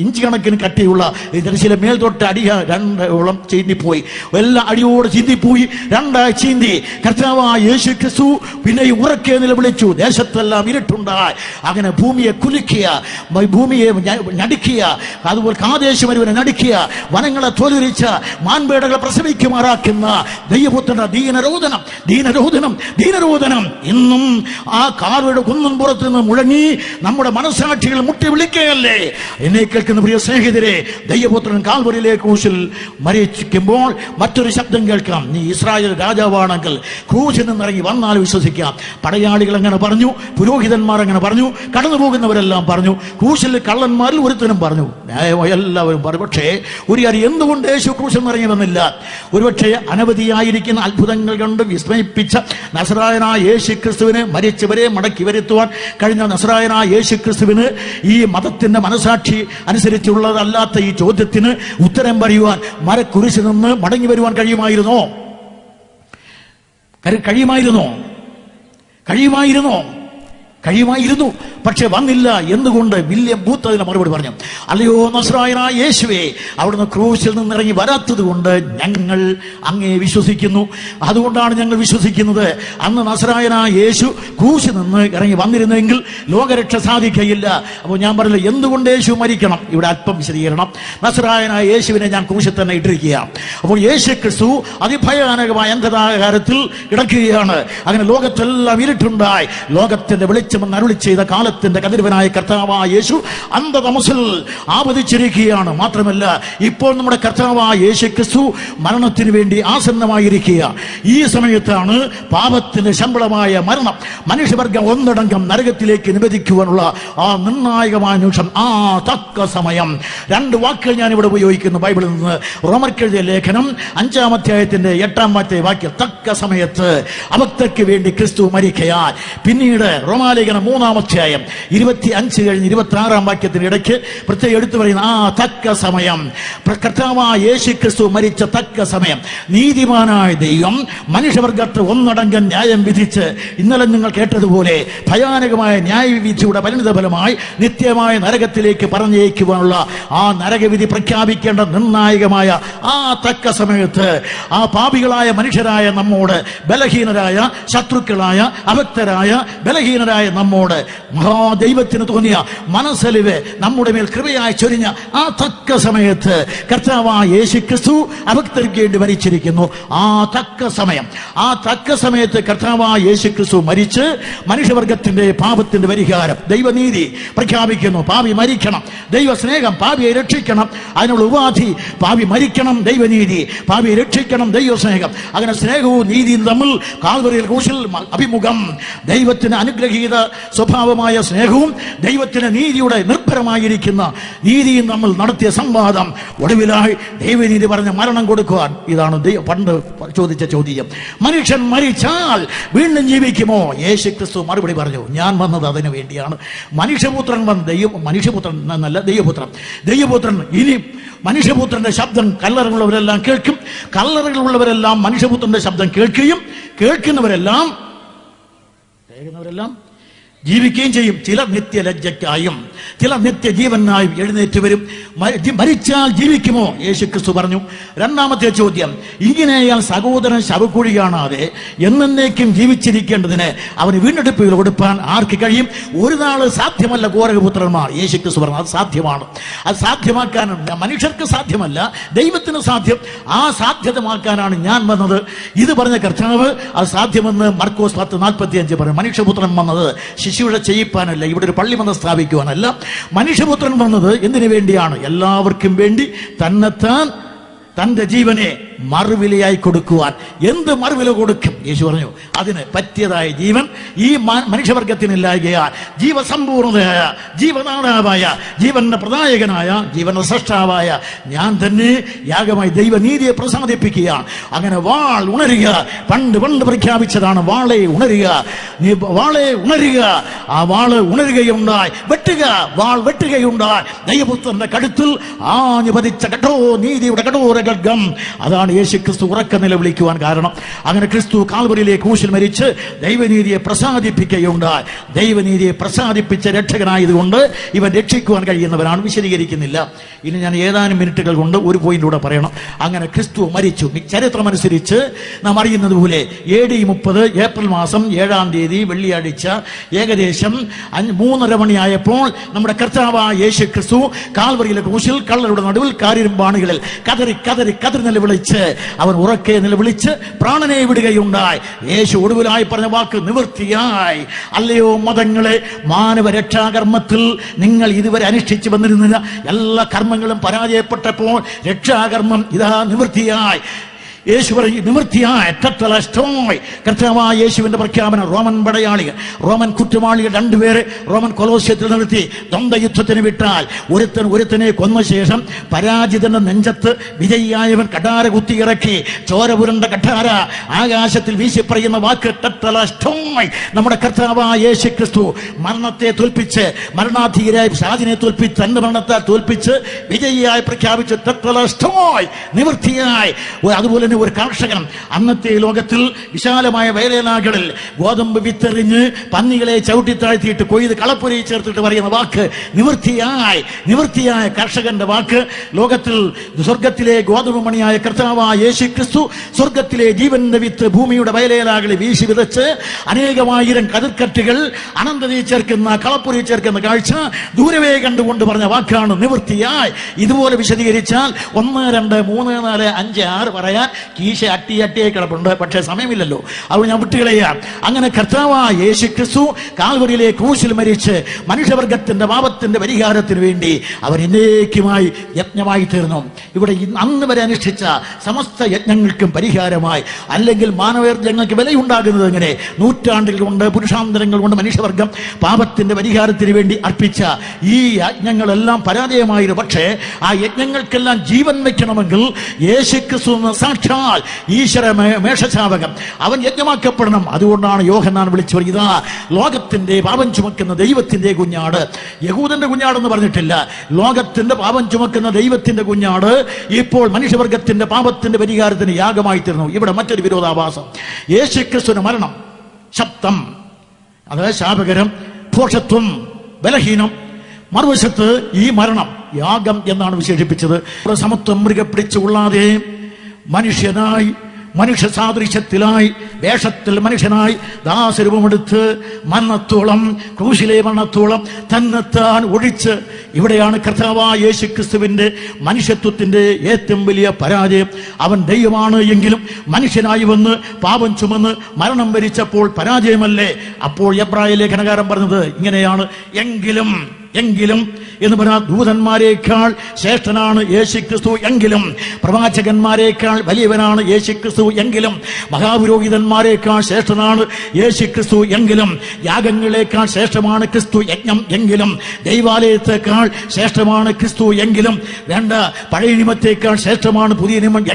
ഇഞ്ച് കണക്കിന് കട്ടിയുള്ള ഈ തിരശ്ശീല മേൽതൊട്ട് അടിയ 2 ചീന്തിപ്പോയി, എല്ലാ അടിയോട് ചീന്തിപ്പോയി, 2 ചീന്തി. കർത്താവായ യേശു ക്രിസ്തു പിന്നെ ഉറക്കെ നിലവിളിച്ചു. ദേശത്തെല്ലാം ഇരുട്ടുണ്ടായി. അങ്ങനെ ഭൂമിയെ കുലുക്കിയ, ഭൂമിയെ നടുക്കിയ, അതുപോലെ കാദേശമരുവനെ നടുക്കിയ, വനങ്ങളെ തോലുരിച്ച, മാൻപേടകളെ പ്രസവിക്കുമാറാക്കുന്ന ദൈവപുത്രന്റെ ദീനരോധനം, ദീനരോധനം, ദീനരോധനം ഇന്നും ആ കാൽവരിയുടെ കുന്നിൻ പുറത്ത് നിന്ന് മുഴങ്ങി നമ്മുടെ മനസ്സാക്ഷികൾ മുട്ടി വിളിക്കുകയല്ലേ. എന്നെ കേൾക്കുന്ന പ്രിയ സ്നേഹിതരെ, ദൈവപുത്രൻ കാൽവരിയിലെ ക്രൂശിൽ മരിക്കുമ്പോൾ മറ്റൊരു ശബ്ദം കേൾക്കാം: നീ ഇസ്രായേൽ രാജാവാണെങ്കിൽ ക്രൂശിൽ നിന്നിറങ്ങി വന്നാൽ വിശ്വസിക്കാം. പടയാളികൾ അങ്ങനെ പറഞ്ഞു, പുരോഹിതന്മാർ അങ്ങനെ പറഞ്ഞു, കടന്നു പോകുന്നവരെല്ലാം പറഞ്ഞു, ക്രൂശിൽ കള്ളന്മാരിൽ ഒരുത്തനും പറഞ്ഞു, എല്ലാവരും പറഞ്ഞു. പക്ഷേ ഒരു കാര്യം, എന്തുകൊണ്ട് യേശു ക്രൂശിൽ നിന്നിറങ്ങി വന്നില്ല? ഒരുപക്ഷെ അനവധിയായിരിക്കുന്ന അത്ഭുതങ്ങൾ കണ്ട് വിസ്മയിപ്പിച്ച നസറായനായ യേശു ക്രിസ്തുവിനെ, മരിച്ചവരെ മടക്കി വരുത്തുവാൻ കഴിഞ്ഞ നസറായനായ യേശു ക്രിസ്തുവിന് ഈ മതത്തിന്റെ മനസാക്ഷി അനുസരിച്ചുള്ളതല്ലാത്ത ഈ ചോദ്യത്തിന് ഉത്തരം പറയുവാൻ മരക്കുരിശിൽ നിന്ന് മടങ്ങി വരുവാൻ കഴിയുമായിരുന്നോ? കഴിയുമായിരുന്നു. പക്ഷെ വന്നില്ല. എന്തുകൊണ്ട്? വില്യം ബൂത്ത് അതിന് മറുപടി പറഞ്ഞു: അല്ലയോ നസ്രായനായ യേശുവേ, അവിടുന്ന് ക്രൂശിൽ നിന്നിറങ്ങി വരാത്തത് കൊണ്ട് ഞങ്ങൾ അങ്ങേ വിശ്വസിക്കുന്നു. അതുകൊണ്ടാണ് ഞങ്ങൾ വിശ്വസിക്കുന്നത്. അന്ന് നസ്രായനായ യേശു ക്രൂശിൽ നിന്ന് ഇറങ്ങി വന്നിരുന്നെങ്കിൽ ലോകരക്ഷ സാധിക്കയില്ല. അപ്പോൾ ഞാൻ പറഞ്ഞില്ല, എന്തുകൊണ്ട് യേശു മരിക്കണം? ഇവിടെ അല്പം വിശദീകരണം. നസ്രായനായ യേശുവിനെ ഞാൻ ക്രൂശിൽ തന്നെ ഇട്ടിരിക്കുകയാണ്. അപ്പോൾ യേശു ക്രിസ്തു അതിഭയാനകമായ അന്ധകാരത്തിൽ കിടക്കുകയാണ്. അങ്ങനെ ലോകത്തെല്ലാം ഇരുട്ടുണ്ടായി. ലോകത്തിന്റെ വെളിച്ചമെന്ന് അരുളി ചെയ്ത കാലത്തിന്റെ കതിരവനായ കർത്താവായ യേശു അന്ധതമസിൽ ആപതിച്ചിരിക്കുകയാണ്. മാത്രമല്ല, ഇപ്പോൾ നമ്മുടെ കർത്താവായ യേശു ക്രിസ്തു മരണത്തിന് വേണ്ടി ആസന്നമായിരിക്കുക. ഈ സമയത്താണ് പാപത്തിന്റെ ശമ്പളമായ മരണം മനുഷ്യവർഗം ഒന്നടങ്കം നരകത്തിലേക്ക് നിവേദിക്കുവാനുള്ള ആ നിർണായകമായ നിമിഷം, ആ തക്ക സമയം. 2 വാക്കുകൾ ഞാൻ ഇവിടെ ഉപയോഗിക്കുന്നു ബൈബിളിൽ നിന്ന്. റോമർക്കെഴുതിയ ലേഖനം 5-ാം അധ്യായത്തിന്റെ 8-ാമത്തെ വാക്യം, തക്ക സമയത്ത് അഭക്തർക്ക് വേണ്ടി ക്രിസ്തു മരിക്കയാൽ. പിന്നീട് റോമാ റോമാലേഖനം 3-ാം അധ്യായം 25 കഴിഞ്ഞ് 26-ാം വാക്യത്തിന് ഇടയ്ക്ക് പ്രത്യേകം എടുത്തു പറയുന്ന തക്ക സമയം, കർത്താവായ യേശുക്രിസ്തു മരിച്ച തക്ക സമയം, നീതിമാനായ ദൈവം മനുഷ്യവർഗത്തെ ഒന്നടങ്കം ന്യായം വിധിച്ച് ഇന്നലെ നിങ്ങൾ കേട്ടതുപോലെ ഭയാനകമായ ന്യായവിധിയുടെ പരിണിത ഫലമായി നിത്യമായ നരകത്തിലേക്ക് പറഞ്ഞേക്കുവാനുള്ള ആ നരകവിധി പ്രഖ്യാപിക്കേണ്ട നിർണായകമായ തക്ക സമയത്ത് പാപികളായ മനുഷ്യരായ നമ്മോട്, ബലഹീനരായ ശത്രുക്കളായ അഭക്തരായ ബലഹീനരായ നമ്മോട് മഹാദൈവത്തിന് തോന്നിയ മനസ്സലിവ് നമ്മുടെ മേൽ കൃപയായി ചൊരിഞ്ഞ തക്ക സമയത്ത് കർത്താവായ യേശുക്രിസ്തു അഭക്തർക്ക് വേണ്ടി മരിച്ചിരിക്കുന്നു. തക്ക സമയത്ത് കർത്താവായ യേശുക്രിസ്തു മരിച്ച് മനുഷ്യവർഗത്തിന്റെ പാപത്തിന്റെ പരിഹാരം, ദൈവനീതി പ്രഖ്യാപിക്കുന്നു. പാപി മരിക്കണം, ദൈവസ്നേഹം, പാപിയെ രക്ഷിക്കണം, അതിനുള്ള ഉപാധി പാപി മരിക്കണം, ദൈവനീതി, പാപിയെ രക്ഷിക്കണം, ദൈവസ്നേഹം. അങ്ങനെ സ്നേഹവും നീതിയും തമ്മിൽ കാൽവരിയിൽ ക്രൂശിൽ അഭിമുഖം. ദൈവത്തിന് അനുഗ്രഹീത സ്വഭാവമായ സ്നേഹവും ദൈവത്തിന് നീതിയുടെ നിർഭരമായിരിക്കുന്ന നീതിയും നമ്മൾ നടത്തിയ സംവാദം. ഒടുവിലായി ദൈവനീതി പറഞ്ഞ മരണം കൊടുക്കുവാൻ. ഇതാണ് പണ്ട് ചോദിച്ച ചോദ്യം, മനുഷ്യൻ മരിച്ചാൽ വീണ്ടും ജീവിക്കുമോ? യേശുക്രിസ്തു മറുപടി പറഞ്ഞു, ഞാൻ വന്നത് അതിനു വേണ്ടിയാണ്. മനുഷ്യപുത്രൻ മനുഷ്യപുത്രൻ എന്നല്ല, ദൈവപുത്രൻ. ഇനി മനുഷ്യപുത്രന്റെ ശബ്ദം കല്ലറകളുള്ളവരെല്ലാം കേൾക്കും, കല്ലറകളുള്ളവരെല്ലാം മനുഷ്യപുത്രന്റെ ശബ്ദം കേൾക്കുകയും കേൾക്കുന്നവരെല്ലാം ജീവിക്കുകയും ചെയ്യും. ചിലർ നിത്യലജ്ജയ്ക്കായും ചിലർ നിത്യജീവനായും എഴുന്നേറ്റ് വരും. മരിച്ചാൽ ജീവിക്കുമോ? യേശുക്രിസ്തു പറഞ്ഞു. രണ്ടാമത്തെ ചോദ്യം, ഇങ്ങനെയാൽ സഹോദരൻ ശവക്കുഴി കാണാതെ എന്നേക്കും ജീവിച്ചിരിക്കേണ്ടതിന് അവന് വീണ്ടെടുപ്പുകൾ കൊടുപ്പാൻ ആർക്ക് കഴിയും? ഒരു നാള് സാധ്യമല്ല ഗോരഖപുത്രന്മാർ. യേശുക്രിസ്തു പറഞ്ഞു അത് സാധ്യമാണ്. അത് സാധ്യമാക്കാൻ മനുഷ്യർക്ക് സാധ്യമല്ല, ദൈവത്തിന് സാധ്യം. ആ സാധ്യതമാക്കാനാണ് ഞാൻ വന്നത്. ഇത് പറഞ്ഞ കർത്താവ് അത് സാധ്യമെന്ന് മർക്കോസ് 10:45 പറഞ്ഞു. മനുഷ്യപുത്രൻ വന്നത് ശിശുവിടെ ചെയ്യിപ്പാനല്ല, ഇവിടെ ഒരു പള്ളിമന്ദിരം സ്ഥാപിക്കുവാനല്ല. മനുഷ്യപുത്രൻ വന്നത് എന്തിനു വേണ്ടിയാണ്? എല്ലാവർക്കും വേണ്ടി തന്നെത്താൻ തന്റെ ജീവനെ മറുവിലയായി കൊടുക്കുവാൻ. എന്ത് മറുവില കൊടുക്കും? യേശു പറഞ്ഞു അതിന് പറ്റിയതായ ജീവൻ ഈ മനുഷ്യവർഗത്തിനില്ലായകയാൽ ജീവസമ്പൂർണതയായ, ജീവനാഥാവായ, ജീവന്റെ പ്രദായകനായ, ജീവന്റെ സൃഷ്ടാവായ ഞാൻ തന്നെ യാഗമായി ദൈവനീതിയെ പ്രസാദിപ്പിക്കുകയാണ്. അങ്ങനെ വാൾ ഉണരുക. പണ്ട് പ്രഖ്യാപിച്ചതാണ് വാളെ ഉണരുക, നീ വാളെ ഉണരുക. ആ വാള് ഉണരുകയുണ്ടായി, വെട്ടുക, വാൾ വെട്ടുകയുണ്ടായി. ദൈവപുത്രന്റെ കഴുത്തിൽ ആഞ്ഞു പതിച്ച നീതിയുടെ കഠോര ഖഡ്ഗം. അതാണ് യേശുക്രിസ്തു ഉറക്ക നിലവിളിക്കുവാൻ കാരണം. അങ്ങനെ ക്രിസ്തു കാൽവരിയിലെ ക്രൂശിൽ മരിച്ച് ദൈവനീതിയെ പ്രസാദിപ്പിക്കുകയുണ്ടായി. ദൈവനീതിയെ പ്രസാദിപ്പിച്ച രക്ഷകനായതുകൊണ്ട് ഇവൻ രക്ഷിക്കുവാൻ കഴിയുന്നവരാണ്. വിശദീകരിക്കുന്നില്ല. ഇനി ഞാൻ ഏതാനും മിനിറ്റുകൾ കൊണ്ട് ഒരു പോയിന്റൂടെ പറയണം. അങ്ങനെ ക്രിസ്തു മരിച്ചു. ചരിത്രമനുസരിച്ച് നാം അറിയുന്നത് പോലെ AD 30 ഏപ്രിൽ മാസം 7-ാം തീയതി വെള്ളിയാഴ്ച ഏകദേശം 3:30 മണിയായപ്പോൾ നമ്മുടെ കർത്താവായ യേശുക്രിസ്തു കാൽവരിയിലെ ക്രൂശിൽ കള്ളരുടെ നടുവിൽ കാരിരുമ്പാണികളിൽ കതറി നിലവിളിച്ച് അവൻ ഉറക്കെ നിലവിളിച്ച് പ്രാണനെ വിടുകയുണ്ടായി. യേശു ഒടുവിലായി പറഞ്ഞ വാക്ക് നിവൃത്തിയായി. അല്ലയോ മതങ്ങളെ, മാനവ രക്ഷാകർമ്മത്തിൽ നിങ്ങൾ ഇതുവരെ അനുഷ്ഠിച്ചു വന്നിരുന്ന എല്ലാ കർമ്മങ്ങളും പരാജയപ്പെട്ടപ്പോൾ രക്ഷാകർമ്മം ഇതാ നിവൃത്തിയായി. യേശു പറഞ്ഞു നിവൃത്തിയായി. കർത്താവായ യേശുവിന്റെ പ്രഖ്യാപനം. റോമൻ പടയാളികൾ, റോമൻ കുറ്റവാളികൾ 2 പേരെ റോമൻ കൊലോസ്യത്തിൽ നിർത്തി ദ്വന്ദ്വയുദ്ധത്തിന് വിട്ടാൽ ഒരുത്തനെ കൊന്ന ശേഷം പരാജിതന്റെ നെഞ്ചത്ത് വിജയിയായവൻ കഠാര കുത്തിയിറക്കി ചോര പുരണ്ട കഠാര ആകാശത്തിൽ വീശിപ്പറയുന്ന വാക്ക് ടട്ടലസ്റ്റോയ്. നമ്മുടെ കർത്താവായ യേശുക്രിസ്തു മരണത്തെ തോൽപ്പിച്ച്, മരണാധീരായ സാജിനെ തോൽപ്പിച്ച്, തന്റെ മരണത്തെ തോൽപ്പിച്ച് വിജയിയായി പ്രഖ്യാപിച്ച് ടട്ടലസ്റ്റോയ്, നിവൃത്തിയായി. അതുപോലെ ഒരു കർഷകൻ അന്നത്തെ ലോകത്തിൽ വിശാലമായ വയലേലാകളിൽ ഗോതമ്പ് വിത്തെറിഞ്ഞ് പന്നികളെ ചവിട്ടിത്താഴ്ത്തിയിട്ട് കൊയ്ത് കളപ്പുരയിൽ ചേർത്തിട്ട് പറയുന്ന വാക്ക് നിവൃത്തിയായി. നിവൃത്തിയായ കർഷകന്റെ വാക്ക് ലോകത്തിൽ സ്വർഗത്തിലെ ഗോതമ്പ് മണിയായ കർത്താവായ യേശുക്രിസ്തു സ്വർഗത്തിലെ ജീവന്റെ വിത്ത് ഭൂമിയുടെ വയലേലാകളിൽ വീശി വിതച്ച് അനേകമായിരം കതിർക്കറ്റുകൾ അനന്തതയിൽ ചേർക്കുന്ന കളപ്പുരയിൽ ചേർക്കുന്ന കാഴ്ച ദൂരവേ കണ്ടുകൊണ്ട് പറഞ്ഞ വാക്കാണ് നിവൃത്തിയായി. ഇതുപോലെ വിശദീകരിച്ചാൽ 1, 2, 3, 4, 5, 6 പറയാൻ കീശ അട്ടിയായി കിടപ്പുണ്ട്. പക്ഷേ സമയമില്ലല്ലോ, അത് ഞാൻ വിട്ടുകളയാം. അങ്ങനെ കർത്താവായ യേശുക്രിസ്തു കാൽവരിയിലെ ക്രൂശിൽ മരിച്ച് മനുഷ്യവർഗത്തിന്റെ പാപത്തിന്റെ പരിഹാരത്തിന് വേണ്ടി അവർ എന്നേക്കുമായി യജ്ഞമായി തീർന്നു. ഇവിടെ അന്ന് വരെ അനുഷ്ഠിച്ച സമസ്ത യജ്ഞങ്ങൾക്കും പരിഹാരമായി. അല്ലെങ്കിൽ മാനവയജ്ഞങ്ങൾക്ക് വിലയുണ്ടാകുന്നത് എങ്ങനെ? നൂറ്റാണ്ടുകൾ കൊണ്ട്, പുരുഷാന്തരങ്ങൾ കൊണ്ട് മനുഷ്യവർഗം പാപത്തിന്റെ പരിഹാരത്തിന് വേണ്ടി അർപ്പിച്ച ഈ യജ്ഞങ്ങളെല്ലാം പരാജയമായിരുന്നു. പക്ഷേ ആ യജ്ഞങ്ങൾക്കെല്ലാം ജീവൻ വയ്ക്കണമെങ്കിൽ യേശുക്രിസ്തു സാക്ഷി സാക്ഷാൽ ഈശ്വര മേഷശാവകം, അവൻ യജ്ഞമാക്കപ്പെടണം. അതുകൊണ്ടാണ് യോഹന്നാൻ വിളിച്ചു പറയും, ഇതാ ലോകത്തിന്റെ പാപം ചുമക്കുന്ന ദൈവത്തിന്റെ കുഞ്ഞാട്. യഹൂദന്റെ കുഞ്ഞാടെന്ന് പറഞ്ഞിട്ടില്ല, ലോകത്തിന്റെ പാപം ചുമക്കുന്ന ദൈവത്തിന്റെ കുഞ്ഞാട് ഇപ്പോൾ മനുഷ്യവർഗത്തിന്റെ പാപത്തിന്റെ പരിഹാരത്തിന് യാഗമായി തീർന്നു. ഇവിടെ മറ്റൊരു വിരോധാഭാസം. യേശുക്രിസ്തുവിന്റെ മരണം ശബ്ദം, അതായത് ശാപകരം, ഭോഷത്വം, ബലഹീനം. മറുവശത്ത് ഈ മരണം യാഗം എന്നാണ് വിശേഷിപ്പിച്ചത്. സമത്വം മൃഗ പിടിച്ചുകൊള്ളാതെ മനുഷ്യനായി, മനുഷ്യ സാദൃശ്യത്തിലായി, വേഷത്തിൽ മനുഷ്യനായി ദാസരൂപമെടുത്ത് മരണത്തോളം, ക്രൂശിലെ മരണത്തോളം തന്നെത്താൻ ഒഴിച്ച്, ഇവിടെയാണ് കർത്താവായ യേശുക്രിസ്തുവിന്റെ മനുഷ്യത്വത്തിന്റെ ഏറ്റവും വലിയ പരാജയം. അവൻ ദൈവമാണ് എങ്കിലും മനുഷ്യനായി വന്ന് പാപം ചുമന്ന് മരണം വരിച്ചപ്പോൾ പരാജയമല്ലേ? അപ്പോൾ എബ്രായ ലേഖനകാരൻ പറഞ്ഞത് ഇങ്ങനെയാണ്, എങ്കിലും എന്ന് പറഞ്ഞാൽ ദൂതന്മാരെക്കാൾ ശ്രേഷ്ഠനാണ് യേശുക്രിസ്തു എങ്കിലും, പ്രവാചകന്മാരെക്കാൾ വലിയവനാണ് യേശുക്രിസ്തു എങ്കിലും, മഹാപുരോഹിതന്മാരെക്കാൾ ശ്രേഷ്ഠനാണ് യേശുക്രിസ്തു എങ്കിലും, യാഗങ്ങളെക്കാൾ ശ്രേഷ്ഠമാണ് ക്രിസ്തു യജ്ഞം എങ്കിലും, ദൈവാലയത്തെക്കാൾ ശ്രേഷ്ഠമാണ് ക്രിസ്തു എങ്കിലും, വേണ്ട പഴയ നിയമത്തേക്കാൾ ശ്രേഷ്ഠമാണ് പുതിയ നിയമം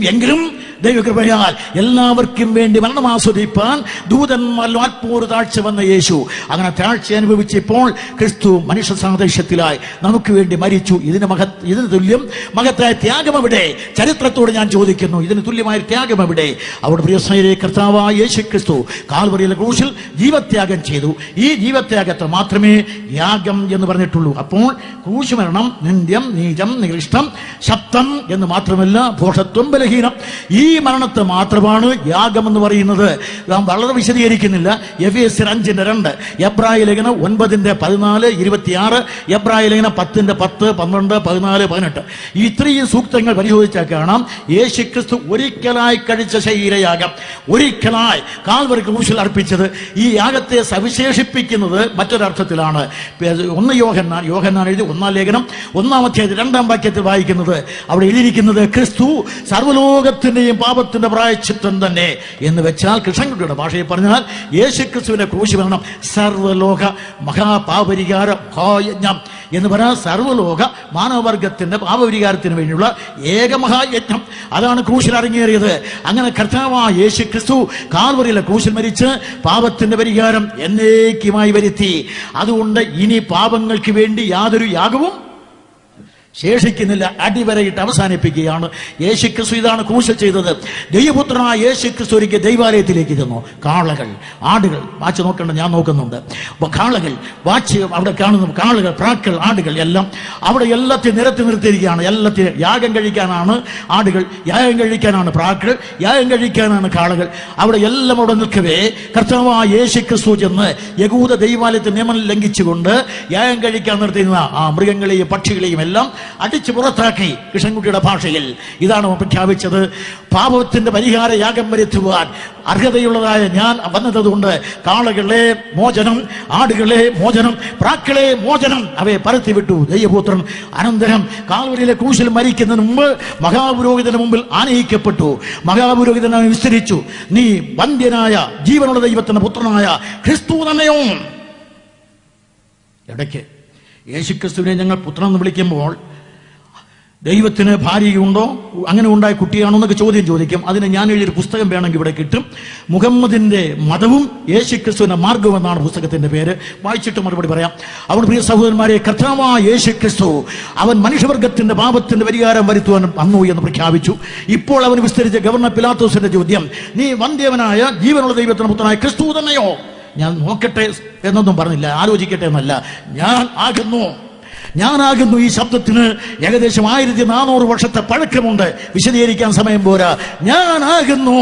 എങ്കിലും ദൈവകൃപയാൽ എല്ലാവർക്കും വേണ്ടി മരണം ആസ്വദിപ്പാൻ ദൂതന്മാരിൽ ആത്മൂർ താഴ്ച വന്ന യേശു അങ്ങനെ താഴ്ച അനുഭവിച്ചപ്പോൾ ക്രിസ്തു മനുഷ്യ സാദൃശ്യത്തിലായി നമുക്ക് വേണ്ടി മരിച്ചു. ഇതിന് തുല്യം മഹത്തായ ത്യാഗം എവിടെ? ചരിത്രത്തോട് ഞാൻ ചോദിക്കുന്നു, ഇതിന് തുല്യമായ ത്യാഗം എവിടെ? അവിടെ പ്രിയസ്നേഹിതരെ, കർത്താവായ യേശു ക്രിസ്തു കാൽവരിയിലെ ക്രൂശിൽ ജീവത്യാഗം ചെയ്തു. ഈ ജീവത്യാഗത്തെ മാത്രമേ യാഗം എന്ന് പറഞ്ഞിട്ടുള്ളൂ. അപ്പോൾ ക്രൂശ് മരണം നിന്ദ്യം, നീചം, നികൃഷ്ടം, ശബ്ദം എന്ന് മാത്രമല്ല, ഭോഷത്വം, ബലഹീനം, ഈ മരണത്തെ മാത്രമാണ് യാഗം എന്ന് പറയുന്നത്. നാം വളരെ വിശദീകരിക്കുന്നില്ല. എഫേസ്യർ 5:2, എബ്രായ ലേഖനം 9:14, 26, എബ്രായ ലേഖനം 10:10, 12, 14, 18. ഈ ഇത്രയും സൂക്തങ്ങൾ പരിശോധിച്ചാൽ കാണാം, യേശുക്രിസ്തു ഒരിക്കലായി കഴിച്ച ശരീരയാഗം, ഒരിക്കലായി കാൽവരി ക്രൂശിൽ അർപ്പിച്ചത്. ഈ യാഗത്തെ സവിശേഷിപ്പിക്കുന്നത് മറ്റൊരർത്ഥത്തിലാണ്. 1 യോഹന്നാൻ എഴുതി 1-ാം ലേഖനം 1-ാം അധ്യായത്തിൽ 2-ാം വാക്യത്തിൽ വായിക്കുന്നത്, അവിടെ എഴുതിയിരിക്കുന്നത് ക്രിസ്തു സർവ്വലോകത്തിന്റെയും പാപത്തിന്റെ പ്രായശ്ചിത്തം തന്നെ എന്ന് വെച്ചാൽ, കൃഷ്ണൻകുട്ടിയുടെ ഭാഷയിൽ പറഞ്ഞാൽ യേശുക്രിസ്തുവിന്റെ ക്രൂശ് മരണം സർവ്വലോക മഹാപാപരിഹാര മഹായജ്ഞം എന്ന് പറഞ്ഞാൽ സർവ്വലോക മാനവവർഗത്തിന്റെ പാപപരിഹാരത്തിന് വേണ്ടിയുള്ള ഏക മഹായജ്ഞം. അതാണ് ക്രൂശിൽ അരങ്ങേറിയത്. അങ്ങനെ കർത്താവായ യേശുക്രിസ്തു കാൽവരിയിലെ ക്രൂശിൽ മരിച്ച് പാപത്തിന്റെ പരിഹാരം എന്നേക്കുമായി വരുത്തി. അതുകൊണ്ട് ഇനി പാപങ്ങൾക്ക് വേണ്ടി യാതൊരു യാഗവും ശേഷിക്കുന്നില്ല. അടിവരയിട്ട് അവസാനിപ്പിക്കുകയാണ്. യേശുക്രിസ്തു ഇതാണ് ക്രൂശിൽ ചെയ്തത്. ദൈവപുത്രനായ യേശുക്രിസ്തു ഒരിക്കൽ ദൈവാലയത്തിലേക്ക് ചെന്നു. കാളകൾ, ആടുകൾ, വാച്ച് നോക്കേണ്ട, ഞാൻ നോക്കുന്നുണ്ട്. കാളകൾ, വാച്ച് അവിടെ കാണുന്നു, കാളുകൾ, പ്രാക്കൾ, ആടുകൾ എല്ലാം അവിടെ എല്ലാத்தைയും നിരത്തി നിർത്തിയിരിക്കുകയാണ്. എല്ലാത്തിനും യാഗം കഴിക്കാനാണ് ആടുകൾ, യാഗം കഴിക്കാനാണ് പ്രാക്കൾ, യാഗം കഴിക്കാനാണ് കാളകൾ. അവിടെ എല്ലാം അവിടെ നിൽക്കവേ കർത്താവായ യേശുക്രിസ്തു ചെന്ന് യഹൂദ ദൈവാലയത്തെ നിയമം ലംഘിച്ചുകൊണ്ട് യാഗം കഴിക്കാൻ നിർത്തിയിരുന്ന ആ മൃഗങ്ങളെയും പക്ഷികളെയും എല്ലാം അടിച്ചു പുറത്താക്കി. കൃഷ്ണൻകുട്ടിയുടെ ഭാഷയിൽ ഇതാണ് പ്രഖ്യാപിച്ചത്, പാപത്തിന്റെ പരിഹാര യാഗം വരുത്തുവാൻ അർഹതയുള്ളതായ ഞാൻ വന്നതുകൊണ്ട് കാളകളെ മോചനം, ആടുകളെ മോചനം, പ്രാക്കളെ മോചനം, അവയെ പരത്തിവിട്ടു ദൈവപുത്രൻ. അനന്തരം കാൽവരിയിലെ ക്രൂശിൽ മരിക്കുന്നതിന് മുമ്പ് മഹാപുരോഹിതന് മുമ്പിൽ ആനയിക്കപ്പെട്ടു. മഹാപുരോഹിതനെ വിസ്തരിച്ചു, നീ വന്ധ്യനായ ജീവനുള്ള ദൈവത്തിന്റെ പുത്രനായ ക്രിസ്തു തന്നെയോ? ഇടയ്ക്ക് യേശുക്രിസ്തുവിനെ ഞങ്ങൾ പുത്രൻ എന്ന് വിളിക്കുമ്പോൾ ദൈവത്തിന് ഭാര്യയുണ്ടോ, അങ്ങനെ ഉണ്ടായ കുട്ടിയാണോ എന്നൊക്കെ ചോദ്യം ചോദിക്കും. അതിന് ഞാൻ എഴുതിയൊരു പുസ്തകം വേണമെങ്കിൽ ഇവിടെ കിട്ടും. മുഹമ്മദിന്റെ മതവും യേശുക്രിസ്തുവിന്റെ മാർഗവും എന്നാണ് പുസ്തകത്തിന്റെ പേര്. വായിച്ചിട്ട് മറുപടി പറയാം. അവിടെ പ്രിയ സഹോദരന്മാരെ, കർത്താവായ യേശുക്രിസ്തു അവൻ മനുഷ്യവർഗത്തിന്റെ പാപത്തിന്റെ പരിഹാരം വരുത്തുവാൻ വന്നു എന്ന് പ്രഖ്യാപിച്ചു. ഇപ്പോൾ അവൻ വിസ്തരിച്ച ഗവർണർ പിലാത്തോസിന്റെ ചോദ്യം, നീ വന്ധ്യവനായ ജീവനുള്ള ദൈവത്തിന്റെ പുത്രനായ ക്രിസ്തു തന്നെയോ? ഞാൻ നോക്കട്ടെ എന്നൊന്നും പറഞ്ഞില്ല, ആലോചിക്കട്ടെ എന്നല്ല, ഞാനാകുന്നു. ഈ ശബ്ദത്തിന് ഏകദേശം 1400 വർഷത്തെ പഴക്കമുണ്ട്. വിശദീകരിക്കാൻ സമയം പോരാ. ഞാനാകുന്നു.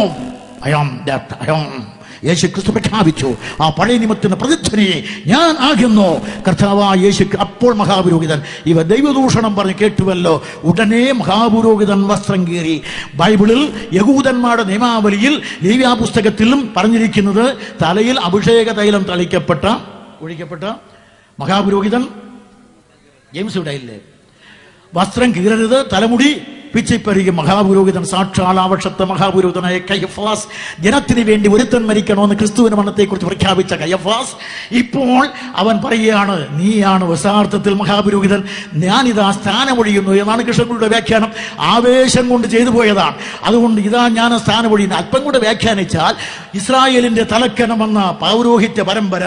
യേശുക്രിസ്തു പ്രഖ്യാപിച്ചു ആ പഴയ നിയമത്തിന്റെ പ്രതിധ്വനിയെ, ഞാൻ ആകുന്നു. കർത്താവായ യേശു. അപ്പോൾ മഹാപുരോഹിതൻ ഇവ ദൈവദൂഷണം പറഞ്ഞ് കേട്ടുവല്ലോ. ഉടനെ മഹാപുരോഹിതൻ വസ്ത്രം കീറി. ബൈബിളിൽ യഹൂദന്മാരുടെ നിയമാവലിയിൽ ലേവ്യ പുസ്തകത്തിലും പറഞ്ഞിരിക്കുന്നത്, തലയിൽ അഭിഷേക തൈലം ഒഴിക്കപ്പെട്ട മഹാപുരോഹിതൻ, ജെയിംസ് ഇവിടെ ഇല്ലേ, വസ്ത്രം കീറരുത്, തലമുടി പിച്ചിപ്പരികെ മഹാപുരോഹിതൻ, സാക്ഷാൽ ആ വർഷത്തെ മഹാപുരോഹിതനായ കയഫാസ്, ജനത്തിന് വേണ്ടി ഒരുത്തൻ മരിക്കണമെന്ന് ക്രിസ്തുവിന്റെ മരണത്തെക്കുറിച്ച് പ്രഖ്യാപിച്ച കയഫാസ്, ഇപ്പോൾ അവൻ പറയുകയാണ്, നീയാണ് യഥാർത്ഥത്തിൽ മഹാപുരോഹിതൻ, ഞാനിതാ സ്ഥാനമൊഴിയുന്നു എന്നാണ് കൃഷ്ണൻകുട്ടിയുടെ വ്യാഖ്യാനം. ആവേശം കൊണ്ട് ചെയ്തു പോയതാണ്. അതുകൊണ്ട് ഇതാ ഞാൻ സ്ഥാനമൊഴിയുന്നു. അല്പം കൂടെ വ്യാഖ്യാനിച്ചാൽ ഇസ്രായേലിന്റെ തലക്കനമെന്ന പൗരോഹിത്യ പരമ്പര,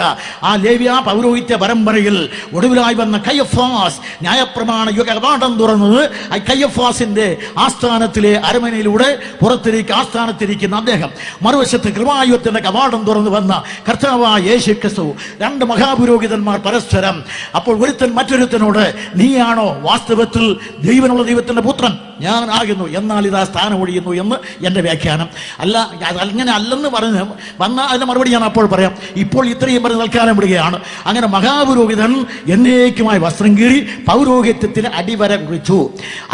ആ ലേവ്യ പൗരോഹിത്യ പരമ്പരയിൽ ഒടുവിലായി വന്ന കയഫാസ് ന്യായപ്രമാണ യുഗ കവാടം തുറന്നത് കയഫാസിന്റെ ആസ്ഥാനത്തിലെ അരമനയിലൂടെ പുറത്തിരിക്കുക, ആസ്ഥാനത്തിരിക്കുന്ന അദ്ദേഹം. മറുവശത്ത് കൃപായുഗത്തിന്റെ കവാടം തുറന്നു വന്ന കർത്താവായ യേശു ക്രിസ്തു. രണ്ട് മഹാപുരോഹിതന്മാർ പരസ്പരം. അപ്പോൾ ഒരുത്തൻ മറ്റൊരുത്തനോട്, നീയാണോ വാസ്തവത്തിൽ ദൈവനുള്ള ദൈവത്തിന്റെ പുത്രൻ? ഞാൻ ആകുന്നു, എന്നാൽ ഇതാ സ്ഥാനം ഒഴിയുന്നു എന്ന് എന്റെ വ്യാഖ്യാനം. അല്ല, അങ്ങനെ അല്ലെന്ന് പറഞ്ഞ് വന്ന അതിന്റെ മറുപടി ഞാൻ അപ്പോൾ പറയാം. ഇപ്പോൾ ഇത്രയും പറഞ്ഞ് തൽക്കാലം വിടുകയാണ്. അങ്ങനെ മഹാപുരോഹിതൻ എന്നേക്കുമായി വസ്ത്രം കീറി പൗരോഹിത്യത്തിന് അടിവര കുറിച്ചു.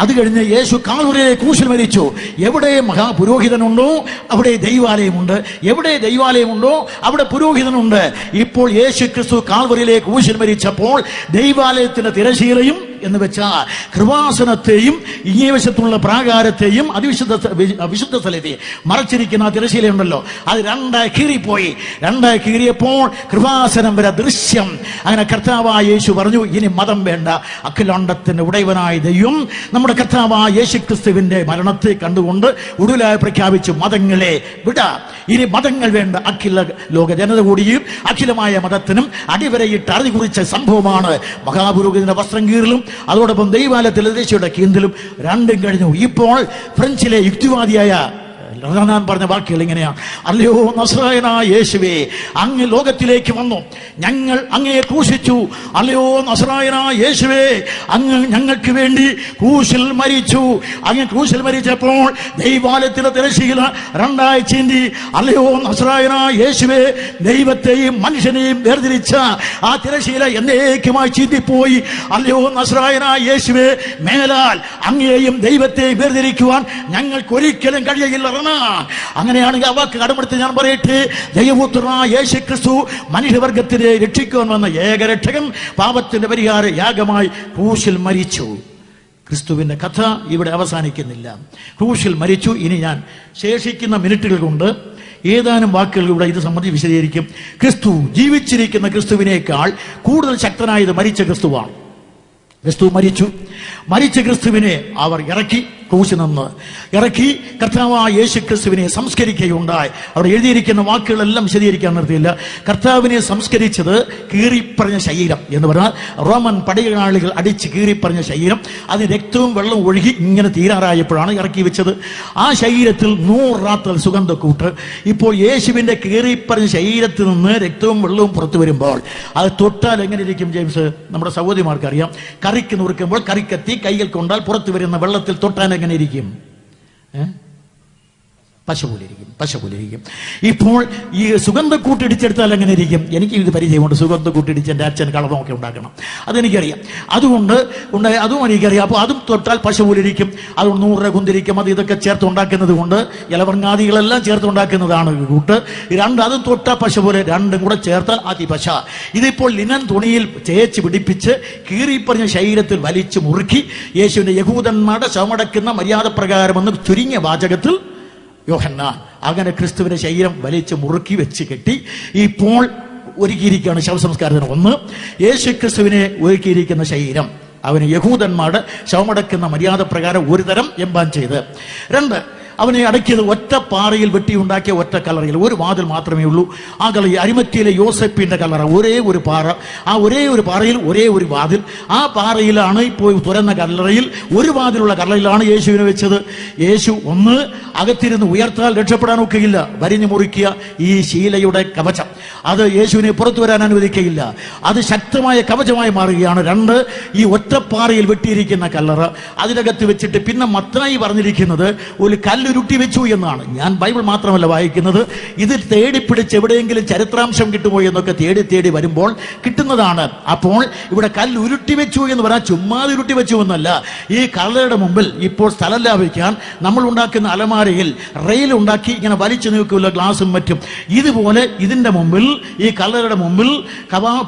അത് കഴിഞ്ഞ് യേശു കാൽവരിയിലെ ക്രൂശിൽ മരിച്ചു. എവിടെ മഹാപുരോഹിതനുണ്ടോ അവിടെ ദൈവാലയമുണ്ട്, എവിടെ ദൈവാലയമുണ്ടോ അവിടെ പുരോഹിതനുണ്ട്. ഇപ്പോൾ യേശു ക്രിസ്തു കാൽവരിയിലെ ക്രൂശിൽ മരിച്ചപ്പോൾ ദൈവാലയത്തിന്റെ തിരശീലയും എന്ന് വെച്ചാൽ കൃപാസനത്തെയും ഇങ്ങേ വശത്തുള്ള പ്രാകാരത്തെയും വിശുദ്ധ സ്ഥലത്തെയും മറച്ചിരിക്കുന്ന തിരശീലയുണ്ടല്ലോ, അത് രണ്ടായി കീറിപ്പോയി. രണ്ടായി കീറിയപ്പോൾ കൃപാസനം വരെ ദൃശ്യം. അങ്ങനെ കർത്താവായ യേശു പറഞ്ഞു, ഇനി മതം വേണ്ട. അഖിലാണ്ടത്തിന്റെ ഉടയവനായ ദൈവം നമ്മുടെ കർത്താവായ യേശു ക്രിസ്തുവിന്റെ മരണത്തെ കണ്ടുകൊണ്ട് ഒടുവിലായി പ്രഖ്യാപിച്ചു, മതങ്ങളെ വിട, ഇനി മതങ്ങൾ വേണ്ട. അഖില ലോക ജനത കൂടിയും അഖിലമായ മതത്തിനും അടിവരയിട്ട് അറിഞ്ഞു കുറിച്ച സംഭവമാണ് മഹാപുരോഹിതന്റെ വസ്ത്രം കീറലും അതോടൊപ്പം ദൈവാലയത്തിലെ ദേശീയയുടെ കീന്തലും. രണ്ടും കഴിഞ്ഞു. ഇപ്പോൾ ഫ്രഞ്ചിലെ യുക്തിവാദിയായ ഞാൻ പറഞ്ഞ വാക്കുകൾ ഇങ്ങനെയാണ്, അല്ലയോ നസ്രായനായ യേശുവേ, അങ്ങ് ലോകത്തിലേക്ക് വന്നു, ഞങ്ങൾ അങ്ങയെ ക്രൂശിച്ചു. അല്ലയോ നസ്രായനായ യേശുവേ, അങ്ങ് ഞങ്ങൾക്ക് വേണ്ടി ക്രൂശിൽ മരിച്ചു. അങ്ങ് ക്രൂശിൽ മരിച്ചപ്പോൾ ദൈവാലയത്തിലെ തിരശീല രണ്ടായി ചീന്തി. അല്ലയോ നസ്രായനായ യേശുവേ, ദൈവത്തെയും മനുഷ്യനെയും വേർതിരിച്ച ആ തിരശീല എന്നേക്കുമായി ചീന്തിപ്പോയി. അല്ലയോ നസ്രായനായ യേശുവേ, മേലാൽ അങ്ങയെയും ദൈവത്തെയും വേർതിരിക്കുവാൻ ഞങ്ങൾക്കൊരിക്കലും കഴിയില്ല. അങ്ങനെയാണെങ്കിൽ ആ വാക്ക് കടമെടുത്ത് ഞാൻ പറയട്ടെ, ദൈവപുത്രനായ യേശു ക്രിസ്തു മനുഷ്യവർഗത്തിനെ രക്ഷിക്കുവാൻ വന്ന ഏകരക്ഷകൻ പാപത്തിന്റെ പരിഹാര യാഗമായി ക്രൂശിൽ മരിച്ചു. ക്രിസ്തുവിന്റെ കഥ ഇവിടെ അവസാനിക്കുന്നില്ല. ക്രൂശിൽ മരിച്ചു. ഇനി ഞാൻ ശേഷിക്കുന്ന മിനിറ്റുകൾ കൊണ്ട് ഏതാനും വാക്കുകളിലൂടെ ഇത് സംബന്ധിച്ച് വിശദീകരിക്കും. ക്രിസ്തു ജീവിച്ചിരിക്കുന്ന ക്രിസ്തുവിനേക്കാൾ കൂടുതൽ ശക്തനായത് മരിച്ച ക്രിസ്തുവാണ്. ക്രിസ്തു മരിച്ചു. മരിച്ച ക്രിസ്തുവിനെ അവർ ഇറക്കി, ക്രൂശിൽ നിന്ന് ഇറക്കി കർത്താവായ യേശു ക്രിസ്തുവിനെ സംസ്കരിക്കുകയുണ്ടായി. അവിടെ എഴുതിയിരിക്കുന്ന വാക്കുകളെല്ലാം വിശദീകരിക്കാൻ നിർത്തിയില്ല. കർത്താവിനെ സംസ്കരിച്ചത് കീറിപ്പറഞ്ഞ ശരീരം എന്ന് പറഞ്ഞാൽ റോമൻ പടയാളികൾ അടിച്ച് കീറിപ്പറഞ്ഞ ശരീരം, അതിന് രക്തവും വെള്ളവും ഒഴുകി ഇങ്ങനെ തീരാറായപ്പോഴാണ് ഇറക്കി വെച്ചത്. ആ ശരീരത്തിൽ 100 റാത്തൽ സുഗന്ധക്കൂട്ട്. ഇപ്പോൾ യേശുവിന്റെ കീറിപ്പറഞ്ഞ ശരീരത്തിൽ നിന്ന് രക്തവും വെള്ളവും പുറത്തു വരുമ്പോൾ അത് തൊട്ടാൽ എങ്ങനെ ഇരിക്കും ജെയിംസ്? നമ്മുടെ സഹോദരിമാർക്ക് അറിയാം. കറിക്ക് നുറുക്കുമ്പോൾ കറിക്കത്തി കൈകൾ കൊണ്ടാൽ പുറത്തു വരുന്ന വെള്ളത്തിൽ തൊട്ടാൻ എങ്ങനെ ഇരിക്കും? പശ പോലെ ഇരിക്കും. ഇപ്പോൾ ഈ സുഗന്ധക്കൂട്ടിടിച്ചെടുത്താൽ എങ്ങനെ ഇരിക്കും? എനിക്ക് ഇത് പരിചയമുണ്ട്. സുഗന്ധക്കൂട്ടിടിച്ച് എൻ്റെ അച്ഛൻ കളവൊക്കെ ഉണ്ടാക്കണം, അതെനിക്കറിയാം. അതുകൊണ്ട് അതും എനിക്കറിയാം. അപ്പോൾ അതും തൊട്ടാൽ പശ പോലെ ഇരിക്കും. അതുകൊണ്ട് 100 രൂപ കുന്തിരിക്കും. അത് ഇതൊക്കെ ചേർത്ത് ഉണ്ടാക്കുന്നത് കൊണ്ട് ഇലവർങ്ങാദികളെല്ലാം ചേർത്ത് ഉണ്ടാക്കുന്നതാണ് കൂട്ട്. അതും തൊട്ടാൽ പശ പോലെ, രണ്ടും കൂടെ ചേർത്താൽ അതിപശ. ഇതിപ്പോൾ ലിനൻ തുണിയിൽ തേച്ച് പിടിപ്പിച്ച് കീറിപ്പറഞ്ഞ ശരീരത്തിൽ വലിച്ചു മുറുക്കി യേശുവിന്റെ യഹൂദന്മാരുടെ ശവമടക്കുന്ന മര്യാദ പ്രകാരമെന്ന് ചുരുങ്ങിയ വാചകത്തിൽ യോഹന്നാൻ അങ്ങനെ ക്രിസ്തുവിന്റെ ശരീരം വലിച്ച് മുറുക്കി വെച്ച് കെട്ടി ഇപ്പോൾ ഒരുക്കിയിരിക്കുകയാണ് ശവസംസ്കാരത്തിന്. ഒന്ന്, യേശു ക്രിസ്തുവിനെ ഒരുക്കിയിരിക്കുന്ന ശരീരം അവന് യഹൂദന്മാരുടെ ശവമടക്കുന്ന മര്യാദ പ്രകാരം ഒരു തരം എംബാൻ ചെയ്ത്. 2, അവനെ അടക്കിയത് ഒറ്റ പാറയിൽ വെട്ടിയുണ്ടാക്കിയ ഒറ്റ കല്ലറയിൽ. ഒരു വാതിൽ മാത്രമേ ഉള്ളൂ. ആ കല്ലറ അരിമത്തിയിലെ യോസെപ്പിന്റെ കല്ലറ, ഒരേ ഒരു പാറ. ആ ഒരേ ഒരു പാറയിൽ ഒരേ ഒരു വാതിൽ. ആ പാറയിലാണ് ഇപ്പോൾ തുറന്ന കല്ലറയിൽ, ഒരു വാതിലുള്ള കല്ലറയിലാണ് യേശുവിനെ വെച്ചത്. യേശു ഒന്ന് അകത്തിരുന്ന് ഉയർത്താൽ രക്ഷപ്പെടാൻ ഒക്കെയില്ല. വരിഞ്ഞു മുറിക്കുക ഈ ശീലയുടെ കവചം, അത് യേശുവിനെ പുറത്തു വരാൻ അനുവദിക്കുകയില്ല. അത് ശക്തമായ കവചമായി മാറുകയാണ്. 2, ഈ ഒറ്റപ്പാറയിൽ വെട്ടിയിരിക്കുന്ന കല്ലറ, അതിനകത്ത് വെച്ചിട്ട് പിന്നെ മത്തായി പറഞ്ഞിരിക്കുന്നത് ഒരു കല്ലുരുട്ടി വെച്ചു എന്നാണ്. ഞാൻ ബൈബിൾ മാത്രമല്ല വായിക്കുന്നത്, ഇത് തേടിപ്പിടിച്ച് എവിടെയെങ്കിലും ചരിത്രാംശം കിട്ടുമോ എന്നൊക്കെ തേടി വരുമ്പോൾ കിട്ടുന്നതാണ്. അപ്പോൾ ഇവിടെ കല്ലുരുട്ടി വെച്ചു എന്ന് പറഞ്ഞാൽ ചുമ്മാതെ ഉരുട്ടി വെച്ചു എന്നല്ല. ഈ കല്ലറയുടെ മുമ്പിൽ ഇപ്പോൾ സ്ഥലം ലാഭിക്കാൻ നമ്മൾ ഉണ്ടാക്കുന്ന അലമാരയിൽ റെയിൽ ഉണ്ടാക്കി ഇങ്ങനെ വലിച്ചു നീക്കുമല്ലോ, ഗ്ലാസും മറ്റും. ഇതുപോലെ ഇതിന്റെ മുമ്പിൽ മുമ്പിൽ, ഈ കല്ലറയുടെ മുമ്പിൽ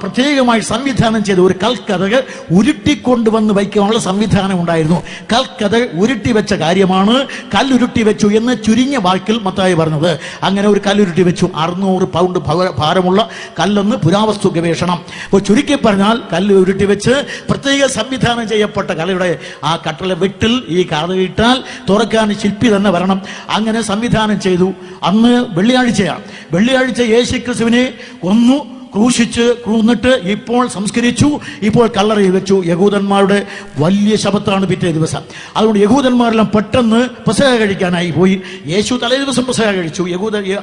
പ്രത്യേകമായി സംവിധാനം ചെയ്ത ഒരു കൽക്കഥക് ഉരുട്ടിക്കൊണ്ടുവന്ന് വയ്ക്കാനുള്ള സംവിധാനം ഉണ്ടായിരുന്നു. കൽക്കഥ ഉരുട്ടി വെച്ച കാര്യമാണ്, കല്ലുരുട്ടി വെച്ചു എന്ന് ചുരുങ്ങിയ വാക്കിൽ മത്തായി പറഞ്ഞത്. അങ്ങനെ ഒരു കല്ലുരുട്ടി വെച്ചു. 600 പൗണ്ട് ഭാരമുള്ള കല്ലെന്ന് പുരാവസ്തു ഗവേഷണം. അപ്പോൾ ചുരുക്കി പറഞ്ഞാൽ കല്ല് ഉരുട്ടി വെച്ച് പ്രത്യേക സംവിധാനം ചെയ്യപ്പെട്ട കലയുടെ ആ കട്ടള വെട്ടിൽ ഈ കഥയിട്ടാൽ തുറക്കാൻ ശില്പി തന്നെ വരണം. അങ്ങനെ സംവിധാനം ചെയ്തു. അന്ന് വെള്ളിയാഴ്ചയാണ്. വെള്ളിയാഴ്ച യേശുക്രിസ്തുവിനെ കൊന്നു, ക്രൂശിച്ച് ക്രൂന്നിട്ട് ഇപ്പോൾ സംസ്കരിച്ചു, ഇപ്പോൾ കല്ലറയിൽ വെച്ചു. യഹൂദന്മാരുടെ വലിയ ശബത്താണ് പിറ്റേ ദിവസം. അതുകൊണ്ട് യഹൂദന്മാരെല്ലാം പെട്ടെന്ന് പെസഹ കഴിക്കാനായി പോയി. യേശു തലേ ദിവസം പെസഹ കഴിച്ചു.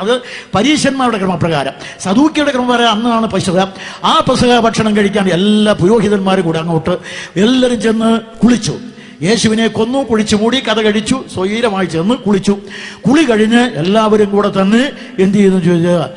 അത് പരീശന്മാരുടെ ക്രമപ്രകാരം, സദൂക്യരുടെ ക്രമപ്രകാരം അന്നാണ് പെസഹ. ആ പെസഹ ഭക്ഷണം കഴിക്കാൻ എല്ലാ പുരോഹിതന്മാരും കൂടെ അങ്ങോട്ട് എല്ലാവരും ചെന്ന് കുളിച്ചു. യേശുവിനെ കൊന്നു, കുഴിച്ചു മൂടി, കഥ കഴിച്ചു, സ്വൈരമായി ചെന്ന് കുളിച്ചു. കുളി കഴിഞ്ഞ് എല്ലാവരും കൂടെ തന്നെ എന്ത് ചെയ്യുന്നു ചോദിച്ചാൽ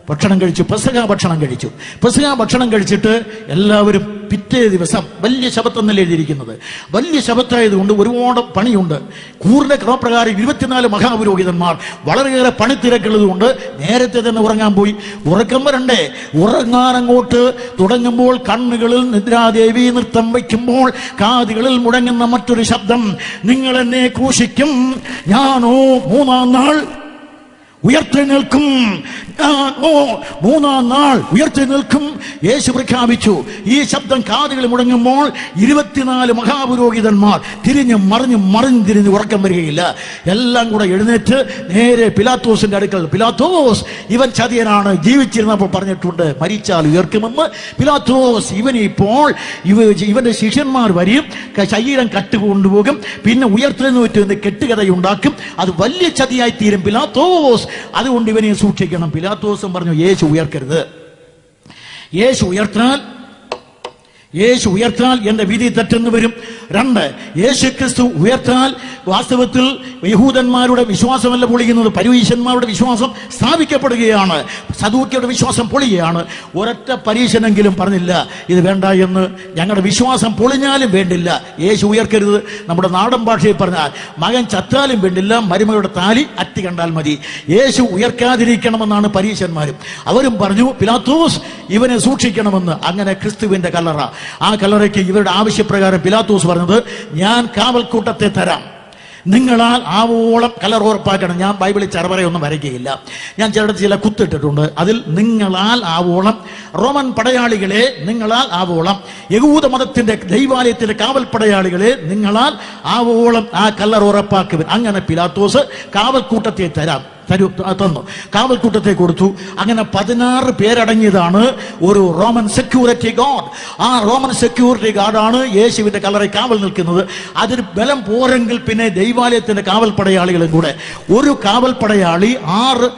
ഭക്ഷണം കഴിച്ചു. പെസഹ ഭക്ഷണം കഴിച്ചു. പെസഹ ഭക്ഷണം കഴിച്ചിട്ട് എല്ലാവരും പിറ്റേ ദിവസം വലിയ ശബത്തെന്നല്ലേ എഴുതിയിരിക്കുന്നത്. വലിയ ശബത്തായതുകൊണ്ട് ഒരുപാട് പണിയുണ്ട്. കൂറിന്റെ ക്രമപ്രകാരം 24 മഹാപുരോഹിതന്മാർ വളരെയേറെ പണിത്തിരക്കുള്ളത് കൊണ്ട് നേരത്തെ തന്നെ ഉറങ്ങാൻ പോയി. ഉറക്കം വരണ്ടേ? ഉറങ്ങാനങ്ങോട്ട് തുടങ്ങുമ്പോൾ കണ്ണുകളിൽ നിദ്രാദേവി നൃത്തം വയ്ക്കുമ്പോൾ കാതുകളിൽ മുടങ്ങുന്ന മറ്റൊരു ശബ്ദം, നിങ്ങൾ എന്നെ ക്രൂശിക്കും, ഞാനോ 3-ാം നാൾ ഉയർത്തെഴുന്നേൽക്കും, മൂന്നാം നാൾ ഉയർത്തെഴുന്നേൽക്കും യേശു പ്രഖ്യാപിച്ചു. ഈ ശബ്ദം കാതുകളിൽ മുടങ്ങുമ്പോൾ 24 മഹാപുരോഹിതന്മാർ മറിഞ്ഞു തിരിഞ്ഞ് ഉറക്കം വരികയില്ല. എല്ലാം കൂടെ എഴുന്നേറ്റ് നേരെ പിലാത്തോസിന്റെ അടുക്കൽ, പിലാത്തോസ് ഇവൻ ചതിയനാണ്, ജീവിച്ചിരുന്നപ്പോൾ പറഞ്ഞിട്ടുണ്ട് മരിച്ചാൽ ഉയർക്കുമെന്ന്. പിലാത്തോസ് ഇവനിപ്പോൾ ഇവന്റെ ശിഷ്യന്മാർ വരും, ശരീരം കട്ടുകൊണ്ടുപോകും, പിന്നെ ഉയർത്തെഴുന്നേറ്റ് കെട്ടുകഥയുണ്ടാക്കും, അത് വലിയ ചതിയായി തീരും പിലാത്തോസ്, അതുകൊണ്ട് ഇവനെ സൂക്ഷിക്കണം. പിലാത്തോസും പറഞ്ഞു യേശു ഉയർക്കരുത്, യേശു ഉയർത്താൽ എന്റെ വിധി തെറ്റെന്ന് വരും. 2, യേശു ക്രിസ്തു ഉയർത്താൽ വാസ്തവത്തിൽ യഹൂദന്മാരുടെ വിശ്വാസമല്ല പൊളിയുന്നത്, പരീശന്മാരുടെ വിശ്വാസം സ്ഥാപിക്കപ്പെടുകയാണ്, സദൂക്യരുടെ വിശ്വാസം പൊളിയുകയാണ്. ഒരൊറ്റ പരീശനെങ്കിലും പറഞ്ഞില്ല ഇത് വേണ്ട എന്ന്, ഞങ്ങളുടെ വിശ്വാസം പൊളിഞ്ഞാലും വേണ്ടില്ല, യേശു ഉയർക്കരുത്. നമ്മുടെ നാടൻ ഭാഷയിൽ പറഞ്ഞാൽ മകൻ ചത്താലും വേണ്ടില്ല, മരുമകളുടെ താലി അറ്റി കണ്ടാൽ മതി. യേശു ഉയർക്കാതിരിക്കണമെന്നാണ് പരീശന്മാരും. അവരും പറഞ്ഞു പിലാത്തോസ് ഇവനെ സൂക്ഷിക്കണമെന്ന്. അങ്ങനെ ക്രിസ്തുവിന്റെ കല്ലറ, ആ കല്ലറയ്ക്ക് ഇവരുടെ ആവശ്യപ്രകാരം പിലാത്തോസ് പറഞ്ഞത്, ഞാൻ കാവൽക്കൂട്ടത്തെ തരാം, നിങ്ങളാൽ ആവോളം കല്ലറ ഉറപ്പാക്കണം. ഞാൻ ബൈബിളിൽ ചറവറയൊന്നും വരയ്ക്കുകയില്ല, ഞാൻ ചില കുത്തിട്ടിട്ടുണ്ട്. അതിൽ നിങ്ങളാൽ ആവോളം, റോമൻ പടയാളികളെ നിങ്ങളാൽ ആവോളം, യഹൂദ മതത്തിന്റെ ദൈവാലയത്തിന്റെ കാവൽ പടയാളികളെ നിങ്ങളാൽ ആവോളം ആ കല്ലറ ഉറപ്പാക്കുവൻ. അങ്ങനെ പിലാത്തോസ് കാവൽക്കൂട്ടത്തെ തന്നു, കാവൽക്കൂട്ടത്തെ കൊടുത്തു. അങ്ങനെ 16 പേരടങ്ങിയതാണ് ഒരു റോമൻ സെക്യൂരിറ്റി ഗാർഡ്. ആ റോമൻ സെക്യൂരിറ്റി ഗാർഡാണ് യേശുവിന്റെ കല്ലറയിൽ കാവൽ നിൽക്കുന്നത്. അതിന് ബലം പോരെങ്കിൽ പിന്നെ ദൈവാലയത്തിന്റെ കാവൽ പടയാളികളും കൂടെ. ഒരു കാവൽ പടയാളി 6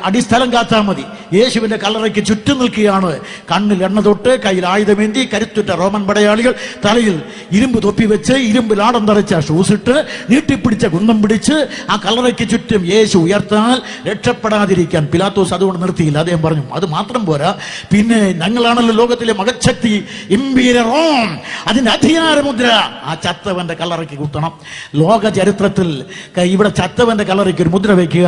അടിസ്ഥലം കാത്താൽ മതി. യേശുവിന്റെ കല്ലറയ്ക്ക് ചുറ്റും നിൽക്കുകയാണ്. കണ്ണിൽ എണ്ണ തൊട്ട്, കയ്യിൽ ആയുധമേന്തി കരുത്തുറ്റ റോമൻ പടയാളികൾ, തലയിൽ ഇരുമ്പ് തൊപ്പി വെച്ച്, ഇരുമ്പ് ലാടം തറച്ച ഷൂസ് ഇട്ട്, നീട്ടിപ്പിടിച്ച കുന്തം പിടിച്ച് ആ കല്ലറയ്ക്ക് ചുറ്റും. യേശു ഉയർത്താൽ രക്ഷപ്പെടാതിരിക്കാൻ പിലാത്തോസ് അതുകൊണ്ട് നിർത്തിയില്ല. അദ്ദേഹം പറഞ്ഞു അത് മാത്രം പോരാ, പിന്നെ ഞങ്ങളാണല്ലോ ലോകത്തിലെ മഹശക്തി, ഇംപീരിയൽ റോം, അതിന്റെ അധികാരമുദ്ര ആ ചത്തവന്റെ കല്ലറയ്ക്ക് കുത്തണം. ലോക ചരിത്രത്തിൽ ഇവിടെ ചത്തവന്റെ കല്ലറയ്ക്ക് ഒരു മുദ്ര വയ്ക്കുക.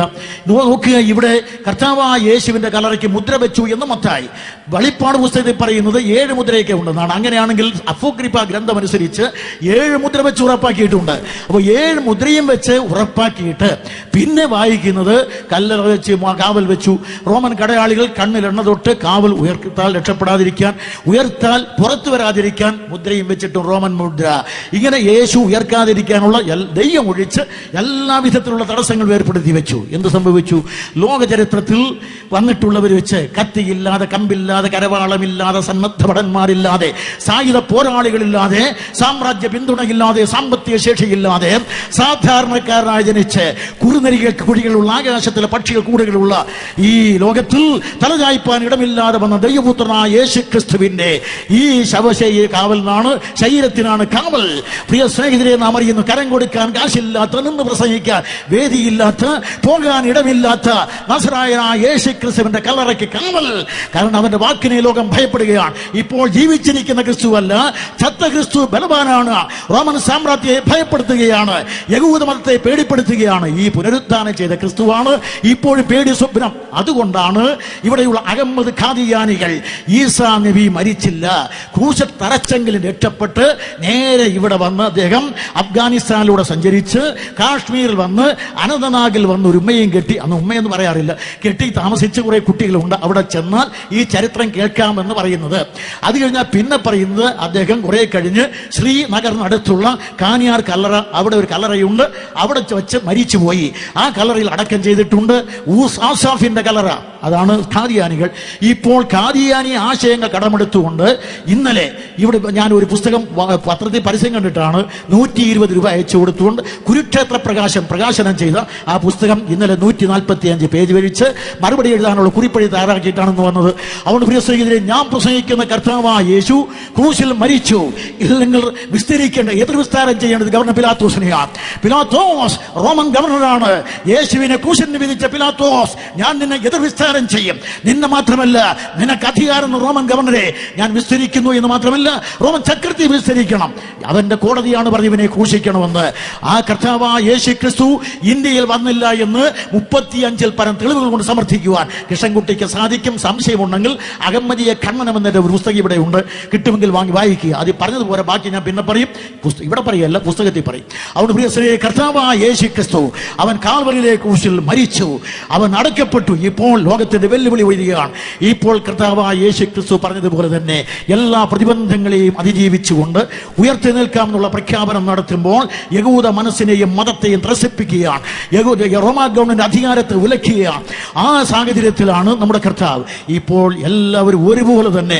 നോക്കുക, ഇവിടെ കർത്താവായ യേശുവിന്റെ കല്ലറയ്ക്ക് മുദ്ര വെച്ചു എന്ന് മത്തായി. വെളിപ്പാട് പുസ്തകത്തിൽ പറയുന്നത് 7 മുദ്രയൊക്കെ ഉണ്ടെന്നാണ്. അങ്ങനെയാണെങ്കിൽ അപ്പോക്രിഫ ഗ്രന്ഥം അനുസരിച്ച് 7 മുദ്ര വെച്ച് ഉറപ്പാക്കിയിട്ടുണ്ട്. അപ്പോൾ 7 മുദ്രയും വെച്ച് ഉറപ്പാക്കിയിട്ട് പിന്നെ വായിക്കുന്നത് കല്ലറ വെച്ച് കാവൽ വെച്ചു. റോമൻ കടയാളികൾ കണ്ണിൽ എണ്ണ തൊട്ട് കാവൽ ഉയർത്താൽ രക്ഷപ്പെടാതിരിക്കാൻ, ഉയർത്താൽ പുറത്തു വരാതിരിക്കാൻ മുദ്രയും വെച്ചിട്ടും റോമൻ മുദ്ര. ഇങ്ങനെ യേശു ഉയർക്കാതിരിക്കാനുള്ള ദൈവം ഒഴിച്ച് എല്ലാവിധത്തിലുള്ള തടസ്സങ്ങൾ ഏർപ്പെടുത്തി വെച്ചു. എന്ത് സംഭവിച്ചു? ലോക ചരിത്രത്തിൽ വന്നിട്ടുള്ളവർ വെച്ച് കത്തിയില്ലാതെ, കമ്പില്ലാതെ, കരവാളമില്ലാതെ, സന്നദ്ധ ഭടന്മാരില്ലാതെ, സായുധ പോരാളികളില്ലാതെ, സാമ്രാജ്യ പിന്തുണയില്ലാതെ, സാമ്പത്തിക ശേഷിയില്ലാതെ, സാധാരണക്കാരനായി ജനിച്ച് കുഴികളുള്ള ആകാശത്തിലെ പക്ഷികൾ കൂടുകളുള്ള ഈ ലോകത്തിൽ തലചായ്പാൻ ഇടമില്ലാതെ വന്ന ദൈവപുത്രനായ യേശു ക്രിസ്തുവിന്റെ ഈ ശവശരീര കാവലിനാണ്, ശരീരത്തിനാണ് കാവൽ. പ്രിയ സ്നേഹിതരെ, നാം അറിയുന്നു, കരം കൊടുക്കാൻ കാശില്ലാത്ത, നിന്ന് പ്രസംഗിക്കാൻ വേദിയില്ലാത്ത, പോകാൻ ഇടമില്ലാത്ത, നസറായനായ യേശുക്രിസ്തുവിന്റെ കല്ലറയ്ക്ക് കാവൽ. കാരണം അവന്റെ വാക്കിനെ ലോകം ഭയപ്പെടുകയാണ്. ഇപ്പോൾ ജീവിച്ചിരിക്കുന്ന ക്രിസ്തുവല്ല, ചത്ത ക്രിസ്തു ബലവാനാണ്. റോമൻ സാമ്രാജ്യത്തെ ഭയപ്പെടുത്തുകയാണ്, യഹൂദ മതത്തെ പേടിപ്പെടുത്തുകയാണ്. ഈ പുനരുത്ഥാനം ചെയ്ത ക്രിസ്തുവാണ് ഇപ്പോഴും പേടി സ്വപ്നം. അതുകൊണ്ടാണ് ഇവിടെയുള്ള അഹമ്മദ് ഖാദിയാനികൾ ഈസാ നബി മരിച്ചില്ല, ക്രൂശിൽ തറച്ചെങ്കിലും രക്ഷപ്പെട്ട് നേരെ ഇവിടെ വന്ന് അദ്ദേഹം അഫ്ഗാനിസ്ഥാനിലൂടെ സഞ്ചരിച്ച് കാശ്മീരിൽ വന്ന് അനന്തനാഗിൽ വന്ന് ഒരു ഉമ്മയും കെട്ടി, അന്ന് ഉമ്മയെന്ന് പറയാറില്ല, കെട്ടി താമസിച്ച് കുറെ കുട്ടികളുണ്ട്. അവിടെ ചെന്നാൽ ഈ ചരിത്രം കേൾക്കാമെന്ന് പറയുന്നത്. അത് കഴിഞ്ഞാൽ പിന്നെ പറയുന്നത് അദ്ദേഹം കുറെ കഴിഞ്ഞ് ശ്രീനഗറിനടുത്തുള്ള കാനിയാർ കല്ലറ, അവിടെ ഒരു കല്ലറയുണ്ട്, അവിടെ വെച്ച് മരിച്ചുപോയി. ആ കല്ലറയിൽ അടക്കം ചെയ്തിട്ടുണ്ട്. ആസാഫിന്റെ കല്ലറ, അതാണ് ഖാദിയാനികൾ. ഇപ്പോൾ ഖാദിയാനി ആശയങ്ങൾ കടമെടുത്തുകൊണ്ട് ഇന്നലെ ഇവിടെ ഞാൻ ഒരു പുസ്തകം പത്രത്തിൽ പരസ്യം കണ്ടിട്ടാണ് 120 രൂപ അയച്ചു കൊടുത്തുകൊണ്ട് കുരുക്ഷേത്ര പ്രകാശനം ചെയ്ത ആ പുസ്തകം ഇന്നലെ 145 പേജ് കഴിച്ച് മറുപടി എഴുതാനുള്ള കുറിപ്പഴി തയ്യാറാക്കിയിട്ടാണെന്ന് വന്നത്. അതുകൊണ്ട് പ്രിയ സ്നേഹിതരെ, ഞാൻ പ്രസംഗിക്കുന്ന കർത്താവായ യേശു ക്രൂശിൽ മരിച്ചു. ഇല്ലെങ്കിൽ വിസ്തരിക്കേണ്ട, എതിർ വിസ്താരം ചെയ്യേണ്ടത് ഗവർണർ പിലാത്തോസിനെയാണ്. പിലാത്തോസ് റോമൻ ഗവർണറാണ്. യേശുവിനെ ക്രൂശിന് വിധിച്ച പിലാത്തോസ്, ഞാൻ നിന്നെ എതിർ വിസ്താരം ചെയ്യും. നിന്നെ മാത്രമല്ല, നിനക്ക് അധികാരം റോമൻ ഗവർണറെ ഞാൻ വിസ്തരിക്കുന്നു എന്ന് മാത്രമല്ല, റോമൻ ചക്രവർത്തി വിസ്തരിക്കണം. അവന്റെ കോടതിയാണ് പറഞ്ഞവനെ ക്രൂശിക്കണമെന്ന്. ആ കർത്താവായ യേശു ക്രിസ്തു ഇന്ത്യയിൽ വന്നില്ല എന്ന് 35 പരം തെളിവുകൾ കൊണ്ട് സമർത്ഥിക്കുവാൻ കൃഷ്ണൻകുട്ടിക്ക് സാധിക്കും. സംശയമുണ്ടെങ്കിൽ അഹമ്മദിയെ ഖണ്ഡനം എന്നൊരു ഒരു പുസ്തകം ഇവിടെ ഉണ്ട്, കിട്ടുമെങ്കിൽ വാങ്ങി വായിക്കുക. അത് പറഞ്ഞതുപോലെ ബാക്കി ഞാൻ പിന്നെ പറയും, ഇവിടെ പറയല്ല, പുസ്തകത്തിൽ പറയും. അതുകൊണ്ട് പ്രിയ സ്ത്രീയെ, കർത്താവായ യേശു ക്രിസ്തു അവൻ കാൽവരിയിലെ ക്രൂശിൽ മരിച്ചു, അവൻ അടക്കപ്പെട്ടു. ഇപ്പോൾ ലോകത്തിന്റെ വെല്ലുവിളി വരികയാണ്. ഇപ്പോൾ കർത്താവായ യേശു ക്രിസ്തു പറഞ്ഞതുപോലെ തന്നെ എല്ലാ പ്രതിബന്ധങ്ങളെയും അതിജീവിച്ചുകൊണ്ട് ഉയർത്തെഴുന്നേൽക്കാമെന്നുള്ള പ്രഖ്യാപനം നടത്തുമ്പോൾ യഹൂദ മനസ്സിനെയും മതത്തെയും ത്രസിപ്പിക്കുകയാണ്, റോമാ ഗവൺമെന്റ് അധികാരത്തെ ഉലയ്ക്കുകയാണ്. ആ സാഹചര്യത്തിലാണ് നമ്മുടെ കർത്താവ്. ഇപ്പോൾ എല്ലാവരും ഒരുപോലെ തന്നെ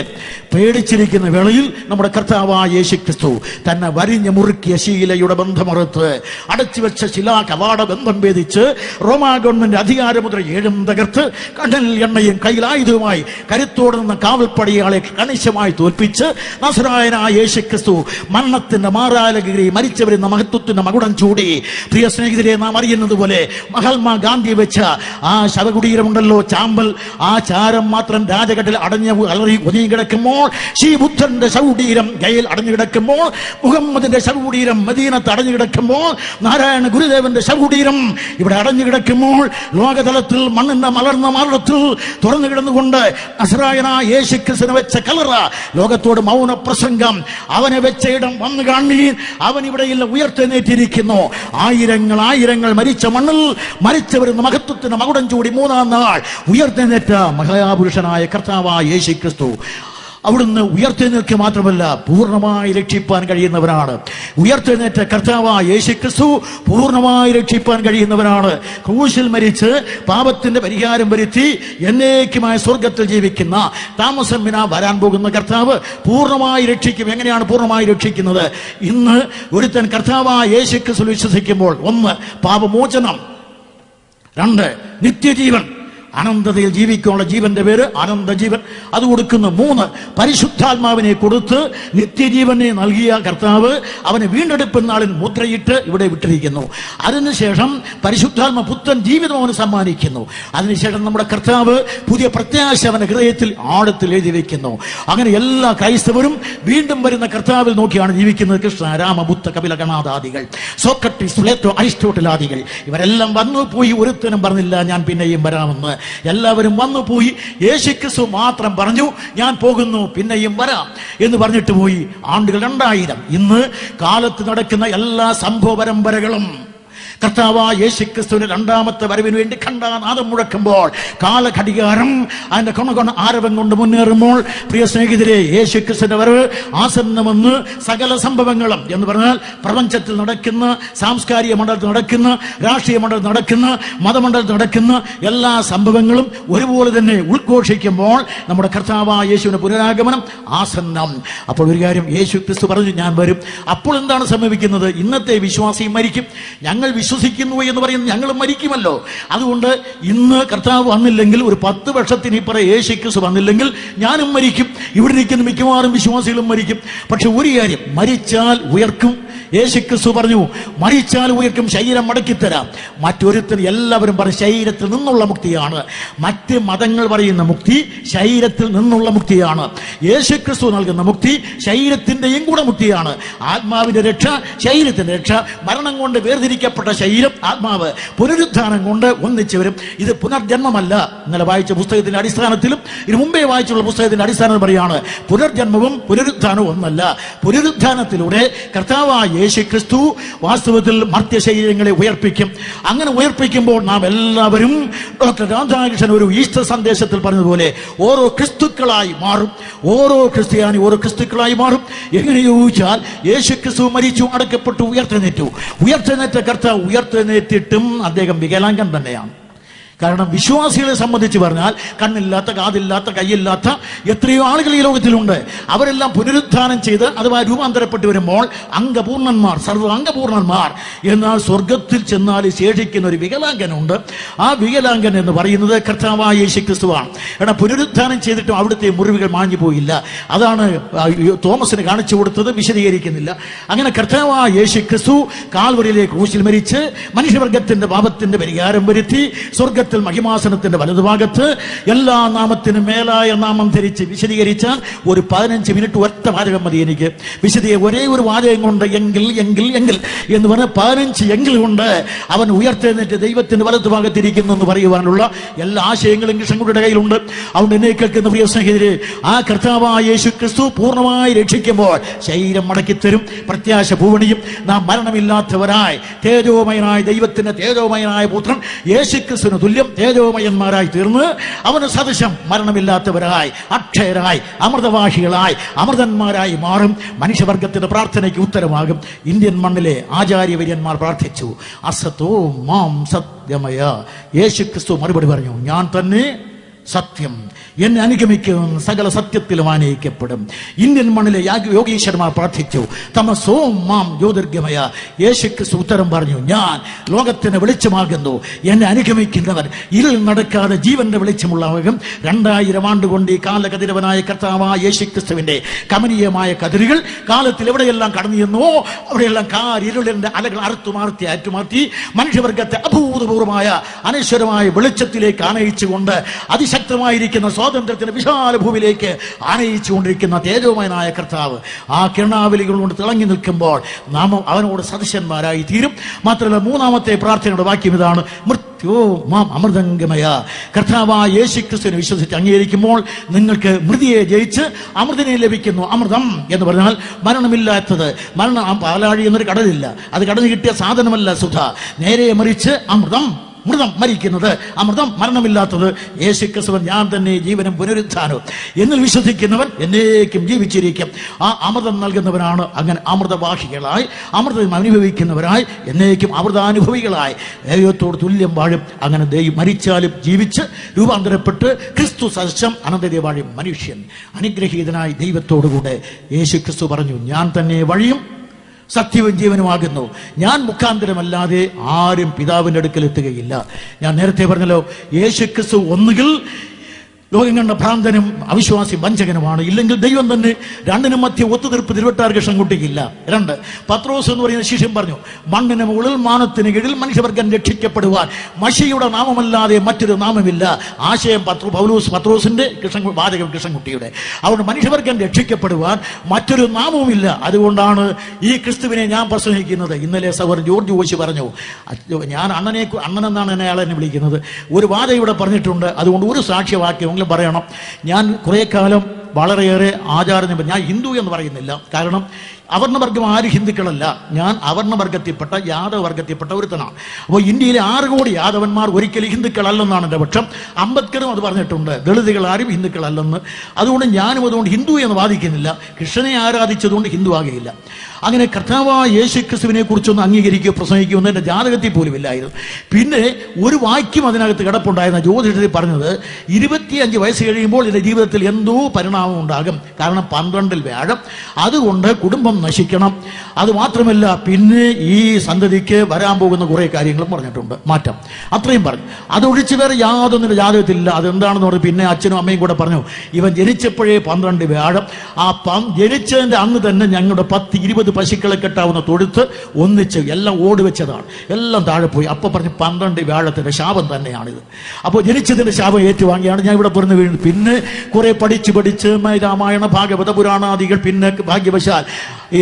പേടിച്ചിരിക്കുന്ന വേളയിൽ നമ്മുടെ കർത്താവായ യേശു ക്രിസ്തു തന്നെ വരിഞ്ഞ് മുറുക്കിയ ശീലയുടെ ബന്ധമറുത്ത് അടച്ചുവെച്ച ശിലാ കവാട ബന്ധം ഭേദിച്ച് റോമാ ഗവൺമെന്റ് അധികാരമുദ്ര 7 തകർത്ത് കടലിൽ എണ്ണയും കയ്യിലായുധവുമായി കരുത്തോടെ നിന്ന കാവൽപ്പടയാളെ കണിശമായി തോൽപ്പിച്ച് നസറായനായ യേശു ക്രിസ്തു മരണത്തിന്റെ മാറാലകീറി മരിച്ചവരെന്ന മഹത്വത്തിന്റെ മകുടം ചൂടി. പ്രിയ സ്നേഹിതരെ, നാം അറിയുന്നത് പോലെ മഹാത്മാഗാന്ധി വെച്ച ആ ശവകുടീരമുണ്ടല്ലോ, ചാമ്പൽ, ആ ചാരം മാത്രം രാജഘട്ടിൽ അടഞ്ഞ് അലറി ഒതുങ്ങി കിടക്കുമ്പോൾ, ശ്രീബുദ്ധന്റെ ശവകുടീരം ഗയയിൽ അടഞ്ഞു കിടക്കുമ്പോൾ, മുഹമ്മദിന്റെ ശവകുടീരം മദീനത്ത് അടഞ്ഞു കിടക്കുമ്പോൾ, നാരായണ ഗുരുദേവന്റെ ശവകുടീരം ഇവിടെ അടഞ്ഞു കിടക്കുമ്പോൾ, ലോകതലത്തിൽ മണ്ണിന്റെ മലർന്ന മാർഗത്തിൽ തുറന്നു കിടന്നുകൊണ്ട് നസറായനായ യേശു ക്രിസ്തുവിനെ വെച്ച കല്ലറ, ലോകത്തോട് മൗന പ്രസംഗം, അവനെ വെച്ച ഇടം വന്നു കാണീൻ, അവൻ ഇവിടെയില്ല, ഉയർത്തെഴുന്നേറ്റിരിക്കുന്നു. ആയിരങ്ങൾ മരിച്ച മണ്ണിൽ മരിച്ചവരെന്ന് മഹത്വത്തിന് മകുടം ചൂടി 3-ാം നാൾ ഉയർത്തെഴുന്നേറ്റ മഹാപുരുഷനായ കർത്താവായ യേശു ക്രിസ്തു അവിടുന്ന് ഉയർത്തെഴുന്നേൽക്കുക മാത്രമല്ല, പൂർണ്ണമായി രക്ഷിപ്പാൻ കഴിയുന്നവനാണ്. ഉയർത്തെഴുന്നേറ്റ കർത്താവായ യേശു ക്രിസ്തു പൂർണ്ണമായി രക്ഷിപ്പാൻ കഴിയുന്നവനാണ്. ക്രൂശിൽ മരിച്ച് പാപത്തിന്റെ പരിഹാരം വരുത്തി എന്നേക്കുമായ സ്വർഗത്തിൽ ജീവിക്കുന്ന താമസം വിനാ വരാൻ പോകുന്ന കർത്താവ് പൂർണ്ണമായി രക്ഷിക്കും. എങ്ങനെയാണ് പൂർണ്ണമായി രക്ഷിക്കുന്നത്? ഇന്ന് ഒരുത്തൻ കർത്താവായ യേശു ക്രിസ്തു വിശ്വസിക്കുമ്പോൾ 1 പാപമോചനം, 2 നിത്യജീവൻ, അനന്തതയിൽ ജീവിക്കാനുള്ള ജീവന്റെ പേര് അനന്തജീവൻ, അത് കൊടുക്കുന്നു. 3 പരിശുദ്ധാത്മാവിനെ കൊടുത്ത് നിത്യജീവനെ നൽകിയ കർത്താവ് അവനെ വീണ്ടെടുപ്പ് നാളിൽ മുദ്രയിട്ട് ഇവിടെ വിട്ടിരിക്കുന്നു. അതിനുശേഷം പരിശുദ്ധാത്മ പുത്തൻ ജീവിതം അവന് സമ്മാനിക്കുന്നു. അതിനുശേഷം നമ്മുടെ കർത്താവ് പുതിയ പ്രത്യാശ അവന്റെ ഹൃദയത്തിൽ ആഴത്തിൽ എഴുതി വയ്ക്കുന്നു. അങ്ങനെ എല്ലാ ക്രൈസ്തവരും വീണ്ടും വരുന്ന കർത്താവിൽ നോക്കിയാണ് ജീവിക്കുന്നത്. കൃഷ്ണ, രാമ, ബുദ്ധ, കപില, ഗണാദാദികൾ, സോക്രട്ടീസ്, പ്ലേറ്റോ, അരിസ്റ്റോട്ടിലാദികൾ ഇവരെല്ലാം വന്നു പോയി, ഒരുത്തനും പറഞ്ഞില്ല ഞാൻ പിന്നെയും വരാമെന്ന്. എല്ലാവരും വന്നു പോയി. യേശു ക്രിസ്തു മാത്രം പറഞ്ഞു ഞാൻ പോകുന്നു, പിന്നെയും വരാം എന്ന് പറഞ്ഞിട്ട് പോയി. ആണ്ടുകൾ 2000. ഇന്ന് കാലത്ത് നടക്കുന്ന എല്ലാ സംഭവ പരമ്പരകളും കർത്താവായ യേശു ക്രിസ്തുവിന്റെ 2ാമത്തെ വരവിന് വേണ്ടി ഖണ്ഡനാദം മുഴക്കുമ്പോൾ, കാലഘടികാരം അതിന്റെ കൊണ ആരവം കൊണ്ട് മുന്നേറുമ്പോൾ, പ്രിയ സ്നേഹിതരെ, യേശു ക്രിസ്തുവിന്റെ വരവ് ആസന്നമെന്ന് സകല സംഭവങ്ങളും എന്ന് പറഞ്ഞാൽ പ്രപഞ്ചത്തിൽ നടക്കുന്ന, സാംസ്കാരിക മണ്ഡലത്തിൽ നടക്കുന്ന, രാഷ്ട്രീയ മണ്ഡലത്തിൽ നടക്കുന്ന, മതമണ്ഡലത്തിൽ നടക്കുന്ന എല്ലാ സംഭവങ്ങളും ഒരുപോലെ തന്നെ ഉദ്ഘോഷിക്കുമ്പോൾ നമ്മുടെ കർത്താവായ യേശുവിന്റെ പുനരാഗമനം ആസന്നം. അപ്പോൾ ഒരു കാര്യം, യേശു ക്രിസ്തു പറഞ്ഞു ഞാൻ വരും. അപ്പോൾ എന്താണ് സംഭവിക്കുന്നത്? ഇന്നത്തെ വിശ്വാസി മരിക്കും. ഞങ്ങൾ വിശ്വസിക്കുന്നു എന്ന് പറയുന്നത് ഞങ്ങൾ മരിക്കുമല്ലോ. അതുകൊണ്ട് ഇന്ന് കർത്താവ് വന്നില്ലെങ്കിൽ, ഒരു 10 വർഷത്തിന് ഇപ്പുറം യേശു ക്രിസ്തു വന്നില്ലെങ്കിൽ ഞാനും മരിക്കും, ഇവിടെ ഇരിക്കുന്ന മിക്കവാറും വിശ്വാസികളും മരിക്കും. പക്ഷെ ഒരു കാര്യം, മരിച്ചാൽ ഉയർക്കും യേശുക്രിസ്തു പറഞ്ഞു, മരിച്ചാൽ ഉയർക്കും, ശരീരം മടക്കിത്തരാം. മറ്റൊരുത്തിന് എല്ലാവരും പറയും ശരീരത്തിൽ നിന്നുള്ള മുക്തിയാണ്. മറ്റ് മതങ്ങൾ പറയുന്ന മുക്തി ശരീരത്തിൽ നിന്നുള്ള മുക്തിയാണ്. യേശുക്രിസ്തു നൽകുന്ന മുക്തി ശരീരത്തിന്റെയും കൂടെ മുക്തിയാണ്. ആത്മാവിന്റെ രക്ഷ, ശരീരത്തിന്റെ രക്ഷ. മരണം കൊണ്ട് വേർതിരിക്കപ്പെട്ട ശരീരം, ആത്മാവ് പുനരുത്ഥാനം കൊണ്ട് ഒന്നിച്ചു വരും. ഇത് പുനർജന്മമല്ല. ഇന്നലെ വായിച്ച പുസ്തകത്തിന്റെ അടിസ്ഥാനത്തിലും ഇതിനു മുമ്പേ വായിച്ചുള്ള പുസ്തകത്തിന്റെ അടിസ്ഥാനത്തിൽ പറയാണ്, പുനർജന്മവും പുനരുത്ഥാനവും ഒന്നല്ല. പുനരുത്ഥാനത്തിലൂടെ കർത്താവായ യേശുക്രിസ്തു വാസ്തവത്തിൽ മർത്യ ശരീരങ്ങളെ ഉയർപ്പിക്കും. അങ്ങനെ ഉയർപ്പിക്കുമ്പോൾ നാം എല്ലാവരും ഡോക്ടർ രാധാകൃഷ്ണൻ ഒരു ഈസ്റ്റർ സന്ദേശത്തിൽ പറഞ്ഞതുപോലെ ഓരോ ക്രിസ്തുക്കളായി മാറും. ഓരോ ക്രിസ്ത്യാനി ഓരോ ക്രിസ്തുക്കളായി മാറും. എങ്ങനെ ചോദിച്ചാൽ, യേശുക്രിസ്തു മരിച്ചു, അടക്കപ്പെട്ടു, ഉയർത്തെഴുന്നേറ്റു. ഉയർത്തെഴുന്നേറ്റ കർത്താവ് ഉയർത്തെഴുന്നേറ്റിട്ടും അദ്ദേഹം വികലാംഗൻ തന്നെയാണ്. കാരണം വിശ്വാസികളെ സംബന്ധിച്ച് പറഞ്ഞാൽ കണ്ണില്ലാത്ത, കാതില്ലാത്ത, കൈയില്ലാത്ത എത്രയോ ആളുകൾ ഈ ലോകത്തിലുണ്ട്. അവരെല്ലാം പുനരുത്ഥാനം ചെയ്ത് അഥവാ രൂപാന്തരപ്പെട്ട് വരുമ്പോൾ അംഗപൂർണന്മാർ, സർവ്വ അംഗപൂർണന്മാർ. എന്നാൽ സ്വർഗത്തിൽ ചെന്നാൽ ശേഷിക്കുന്ന ഒരു വികലാംഗനുണ്ട്. ആ വികലാംഗൻ എന്ന് പറയുന്നത് കർത്താവായ യേശുക്രിസ്തുവാണ്. എടാ, പുനരുത്ഥാനം ചെയ്തിട്ടും അവിടുത്തെ മുറിവുകൾ മാഞ്ഞു പോയില്ല. അതാണ് തോമസിന് കാണിച്ചു കൊടുത്തത്, വിശദീകരിക്കുന്നില്ല. അങ്ങനെ കർത്താവായ യേശുക്രിസ്തു കാൽവരിയിലേക്ക് ക്രൂശിൽ മരിച്ച് മനുഷ്യവർഗത്തിന്റെ പാപത്തിന്റെ പരിഹാരം വരുത്തി സ്വർഗത്തിൽ മഹിമാസനത്തിന്റെ വലതുഭാഗത്ത് എല്ലാ നാമത്തിനും മേലായ നാമം ധരിച്ച് വിശദീകരിച്ചാൽ ഒരു 15 മിനിറ്റ് ഒറ്റ വാചകം മതി എനിക്ക് ഒരേ ഒരു വാചകം കൊണ്ട് എങ്കിൽ എങ്കിൽ എങ്കിൽ എന്ന് പറഞ്ഞ 15 എങ്കിൽ കൊണ്ട് അവൻ ഉയർത്തെഴുന്നേറ്റ് ദൈവത്തിന്റെ വലതുഭാഗത്തിരിക്കുന്നു എന്ന് പറയുവാനുള്ള എല്ലാ ആശയങ്ങളും കൃഷ്ണൻകുട്ടിയുടെ കയ്യിലുണ്ട്. അതുകൊണ്ട് എന്നെ കേൾക്കുന്ന പ്രിയ സ്നേഹിതരെ, ആ കർത്താവായ യേശുക്രിസ്തു പൂർണ്ണമായി രക്ഷിക്കുമ്പോൾ ശരീരം മടക്കിത്തരും, പ്രത്യാശ പൂവണിയും. നാം മരണമില്ലാത്തവരായി തേജോമയനായ ദൈവത്തിന്റെ തേജോമയനായ പുത്രൻ യേശുക്രിസ്തുവിന് തുല്യം തേജോമയന്മാരായി തീർന്ന് അവന് സദൃശം മരണമില്ലാത്തവരായി, അക്ഷയരായി, അമൃതവാഹികളായി, അമൃതന്മാരായി മാറും. മനുഷ്യവർഗത്തിന്റെ പ്രാർത്ഥനയ്ക്ക് ഉത്തരമാകും. ഇന്ത്യൻ മണ്ണിലെ ആചാര്യവര്യന്മാർ പ്രാർത്ഥിച്ചു, അസതോ മാം സത്യമയ. യേശുക്രിസ്തു മറുപടി പറഞ്ഞു, ഞാൻ തന്നെ സത്യം, എന്നെ അനുഗമിക്കുന്ന സകല സത്യത്തിലും ആനയിക്കപ്പെടും. ഇന്ത്യൻ മണ്ണിലെ യോഗീശ്വരന്മാർ പ്രാർത്ഥിച്ചു, തമസോ മാം ജ്യോതിർഗമയ. യേശുക്രിസ്തു ഉത്തരം പറഞ്ഞു, ഞാൻ ലോകത്തിന് വെളിച്ചമാകുന്നു, എന്നെ അനുഗമിക്കുന്നവൻ ഇരുൾ നടക്കാതെ ജീവന്റെ വെളിച്ചമുള്ളവരും. 2000 ആണ്ടുകൊണ്ട് ഈ കാലകതിരവനായ കർത്താവായ യേശുക്രിസ്തുവിന്റെ കമനീയമായ കതിരുകൾ കാലത്തിൽ എവിടെയെല്ലാം കടന്നു ചെന്നുവോ അവിടെയെല്ലാം ഇരുളിന്റെ അലകൾ അറ്റുമാറ്റി മനുഷ്യവർഗത്തെ അഭൂതപൂർവമായ അനശ്വരമായ വെളിച്ചത്തിലേക്ക് ആനയിച്ചുകൊണ്ട് അതിശക്തമായിരിക്കുന്ന സ്വാതന്ത്ര്യത്തിന്റെ വിശാല ഭൂമിയിലേക്ക് ആനയിച്ചുകൊണ്ടിരിക്കുന്ന തേജോമയനായ കർത്താവ് ആ കിരണാവലികൾ കൊണ്ട് തിളങ്ങി നിൽക്കുമ്പോൾ നാം അവനോട് സദൃശന്മാരായി തീരും. മാത്രമല്ല, 3ാമത്തെ പ്രാർത്ഥനയുടെ വാക്യം ഇതാണ്, മൃത്യോ മാം അമൃതംഗമയ. കർത്താവായ യേശുക്രിസ്തുവിനെ വിശ്വസിച്ച് അംഗീകരിക്കുമ്പോൾ നിങ്ങൾക്ക് മൃതിയെ ജയിച്ച് അമൃതിനെ ലഭിക്കുന്നു. അമൃതം എന്ന് പറഞ്ഞാൽ മരണമില്ലാത്തത്. പാലാഴി എന്നൊരു കടലില്ല, അത് കടന്നു കിട്ടിയ സാധനമല്ല സുധ. നേരെ മറിച്ച് അമൃതം, മൃതം മരിക്കുന്നത്, അമൃതം മരണമില്ലാത്തത്. യേശുക്രിസ്തുവൻ ഞാൻ തന്നെ ജീവനും പുനരുത്ഥാനവും. എന്നിൽ വിശ്വസിക്കുന്നവൻ എന്നേക്കും ജീവിച്ചിരിക്കും. ആ അമൃതം നൽകുന്നവനാണ്. അങ്ങനെ അമൃതവാഹികളായി, അമൃതം അനുഭവിക്കുന്നവരായി, എന്നേക്കും അമൃതാനുഭവികളായി ദൈവത്തോട് തുല്യം വാഴും. അങ്ങനെ മരിച്ചാലും ജീവിച്ച് രൂപാന്തരപ്പെട്ട് ക്രിസ്തു സദൃശം അനന്തത വാഴും മനുഷ്യൻ. അനുഗ്രഹീതനായി ദൈവത്തോടുകൂടെ യേശുക്രിസ്തു പറഞ്ഞു, ഞാൻ തന്നെ വഴിയും സത്യവും ജീവനുമാകുന്നു, ഞാൻ മുഖാന്തരമല്ലാതെ ആരും പിതാവിന്റെ അടുക്കൽ എത്തുകയില്ല. ഞാൻ നേരത്തെ പറഞ്ഞല്ലോ, യേശുക്രിസ്തു ഒന്നുകിൽ ലോകം കണ്ട ഭ്രാന്തനും അവിശ്വാസി വഞ്ചകനുമാണ്, ഇല്ലെങ്കിൽ ദൈവം തന്നെ. രണ്ടിനും മധ്യ ഒത്തുതീർപ്പ് തിരുവട്ടാർ കൃഷ്ണൻകുട്ടിക്കില്ല. 2, പത്രോസ് എന്ന് പറയുന്ന ശിഷ്യൻ പറഞ്ഞു, മണ്ണിന് മുകളിൽ മാനത്തിന് കീഴിൽ മനുഷ്യവർഗം രക്ഷിക്കപ്പെടുവാൻ മഷിയുടെ നാമമല്ലാതെ മറ്റൊരു നാമമില്ല. ആശയം പത്രോസിന്റെ വാചകം കൃഷ്ണൻകുട്ടിയുടെ. അതുകൊണ്ട് മനുഷ്യവർഗം രക്ഷിക്കപ്പെടുവാൻ മറ്റൊരു നാമവുമില്ല. അതുകൊണ്ടാണ് ഈ ക്രിസ്തുവിനെ ഞാൻ പ്രസംഗിക്കുന്നത്. ഇന്നലെ സഹോദരൻ ജോർജ് കോശി പറഞ്ഞു, ഞാൻ അണ്ണനെന്നാണ് എന്നെ വിളിക്കുന്നത്. ഒരു വാദ ഇവിടെ പറഞ്ഞിട്ടുണ്ട്. അതുകൊണ്ട് ഒരു സാക്ഷ്യവാക്യം പറയണം. ഞാൻ കുറെ കാലം വളരെയേറെ ആചാരം, ഞാൻ ഹിന്ദു എന്ന് പറയുന്നില്ല, കാരണം അവർണവർഗം ആര് ഹിന്ദുക്കളല്ല. ഞാൻ അവർണവർഗത്തിൽപ്പെട്ട യാദവർഗത്തിൽപ്പെട്ട ഒരുത്തനാണ്. അപ്പോൾ ഇന്ത്യയിലെ 6 കോടി യാദവന്മാർ ഒരിക്കലും ഹിന്ദുക്കളല്ലെന്നാണ് എൻ്റെ പക്ഷം. അംബേദ്കറും അത് പറഞ്ഞിട്ടുണ്ട്, ദളിതുകൾ ആരും ഹിന്ദുക്കളല്ലെന്ന്. അതുകൊണ്ട് ഞാനും അതുകൊണ്ട് ഹിന്ദു എന്ന് വാദിക്കുന്നില്ല. കൃഷ്ണനെ ആരാധിച്ചതുകൊണ്ട് ഹിന്ദു ആകുകയില്ല. അങ്ങനെ കർത്താവായ യേശുക്രിസ്തുവിനെ കുറിച്ചൊന്ന് അംഗീകരിക്കുകയോ പ്രസംഗിക്കുകയോ ഒന്നും എൻ്റെ ജാതകത്തിൽ പോലും ഇല്ലായിരുന്നു. പിന്നെ ഒരു വാക്യം അതിനകത്ത് കിടപ്പുണ്ടായിരുന്ന ജ്യോതിഷത്തിൽ പറഞ്ഞത്, 25 വയസ്സ് കഴിയുമ്പോൾ എൻ്റെ ജീവിതത്തിൽ എന്തോ പരിണാമം ഉണ്ടാകും. കാരണം 12-ൽ വ്യാഴം. അതുകൊണ്ട് കുടുംബം നശിക്കണം. അതുമാത്രമല്ല, പിന്നെ ഈ സന്തതിക്ക് വരാൻ പോകുന്ന കുറെ കാര്യങ്ങളും പറഞ്ഞിട്ടുണ്ട്, മാറ്റം. അത്രയും പറഞ്ഞു. അതൊഴിച്ച് വേറെ യാതൊന്നിനും ജാതകത്തില്ല. അതെന്താണെന്ന് പറഞ്ഞു. പിന്നെ അച്ഛനും അമ്മയും കൂടെ പറഞ്ഞു, ഇവൻ ജനിച്ചപ്പോഴേ 12 വ്യാഴം. ആ ജനിച്ചതിന്റെ അന്ന് തന്നെ ഞങ്ങളുടെ 10-20 പശുക്കളെ കെട്ടാവുന്ന തൊഴുത്ത് ഒന്നിച്ച് എല്ലാം ഓടുവെച്ചതാണ്. എല്ലാം താഴെ പോയി. അപ്പൊ പറഞ്ഞു 12 വ്യാഴത്തിന്റെ ശാപം തന്നെയാണിത്. അപ്പോൾ ജനിച്ചതിന്റെ ശാപം ഏറ്റുവാങ്ങിയാണ് ഞാൻ ഇവിടെ പറഞ്ഞു വീഴുന്നത്. പിന്നെ കുറെ പഠിച്ച് രാമായണ ഭാഗവത പുരാണാദികൾ, പിന്നെ ഭാഗ്യവശാൽ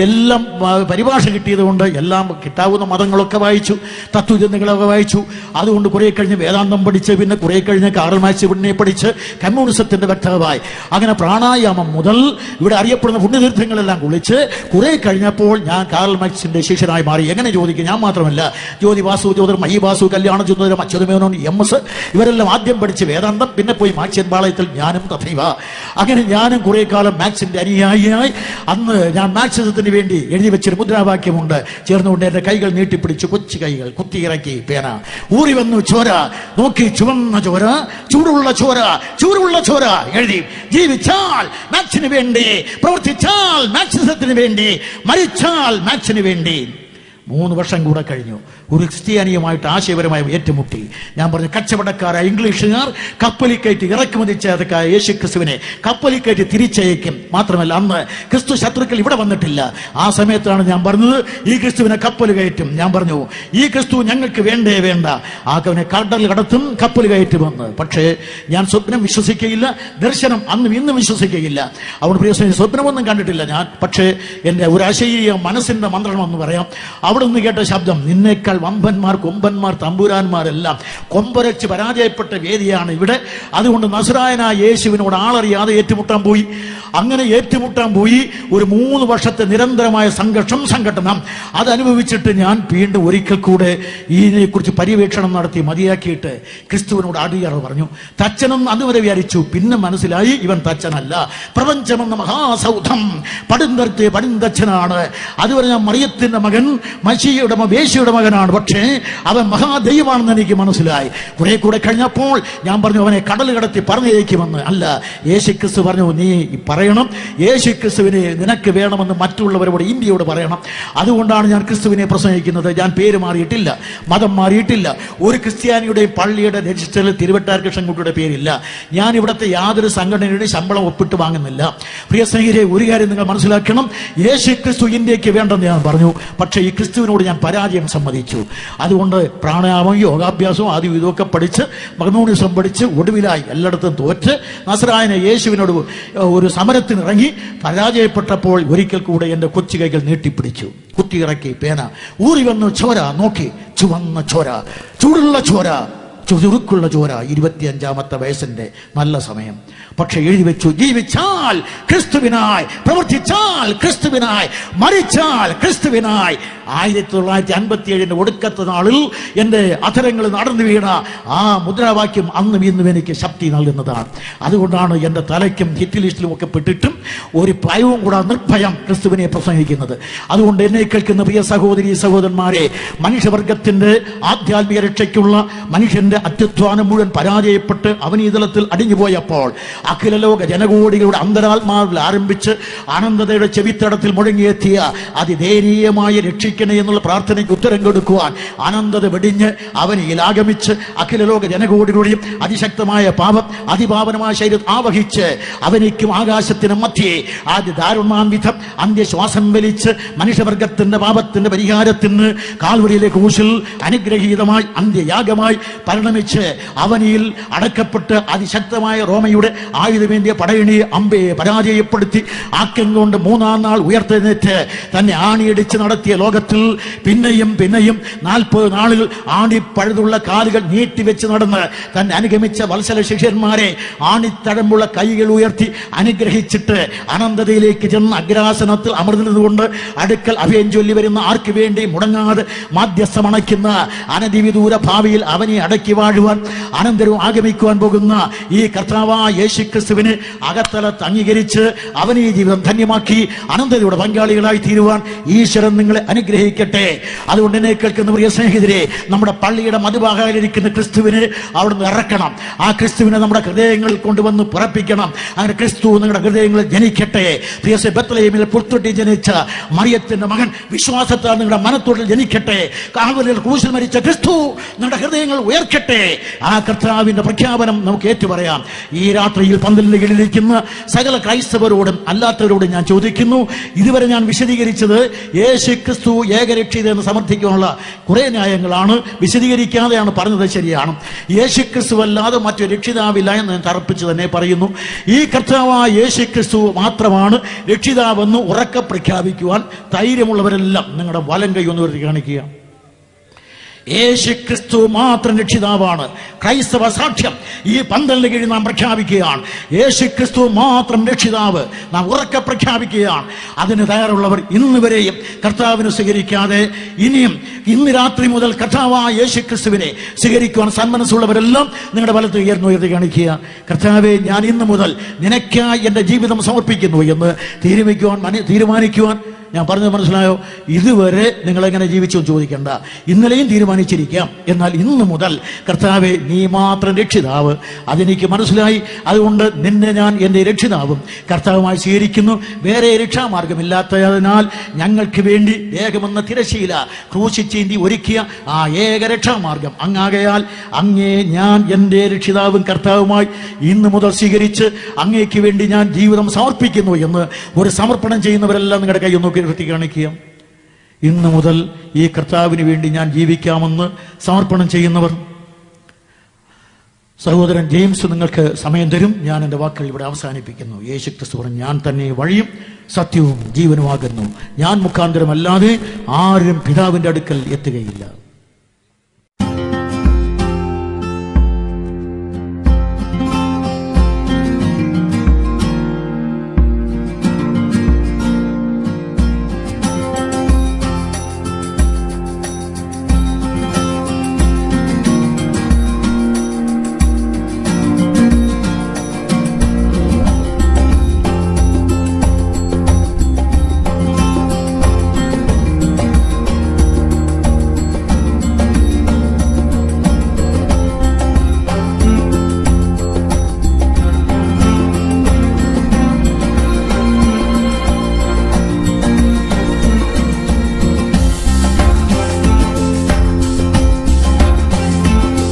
എല്ലാം പരിഭാഷ കിട്ടിയത് കൊണ്ട് എല്ലാം കിട്ടാവുന്ന മതങ്ങളൊക്കെ വായിച്ചു, തത്വചിന്തകളൊക്കെ വായിച്ചു. അതുകൊണ്ട് കുറെ കഴിഞ്ഞ് വേദാന്തം പഠിച്ച്, പിന്നെ കുറെ കഴിഞ്ഞ് കാറൽ മാർക്സ് പിന്നെ പഠിച്ച് കമ്മ്യൂണിസത്തിന്റെ വക്താവായി. അങ്ങനെ പ്രാണായാമം മുതൽ ഇവിടെ അറിയപ്പെടുന്ന പുണ്യതീർത്ഥങ്ങളെല്ലാം കുളിച്ച് കുറെ കഴിഞ്ഞപ്പോൾ ഞാൻ കാറൽ മാർക്സിന്റെ ശിഷ്യനായി മാറി. എങ്ങനെ ചോദിക്കും? ഞാൻ മാത്രമല്ല, ജ്യോതി വാസു, ജ്യോതിർ മഹി വാസു, കല്യാണ ചുന്ദരം, അച്യുതമേനോൻ, MS ഇവരെല്ലാം ആദ്യം പഠിച്ച് വേദാന്തം, പിന്നെ പോയി മാക്സിയൻ പാളയത്തിൽ ഞാനും തഥൈവ. അങ്ങനെ ഞാനും കുറെ കാലം മാക്സിന്റെ അനുയായിയായി. അന്ന് ഞാൻ മാർക്സിസത്തിന് വേണ്ടി എഴുതി വെച്ചൊരു മുദ്രാവാക്യമുണ്ട്. ചേർന്നുകൊണ്ട് എന്റെ കൈകൾ നീട്ടിപ്പിടിച്ചു, കൊച്ചു കൈകൾ കുത്തിയിറക്കി പേന. ഊറി വന്നു ചോര, നോക്കി ചുവന്ന ചോര, ചൂടുള്ള ചോര, ചൂടുള്ള ചോര എഴുതി. ജീവിച്ചാൽ മാക്സിന് വേണ്ടി, പ്രവർത്തിച്ചാൽ മാർക്സിസത്തിന് വേണ്ടി, മരിച്ചാൽ മാക്സിന് വേണ്ടി. 3 വർഷം കൂടെ കഴിഞ്ഞു. ഒരു ക്രിസ്ത്യാനിയുമായിട്ട് ആശയപരമായി ഏറ്റുമുട്ടി. ഞാൻ പറഞ്ഞു, കച്ചവടക്കാരായ ഇംഗ്ലീഷുകാർ കപ്പലിൽ കയറ്റി ഇറക്കുമതി ചെയ്ത യേശു ക്രിസ്തുവിനെ കപ്പലിൽ കയറ്റി തിരിച്ചയക്കും. മാത്രമല്ല, അന്ന് ക്രിസ്തു ശത്രുക്കൾ ഇവിടെ വന്നിട്ടില്ല. ആ സമയത്താണ് ഞാൻ പറഞ്ഞത്, ഈ ക്രിസ്തുവിനെ കപ്പൽ കയറ്റും. ഞാൻ പറഞ്ഞു, ഈ ക്രിസ്തു ഞങ്ങൾക്ക് വേണ്ടേ വേണ്ട, ആകവനെ കടൽ കടത്തും, കപ്പൽ കയറ്റുമെന്ന്. പക്ഷേ ഞാൻ സ്വപ്നം വിശ്വസിക്കുകയില്ല, ദർശനം അന്നും ഇന്നും വിശ്വസിക്കുകയില്ല. അതുകൊണ്ട് പ്രിയ സ്വപ്നമൊന്നും കണ്ടിട്ടില്ല ഞാൻ. പക്ഷേ എന്റെ ഒരു അശരീയ മനസ്സിന്റെ മന്ത്രണം എന്ന് പറയാം. അവിടെ നിന്ന് കേട്ട ശബ്ദം, നിന്നേക്കാൾ വമ്പന്മാർ, കൊമ്പന്മാർ, തമ്പുരാന്മാരെല്ലാം കൊമ്പരച്ച് പരാജയപ്പെട്ട വേദിയാണ് ഇവിടെ. അതുകൊണ്ട് നസ്രായനായ യേശുവിനോട് ആളറിയാതെ ഏറ്റുമുട്ടാൻ പോയി. അങ്ങനെ ഏറ്റുമുട്ടാൻ പോയി. ഒരു 3 വർഷത്തെ നിരന്തരമായ സംഘടനം അതനുഭവിച്ചിട്ട് ഞാൻ വീണ്ടും ഒരിക്കൽ കൂടെ ഇതിനെക്കുറിച്ച് പര്യവേക്ഷണം നടത്തി മതിയാക്കിയിട്ട് ക്രിസ്തുവിനോട് അടിയറവ് പറഞ്ഞു. തച്ചനെന്ന് അതുവരെ വിചാരിച്ചു. പിന്നെ മനസ്സിലായി, ഇവൻ തച്ചനല്ല, പ്രപഞ്ചമെന്ന മഹാസൗധം പടിന്തച്ഛനാണ്. അതുവരെ ഞാൻ മറിയത്തിന്റെ മകൻ, മശിയുടെ വേശിയുടെ മകനാണ്. പക്ഷേ അവൻ മഹാദൈവമാണെന്ന് എനിക്ക് മനസ്സിലായി. കുറെ കൂടെ കഴിഞ്ഞപ്പോൾ ഞാൻ പറഞ്ഞു, അവനെ കടൽ കടത്തി പറഞ്ഞേക്കുമെന്ന്. അല്ല, യേശുക്രിസ്തു പറഞ്ഞു, നീ പറയണം, യേശുക്രിസ്തുവിനെ നിനക്ക് വേണമെന്ന് മറ്റുള്ളവരോട്, ഇന്ത്യയോട് പറയണം. അതുകൊണ്ടാണ് ഞാൻ ക്രിസ്തുവിനെ പ്രസംഗിക്കുന്നത്. ഞാൻ പേര് മാറിയിട്ടില്ല, മതം മാറിയിട്ടില്ല. ഒരു ക്രിസ്ത്യാനിയുടെയും പള്ളിയുടെ രജിസ്റ്ററിൽ തിരുവട്ടാർ കൃഷ്ണൻകുട്ടിയുടെ പേരില്ല. ഞാൻ ഇവിടുത്തെ യാതൊരു സംഘടനയുടെ ശമ്പളം ഒപ്പിട്ട് വാങ്ങുന്നില്ല. പ്രിയ സ്നേഹിതരെ, ഒരു കാര്യം നിങ്ങൾ മനസ്സിലാക്കണം, യേശുക്രിസ്തു ഇന്ത്യക്ക് വേണ്ടെന്ന് ഞാൻ പറഞ്ഞു. പക്ഷേ ഈ ക്രിസ്തുവിനോട് ഞാൻ പരാജയം സമ്മതിച്ചു. അതുകൊണ്ട് പ്രാണായാമം, യോഗാഭ്യാസവും ആദ്യം ഇതൊക്കെ പഠിച്ച്, കമ്മ്യൂണിസം പഠിച്ച്, ഒടുവിലായി എല്ലായിടത്തും തോറ്റ് നസ്രായന യേശുവിനോട് ഒരു സമരത്തിനിറങ്ങി പരാജയപ്പെട്ടപ്പോൾ ഒരിക്കൽ കൂടെ എന്റെ കൊച്ചു കൈകൾ നീട്ടിപ്പിടിച്ചു, കുത്തിയിറക്കി പേന. ഊറി വന്നു ചോര, നോക്കി ചുവന്ന ചോര, ചൂടുള്ള ചോര, ചുരുക്കുള്ള ചോര. 25ാമത്തെ വയസ്സിന്റെ നല്ല സമയം. പക്ഷെ എഴുതി വെച്ചു, ജീവിച്ചാൽ ക്രിസ്തുവിനായി, പ്രവർത്തിച്ചാൽ ക്രിസ്തുവിനായി, മരിച്ചാൽ ക്രിസ്തുവിനായി. 1957 ഒടുക്കത്തെ നാളിൽ എന്റെ അധരങ്ങൾ നടന്നു വീണ ആ മുദ്രാവാക്യം അന്നും ഇന്നും എനിക്ക് ശക്തി നൽകുന്നതാണ്. അതുകൊണ്ടാണ് എന്റെ തലയ്ക്കും ഹിറ്റ് ലിസ്റ്റിലും ഒക്കെ പെട്ടിട്ടും ഒരു ഭയവും കൂടാതെ നിർഭയം ക്രിസ്തുവിനെ പ്രസംഗിക്കുന്നത്. അതുകൊണ്ട് എന്നെ കേൾക്കുന്ന പ്രിയ സഹോദരി സഹോദരന്മാരെ, മനുഷ്യവർഗത്തിന്റെ ആധ്യാത്മിക രക്ഷയ്ക്കുള്ള മനുഷ്യന്റെ അത്യുത്ഥാനം മുഴുവൻ പരാജയപ്പെട്ട് അവനീതലത്തിൽ അടിഞ്ഞുപോയപ്പോൾ അഖില ലോക ജനകോടികളുടെ അന്തരാത്മാവിൽ ആരംഭിച്ച് അനന്തതയുടെ ചെവിത്തടത്തിൽ മുഴങ്ങിയെത്തിയ അതിദയനീയമായ രക്ഷിക്കണേ എന്നുള്ള പ്രാർത്ഥനയ്ക്ക് ഉത്തരം കൊടുക്കുവാൻ അനന്തത വെടിഞ്ഞ് അവനിൽ ആഗമിച്ച് അഖില ലോക ജനകോടികളുടെയും അതിശക്തമായ പാപം, അതിപാവനമായ ശരീരം ആവഹിച്ച് അവനിക്കും ആകാശത്തിനും മധ്യേ ആദ്യ ദാരുണാൻവിധം അന്ത്യശ്വാസം വലിച്ച് മനുഷ്യവർഗത്തിന്റെ പാപത്തിന്റെ പരിഹാരത്തിന് കാൽവരിയിലെ ക്രൂശിൽ അനുഗ്രഹീതമായി അന്ത്യയാഗമായി പരിണമിച്ച് അവനിൽ അടക്കപ്പെട്ട് അതിശക്തമായ റോമയുടെ ആയുധമേന്തിയ പടയണിയെ അമ്പയെ പരാജയപ്പെടുത്തി ആക്കം കൊണ്ട് 3-ാം നാൾ ഉയർത്തെഴുന്നേറ്റ് തന്നെ ആണിയടിച്ച് നടത്തിയ ലോകത്തിൽ പിന്നെയും 40 നാളിൽ ആണിപ്പഴുതുള്ള കാലുകൾ നീട്ടിവെച്ച് നടന്ന് തന്നെ അനുഗമിച്ച വത്സല ശിഷ്യന്മാരെ ആണിത്തഴമ്പുള്ള കൈകൾ ഉയർത്തി അനുഗ്രഹിച്ചിട്ട് അനന്തതയിലേക്ക് ചെന്ന് അഗ്രാസനത്തിൽ അമർന്നിരുന്നുകൊണ്ട് അടുക്കൽ അഭയം ചൊല്ലി വരുന്ന ആർക്ക് വേണ്ടി മുടങ്ങാതെ മാധ്യസ്ഥമണയ്ക്കുന്ന അനധിവിദൂര ഭാവിയിൽ അവനെ അടക്കി മടക്കി വാഴുവാൻ അനന്തരവും ആഗമിക്കുവാൻ പോകുന്ന ഈ കർത്താവായ യേശുക്രിസ്തുവിനെ അകത്തലത്ത് അംഗീകരിച്ച് അവൻ ഈ ജീവിതം ധന്യമാക്കി അനന്തതയുടെ പങ്കാളികളായി തീരുവാൻ ഈശ്വരൻ നിങ്ങളെ അനുഗ്രഹിക്കട്ടെ. അതുകൊണ്ട് എന്നെ കേൾക്കുന്ന പ്രിയ സ്നേഹിതരെ, നമ്മുടെ പള്ളിയുടെ മധുഭാഗമായിരിക്കുന്ന ക്രിസ്തുവിനെ അവിടുന്ന് ഇറക്കണം. ആ ക്രിസ്തുവിനെ നമ്മുടെ ഹൃദയങ്ങളിൽ കൊണ്ടുവന്ന് പിറപ്പിക്കണം. അങ്ങനെ ക്രിസ്തു നിങ്ങളുടെ ഹൃദയങ്ങളിൽ ജനിക്കട്ടെ. പ്രിയ ബത്ലഹേമിൽ പുൽത്തൊട്ടി ജനിച്ച മറിയത്തിന്റെ മകൻ വിശ്വാസത്താൽ നിങ്ങളുടെ മനത്തോട്ടിൽ ജനിക്കട്ടെ. കാൽവരിയിൽ ക്രൂശിൽ മരിച്ച ക്രിസ്തു നിങ്ങളുടെ ഹൃദയങ്ങൾ ഉയർക്കട്ടെ. ആ കർത്താവിന്റെ പ്രഖ്യാപനം നമുക്ക് ഏറ്റുപറയാം. ഈ രാത്രിയിൽ പന്തലിന്റെ കീഴിലിരിക്കുന്ന സകല ക്രൈസ്തവരോടും അല്ലാത്തവരോടും ഞാൻ ചോദിക്കുന്നു, ഇതുവരെ ഞാൻ വിശദീകരിച്ചത് യേശു ക്രിസ്തു ഏകരക്ഷിതെന്ന് സമർത്ഥിക്കാനുള്ള കുറെ ന്യായങ്ങളാണ്. വിശദീകരിക്കാതെയാണ് പറഞ്ഞത്. ശരിയാണ്, യേശു ക്രിസ്തു അല്ലാതെ മറ്റൊരു രക്ഷിതാവില്ല എന്ന് ഞാൻ തറപ്പിച്ച് തന്നെ പറയുന്നു. ഈ കർത്താവായ യേശു ക്രിസ്തു മാത്രമാണ് രക്ഷിതാവെന്ന് ഉറക്കെ പ്രഖ്യാപിക്കുവാൻ ധൈര്യമുള്ളവരെല്ലാം നിങ്ങളുടെ വലം കൈ ഒന്ന് ഉയർത്തി കാണിക്കുക. യേശു ക്രിസ്തു മാത്രം രക്ഷിതാവാണ്. ക്രൈസ്തവ സാക്ഷ്യം ഈ പന്തലിന് കീഴിൽ നാം പ്രഖ്യാപിക്കുകയാണ്. യേശു ക്രിസ്തു മാത്രം രക്ഷിതാവ് നാം ഉറക്കെ പ്രഖ്യാപിക്കുകയാണ്. അതിന് തയ്യാറുള്ളവർ ഇന്ന് വരെയും കർത്താവിനെ സ്വീകരിക്കാതെ ഇന്ന് രാത്രി മുതൽ കർത്താവായ യേശു ക്രിസ്തുവിനെ സ്വീകരിക്കുവാൻ സന്മനസ്സുള്ളവരെല്ലാം നിങ്ങളുടെ വലത്ത് ഉയർത്തി കാണിക്കുക. കർത്താവെ, ഞാൻ ഇന്ന് മുതൽ നിനക്കായി എൻ്റെ ജീവിതം സമർപ്പിക്കുന്നു എന്ന് തീരുമാനിക്കുവാൻ ഞാൻ പറഞ്ഞത് മനസ്സിലായോ? ഇതുവരെ നിങ്ങളെങ്ങനെ ജീവിച്ചു ചോദിക്കേണ്ട. ഇന്നലെയും തീരുമാനിച്ചിരിക്കാം. എന്നാൽ ഇന്ന് മുതൽ കർത്താവെ, നീ മാത്രം രക്ഷിതാവ്, അതെനിക്ക് മനസ്സിലായി. അതുകൊണ്ട് നിന്നെ ഞാൻ എൻ്റെ രക്ഷിതാവും കർത്താവുമായി സ്വീകരിക്കുന്നു. വേറെ രക്ഷാമാർഗമില്ലാത്തതിനാൽ ഞങ്ങൾക്ക് വേണ്ടി വേഗമെന്ന തിരശ്ശീല ക്രൂശിച്ചീന്തി ഒരുക്കിയ ആ ഏക രക്ഷാമാർഗം അങ്ങാകയാൽ അങ്ങേ ഞാൻ എൻ്റെ രക്ഷിതാവും കർത്താവുമായി ഇന്ന് മുതൽ സ്വീകരിച്ച് അങ്ങേക്ക് വേണ്ടി ഞാൻ ജീവിതം സമർപ്പിക്കുന്നു എന്ന് ഒരു സമർപ്പണം ചെയ്യുന്നവരെല്ലാം നിങ്ങളുടെ കൈ ഒന്ന് ഉയർത്തി കാണിക്കുക. ഇന്ന് മുതൽ ഈ കർത്താവിന് വേണ്ടി ഞാൻ ജീവിക്കാമെന്ന് സമർപ്പണം ചെയ്യുന്നവർ, സഹോദരൻ ജെയിംസ് നിങ്ങൾക്ക് സമയം തരും. ഞാൻ എൻ്റെ വാക്കുകൾ ഇവിടെ അവസാനിപ്പിക്കുന്നു. യേശുക്രിസ്തു പറഞ്ഞു, ഞാൻ തന്നെ വഴിയും സത്യവും ജീവനുമാകുന്നു. ഞാൻ മുഖാന്തരമല്ലാതെ ആരും പിതാവിൻ്റെ അടുക്കൽ എത്തുകയില്ല.